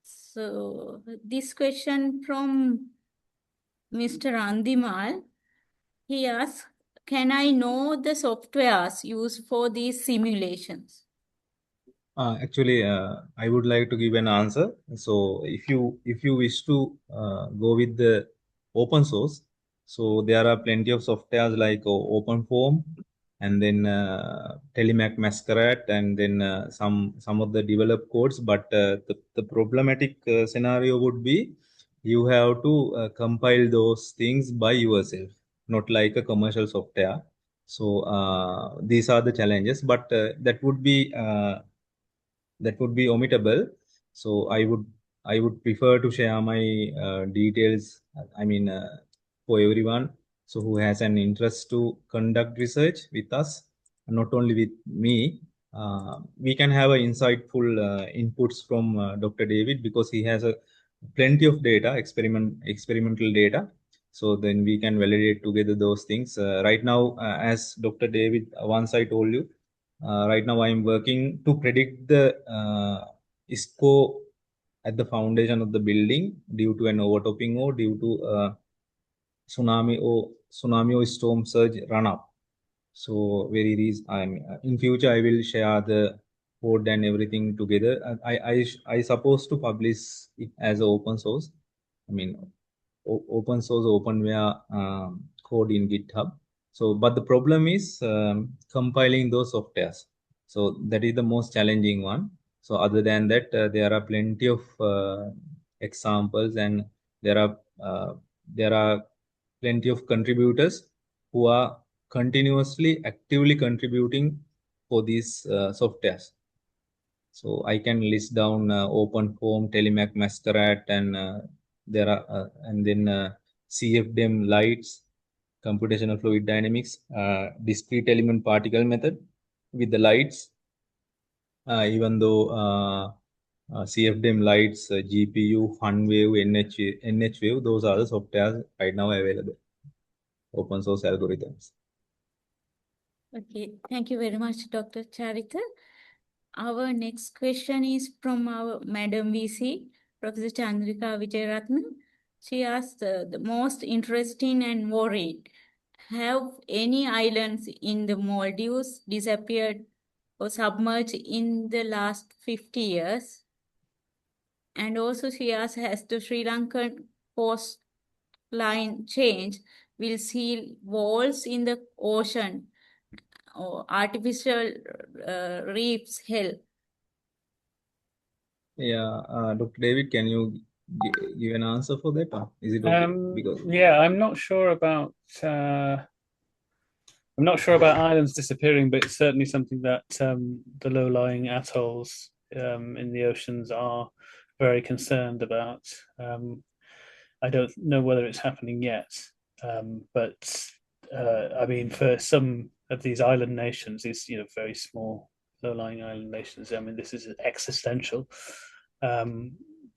Speaker 2: So this question from Mr. Andimal, he asks, can I know the softwares used for these simulations?
Speaker 4: Actually, I would like to give an answer. So if you wish to go with the open source, so there are plenty of softwares like OpenFOAM, and then Telemac Masquerade, and then some of the developed codes. But the problematic scenario would be you have to compile those things by yourself, not like a commercial software. So these are the challenges, but that would be omittable. So I would prefer to share my details, I mean, for everyone so who has an interest to conduct research with us, not only with me. We can have a insightful inputs from Dr. David, because he has a plenty of data, experimental data. So then we can validate together those things. Right now, as Dr. David once I told you, right now, I am working to predict the ISCO at the foundation of the building due to an overtopping or due to tsunami or storm surge run up. So in future I will share the code and everything together. I supposed to publish it as an open source. I mean, open source openware code in GitHub. So, but the problem is compiling those softwares. So that is the most challenging one. So other than that, there are plenty of examples, and there are uh, there are plenty of contributors who are continuously actively contributing for these softwares. So I can list down OpenFOAM, Telemac Masquerade, and there are and then CFDM lights, computational fluid dynamics, discrete element particle method with the lights. Even though CFDM lights, GPU, FunWave, NHWave, those are the softwares right now available, open source algorithms.
Speaker 2: Okay, thank you very much, Dr. Charita. Our next question is from our Madam VC, Professor Chandrika Vijayaratne. She asked the most interesting and worried. Have any islands in the Maldives disappeared or submerged in the last 50 years? And also she asked, has the Sri Lankan coastline changed? Will seal walls in the ocean or artificial reefs help?
Speaker 3: Yeah,
Speaker 4: Dr. David, can you give an answer for that? Is it okay? Because
Speaker 3: yeah, I'm not sure about islands disappearing, but it's certainly something that the low-lying atolls in the oceans are very concerned about. I don't know whether it's happening yet, but I mean, for some of these island nations, these very small low-lying island nations, I mean, this is existential.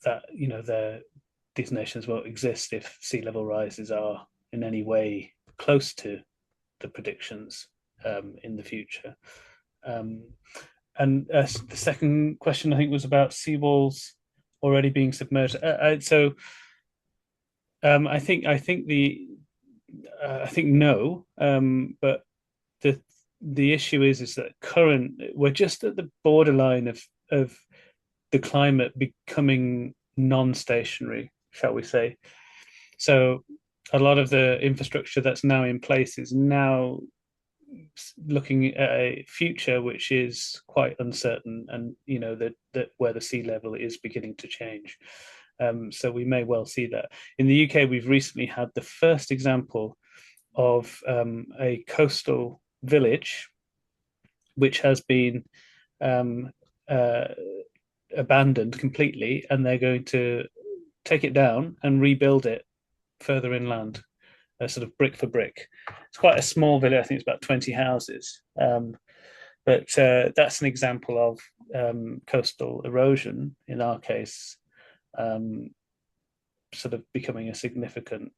Speaker 3: That these nations won't exist if sea level rises are in any way close to the predictions in the future. And the second question, I think, was about seawalls already being submerged. So I think no, but the issue is that we're just at the borderline of the climate becoming non-stationary, shall we say. So a lot of the infrastructure that's now in place is now looking at a future which is quite uncertain, and that where the sea level is beginning to change. So we may well see that. In the UK, we've recently had the first example of a coastal village which has been abandoned completely, and they're going to take it down and rebuild it further inland, sort of brick for brick. It's quite a small village. I think it's about 20 houses. But that's an example of coastal erosion, in our case, sort of becoming a significant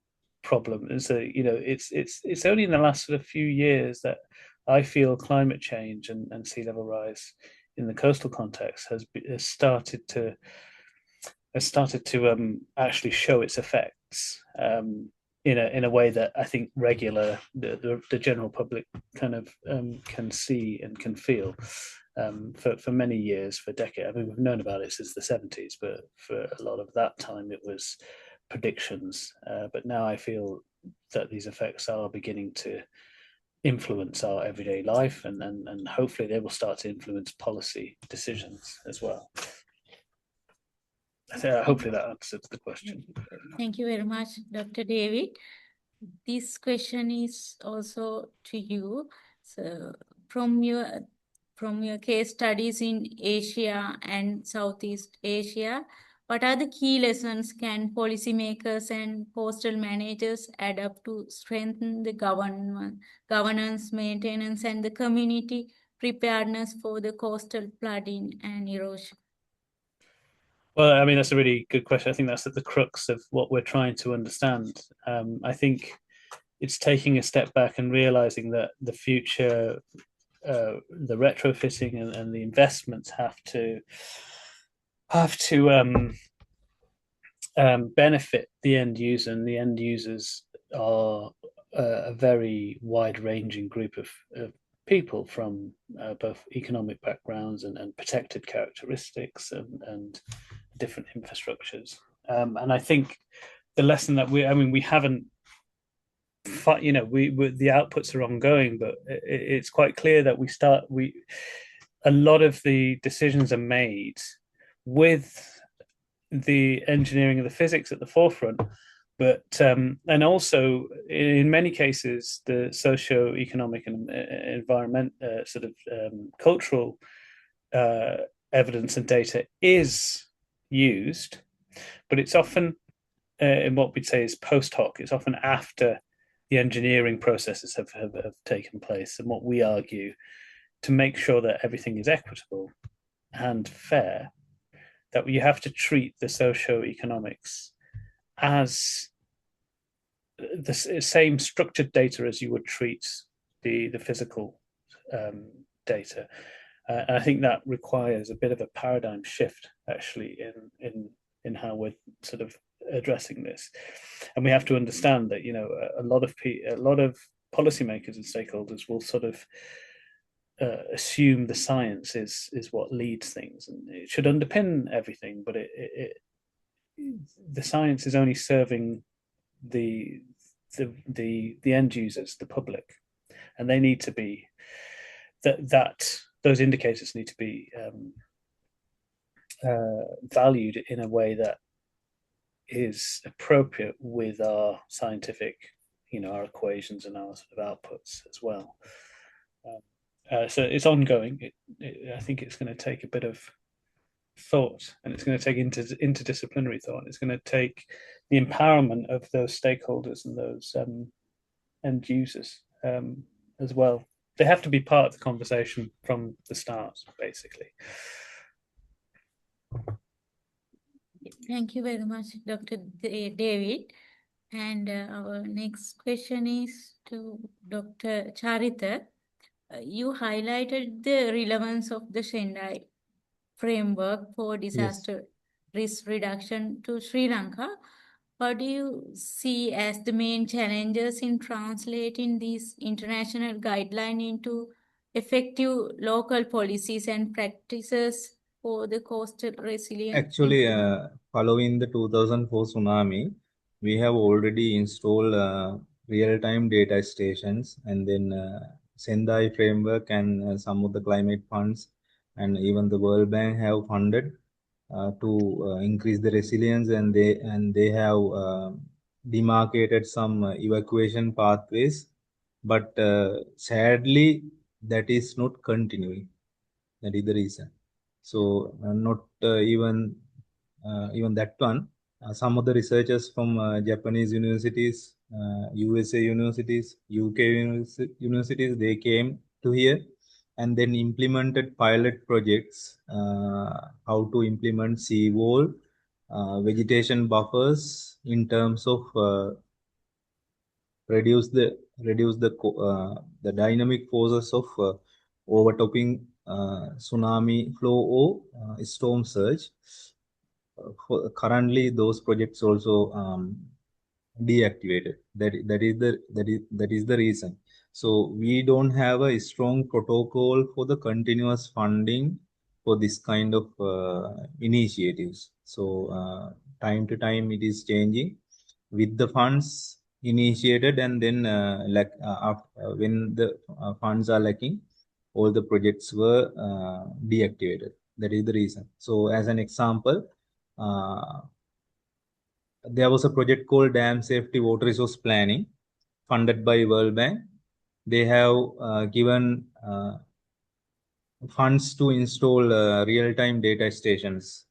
Speaker 3: problem. And so, it's only in the last sort of few years that I feel climate change and sea level rise in the coastal context has started to actually show its effects. in a way that I think the general public kind of can see and can feel. For many years, for decades. I mean, we've known about it since the 70s, but for a lot of that time, it was predictions. But now I feel that these effects are beginning to influence our everyday life, and hopefully they will start to influence policy decisions as well. Hopefully that answers the question.
Speaker 2: Thank you very much, Dr. David. This question is also to you. So from your case studies in Asia and Southeast Asia, what are the key lessons can policymakers and coastal managers adapt to strengthen the governance, maintenance, and the community preparedness for the coastal flooding and erosion?
Speaker 3: Well, I mean, that's a really good question. I think that's at the crux of what we're trying to understand. I think it's taking a step back and realizing that the future, the retrofitting and the investments have to benefit the end user, and the end users are a very wide-ranging group of people from both economic backgrounds and protected characteristics and different infrastructures. And I think the lesson that we haven't, the outputs are ongoing, but it's quite clear that a lot of the decisions are made with the engineering of the physics at the forefront, but and also in many cases the socio-economic and environment cultural evidence and data is used, but it's often in what we'd say is post hoc. It's often after the engineering processes have taken place, and what we argue, to make sure that everything is equitable and fair, that you have to treat the socio-economics as the same structured data as you would treat the physical data. And I think that requires a bit of a paradigm shift, actually, in how we're sort of addressing this. And we have to understand that a lot of policymakers and stakeholders will sort of assume the science is what leads things, and it should underpin everything, but the science is only serving the end users, the public, and they need to be those indicators need to be valued in a way that is appropriate with our scientific, our equations and our sort of outputs as well. So it's ongoing. I think it's going to take a bit of thought, and it's going to take interdisciplinary thought. It's going to take the empowerment of those stakeholders and those end users as well. They have to be part of the conversation from the start, basically.
Speaker 2: Thank you very much, Dr. David. And our next question is to Dr. Charitha. You highlighted the relevance of the Sendai framework for disaster risk reduction to Sri Lanka. What do you see as the main challenges in translating these international guidelines into effective local policies and practices for the coastal resilience?
Speaker 4: Actually, following the 2004 tsunami, we have already installed real-time data stations, and then Sendai framework and some of the climate funds and even the World Bank have funded to increase the resilience, and they have demarcated some evacuation pathways, but sadly that is not continuing. That is the reason. So not even that one. Some of the researchers from Japanese universities, USA universities, UK universities, they came to here and then implemented pilot projects, how to implement seawall, vegetation buffers in terms of reduce the dynamic forces of overtopping tsunami flow or storm surge. Currently, those projects also deactivated. That is the reason. So we don't have a strong protocol for the continuous funding for this kind of initiatives. So time to time it is changing with the funds initiated, and then when the funds are lacking, all the projects were deactivated. That is the reason. So as an example, there was a project called Dam Safety Water Resource Planning, funded by World Bank. They have given funds to install real-time data stations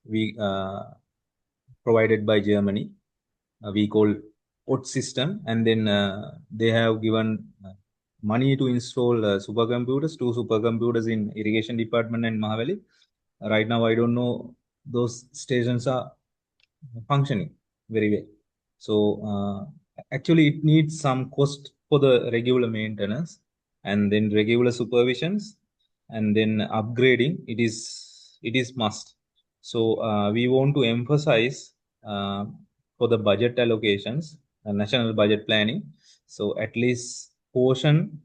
Speaker 4: provided by Germany. We call OT system, and then they have given money to install supercomputers, 2 supercomputers in irrigation department and Mahavali. Right now, I don't know those stations are functioning very well. So actually, it needs some cost for the regular maintenance, and then regular supervisions, and then upgrading. It is must. So we want to emphasize for the budget allocations, national budget planning. So at least portion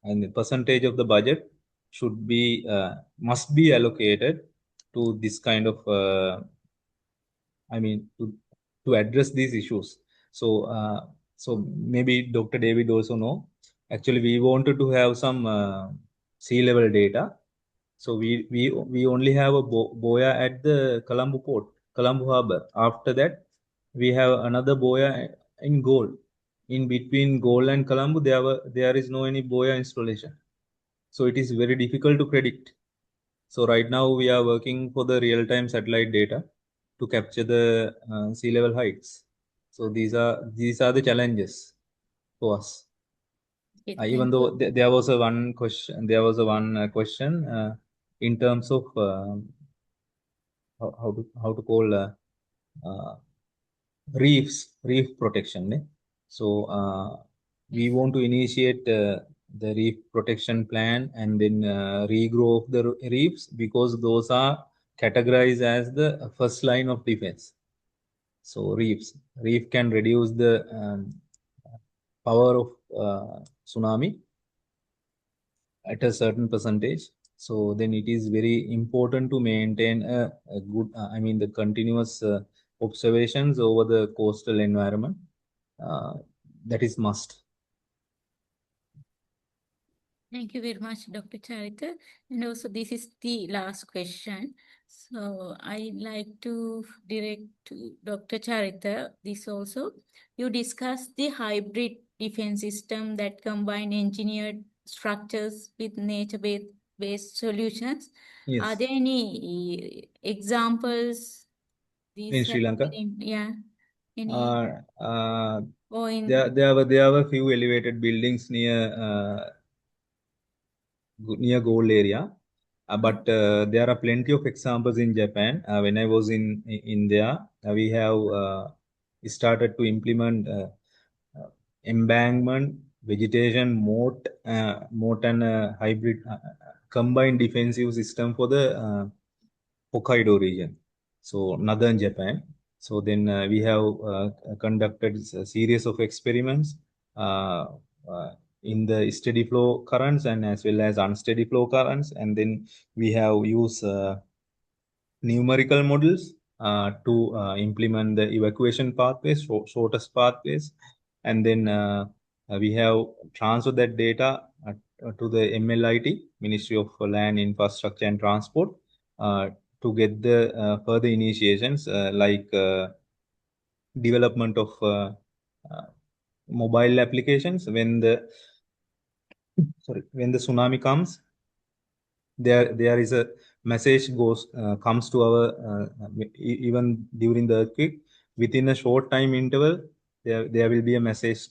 Speaker 4: and the percentage of the budget should be must be allocated to this kind of to address these issues. So maybe Dr. David also know. Actually, we wanted to have some sea level data. So we only have a boya at the Colombo port, Colombo harbor. After that, we have another boya in Gold. In between Gold and Colombo, there is no any boya installation. So it is very difficult to predict. So right now we are working for the real-time satellite data to capture the sea level heights. So these are the challenges for us.
Speaker 2: Okay,
Speaker 4: Even
Speaker 2: thank
Speaker 4: though
Speaker 2: you.
Speaker 4: there was a one question in terms of how to call reef protection. So we want to initiate the reef protection plan, and then regrow of the reefs, because those are categorized as the first line of defense. So reef can reduce the power of tsunami at a certain percentage. So then it is very important to maintain a good, the continuous observations over the coastal environment. That is must.
Speaker 2: Thank you very much, Dr. Charita. And also, this is the last question. So I'd like to direct to Dr. Charita this also. You discussed the hybrid defense system that combine engineered structures with nature-based solutions.
Speaker 4: Yes.
Speaker 2: Are there any examples?
Speaker 4: In Sri Lanka?
Speaker 2: Yeah. Any? Or in
Speaker 4: There were a few elevated buildings near Gold area, but there are plenty of examples in Japan. When I was in India, we have started to implement embankment, vegetation, moat and hybrid combined defensive system for the Hokkaido region, so northern Japan. So then we have conducted a series of experiments in the steady flow currents and as well as unsteady flow currents, and then we have used numerical models to implement the evacuation pathways, shortest pathways, and then we have transferred that data to the MLIT, Ministry of Land, Infrastructure and Transport, to get the further initiations like development of mobile applications. When the tsunami comes, there is a message comes to our even during the earthquake, within a short time interval, there will be a message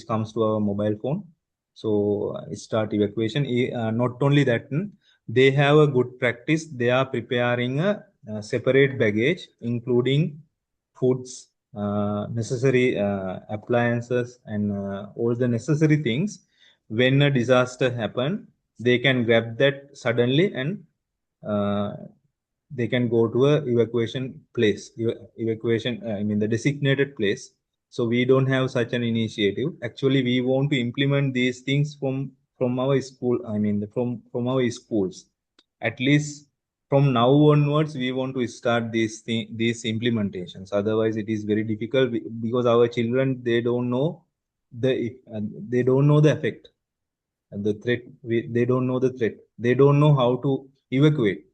Speaker 4: comes to our mobile phone. So start evacuation. Not only that, they have a good practice. They are preparing a separate baggage, including foods, necessary appliances, and all the necessary things. When a disaster happens, they can grab that suddenly, and they can go to a evacuation place, the designated place, So we don't have such an initiative. Actually, we want to implement these things from our school. I mean, from our schools. At least from now onwards, we want to start these implementations. Otherwise, it is very difficult because our children, they don't know the effect and the threat. They don't know the threat. They don't know how to evacuate.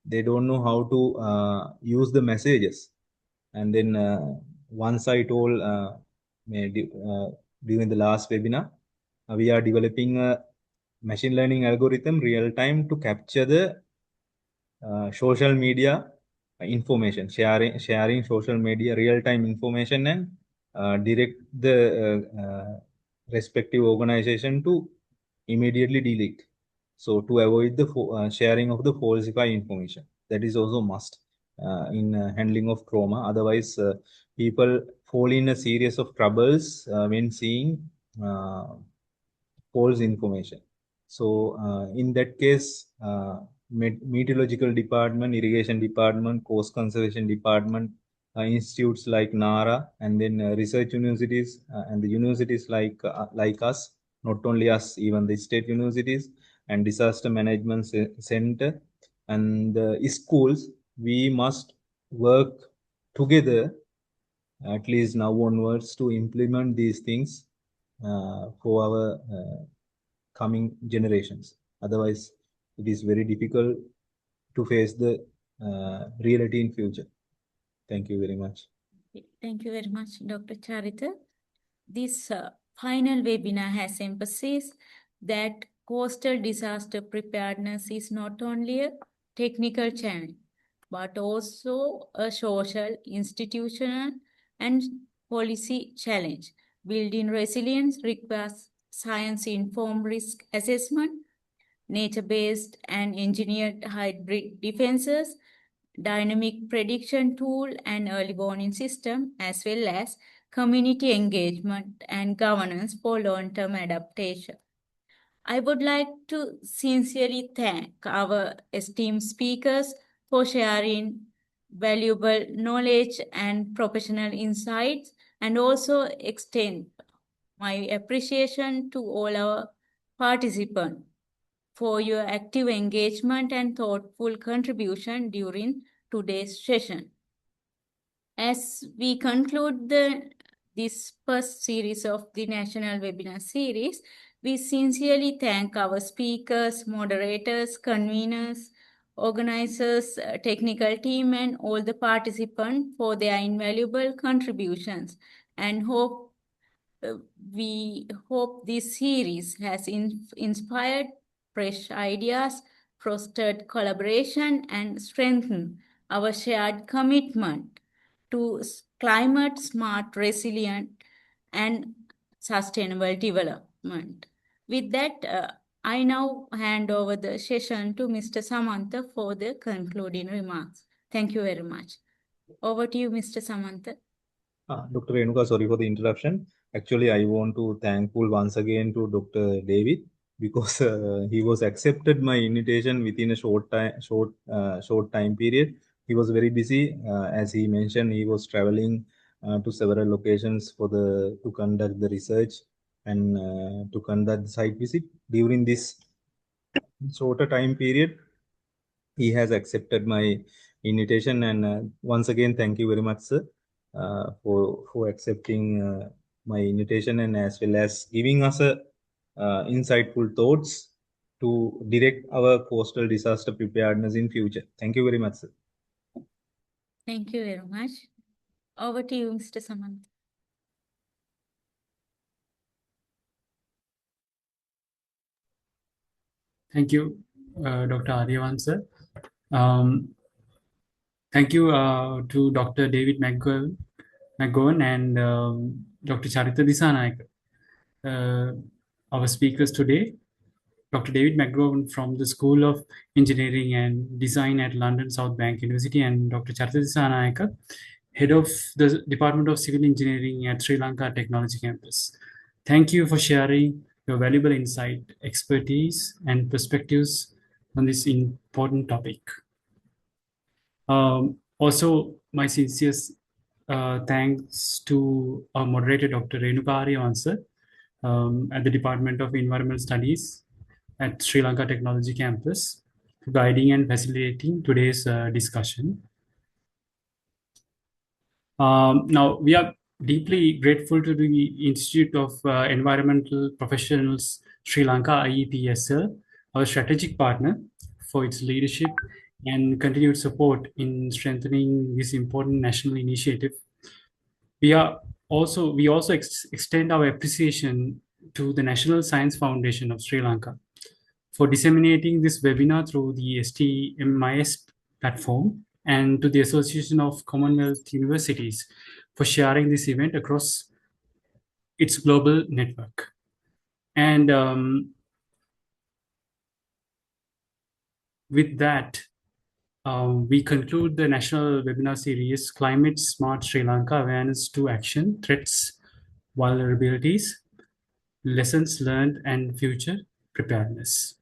Speaker 4: They don't know how to use the messages. And then once I told during the last webinar, we are developing a machine learning algorithm real time to capture the social media information, sharing social media real time information, and direct the respective organization to immediately delete. So to avoid the sharing of the falsified information, that is also must in handling of trauma. Otherwise, people fall in a series of troubles when seeing false information. So in that case, meteorological department, irrigation department, coast conservation department, institutes like NARA, and then research universities and the universities like us, not only us, even the state universities and disaster management center and schools, we must work together at least now onwards to implement these things for our coming generations. Otherwise, it is very difficult to face the reality in future. Thank you very much.
Speaker 2: Thank you very much, Dr. Charita. This final webinar has emphasized that coastal disaster preparedness is not only a technical challenge, but also a social, institutional, and policy challenge. Building resilience requires science-informed risk assessment, nature-based and engineered hybrid defenses, dynamic prediction tool and early warning system, as well as community engagement and governance for long-term adaptation. I would like to sincerely thank our esteemed speakers for sharing valuable knowledge and professional insights, and also extend my appreciation to all our participants for your active engagement and thoughtful contribution during today's session. As we conclude this first series of the National Webinar Series, we sincerely thank our speakers, moderators, conveners, organizers, technical team, and all the participants for their invaluable contributions, and we hope this series has inspired fresh ideas, fostered collaboration, and strengthened our shared commitment to climate smart, resilient, and sustainable development. With that, I now hand over the session to Mr. Samantha for the concluding remarks. Thank you very much. Over to you, Mr. Samantha.
Speaker 4: Dr. Renuka, sorry for the interruption. Actually, I want to thankful once again to Dr. David because he was accepted my invitation within a short time period. He was very busy, as he mentioned. He was traveling to several locations to conduct the research and to conduct the site visit. During this shorter time period, he has accepted my invitation, and once again, thank you very much, sir, for accepting my invitation and as well as giving us a insightful thoughts to direct our coastal disaster preparedness in future. Thank you very much, sir.
Speaker 2: Thank you very much. Over to you, Mr. Samantha.
Speaker 1: Thank you, Dr. Aryavan, sir. Thank you to Dr. David McGowan and Dr. Charita Disanayake, our speakers today. Dr. David McGowan from the School of Engineering and Design at London South Bank University, and Dr. Charita Disanayake, Head of the Department of Civil Engineering at Sri Lanka Technology Campus. Thank you for sharing your valuable insight, expertise, and perspectives on this important topic. Also, my sincere thanks to our moderator, Dr. Renuka Ariyavansa, at the Department of Environmental Studies at Sri Lanka Technology Campus, for guiding and facilitating today's discussion. Now, we are deeply grateful to the Institute of Environmental Professionals Sri Lanka, IEPSL, our strategic partner, for its leadership and continued support in strengthening this important national initiative. We also extend our appreciation to the National Science Foundation of Sri Lanka for disseminating this webinar through the STMIS platform, and to the Association of Commonwealth Universities for sharing this event across its global network. And with that, we conclude the national webinar series, Climate Smart Sri Lanka, Awareness to Action, Threats, Vulnerabilities, Lessons Learned, and Future Preparedness.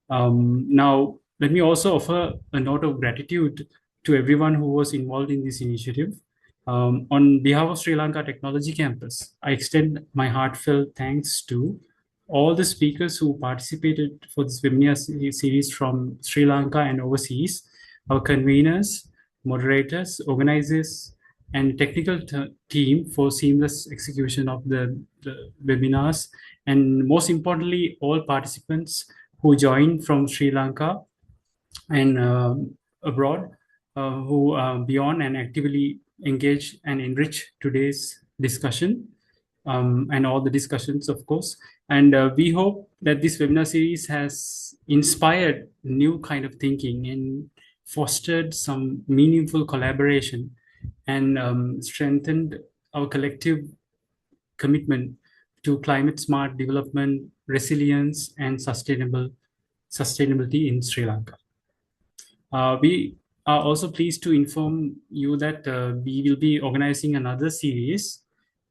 Speaker 1: Now, let me also offer a note of gratitude to everyone who was involved in this initiative. On behalf of Sri Lanka Technology Campus, I extend my heartfelt thanks to all the speakers who participated for this webinar series from Sri Lanka and overseas, our conveners, moderators, organizers, and technical team for seamless execution of the webinars, and most importantly, all participants who joined from Sri Lanka and abroad, who beyond and actively engage and enrich today's discussion, and all the discussions, of course. And we hope that this webinar series has inspired new kind of thinking and fostered some meaningful collaboration, and strengthened our collective commitment to climate smart development, resilience, and sustainability in Sri Lanka. We are also pleased to inform you that we will be organizing another series,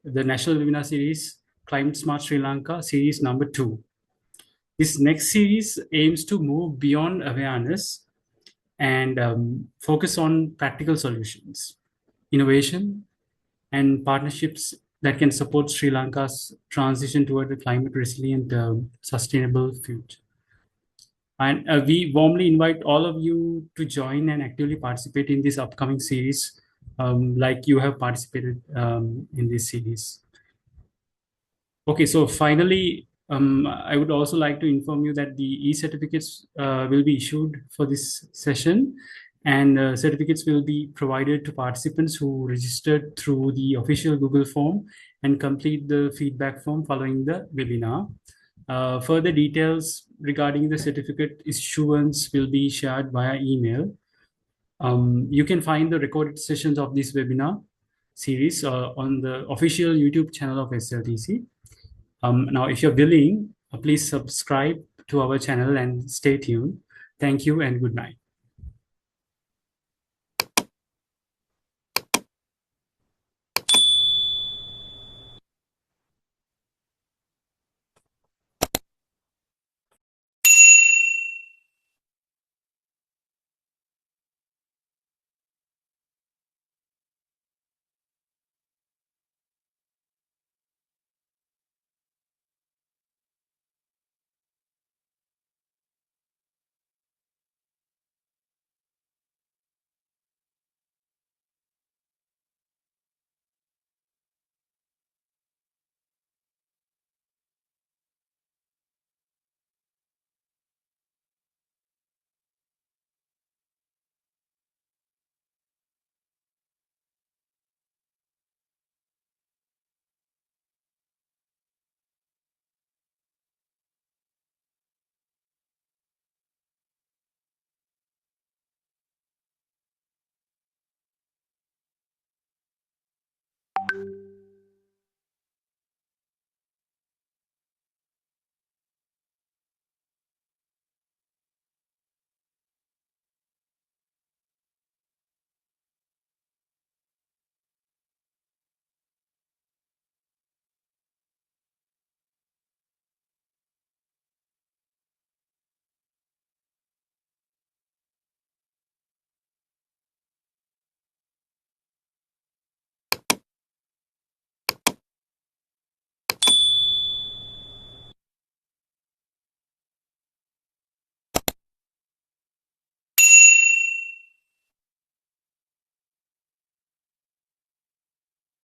Speaker 1: the National Webinar Series, Climate Smart Sri Lanka, series number 2. This next series aims to move beyond awareness and focus on practical solutions, innovation, and partnerships that can support Sri Lanka's transition toward a climate resilient, sustainable future. And we warmly invite all of you to join and actively participate in this upcoming series, like you have participated in this series. Okay, so finally, I would also like to inform you that the e-certificates will be issued for this session, and certificates will be provided to participants who registered through the official Google form and complete the feedback form following the webinar. Further details regarding the certificate issuance will be shared via email. You can find the recorded sessions of this webinar series on the official YouTube channel of SLTC. Now, if you're willing, please subscribe to our channel and stay tuned. Thank you and good night.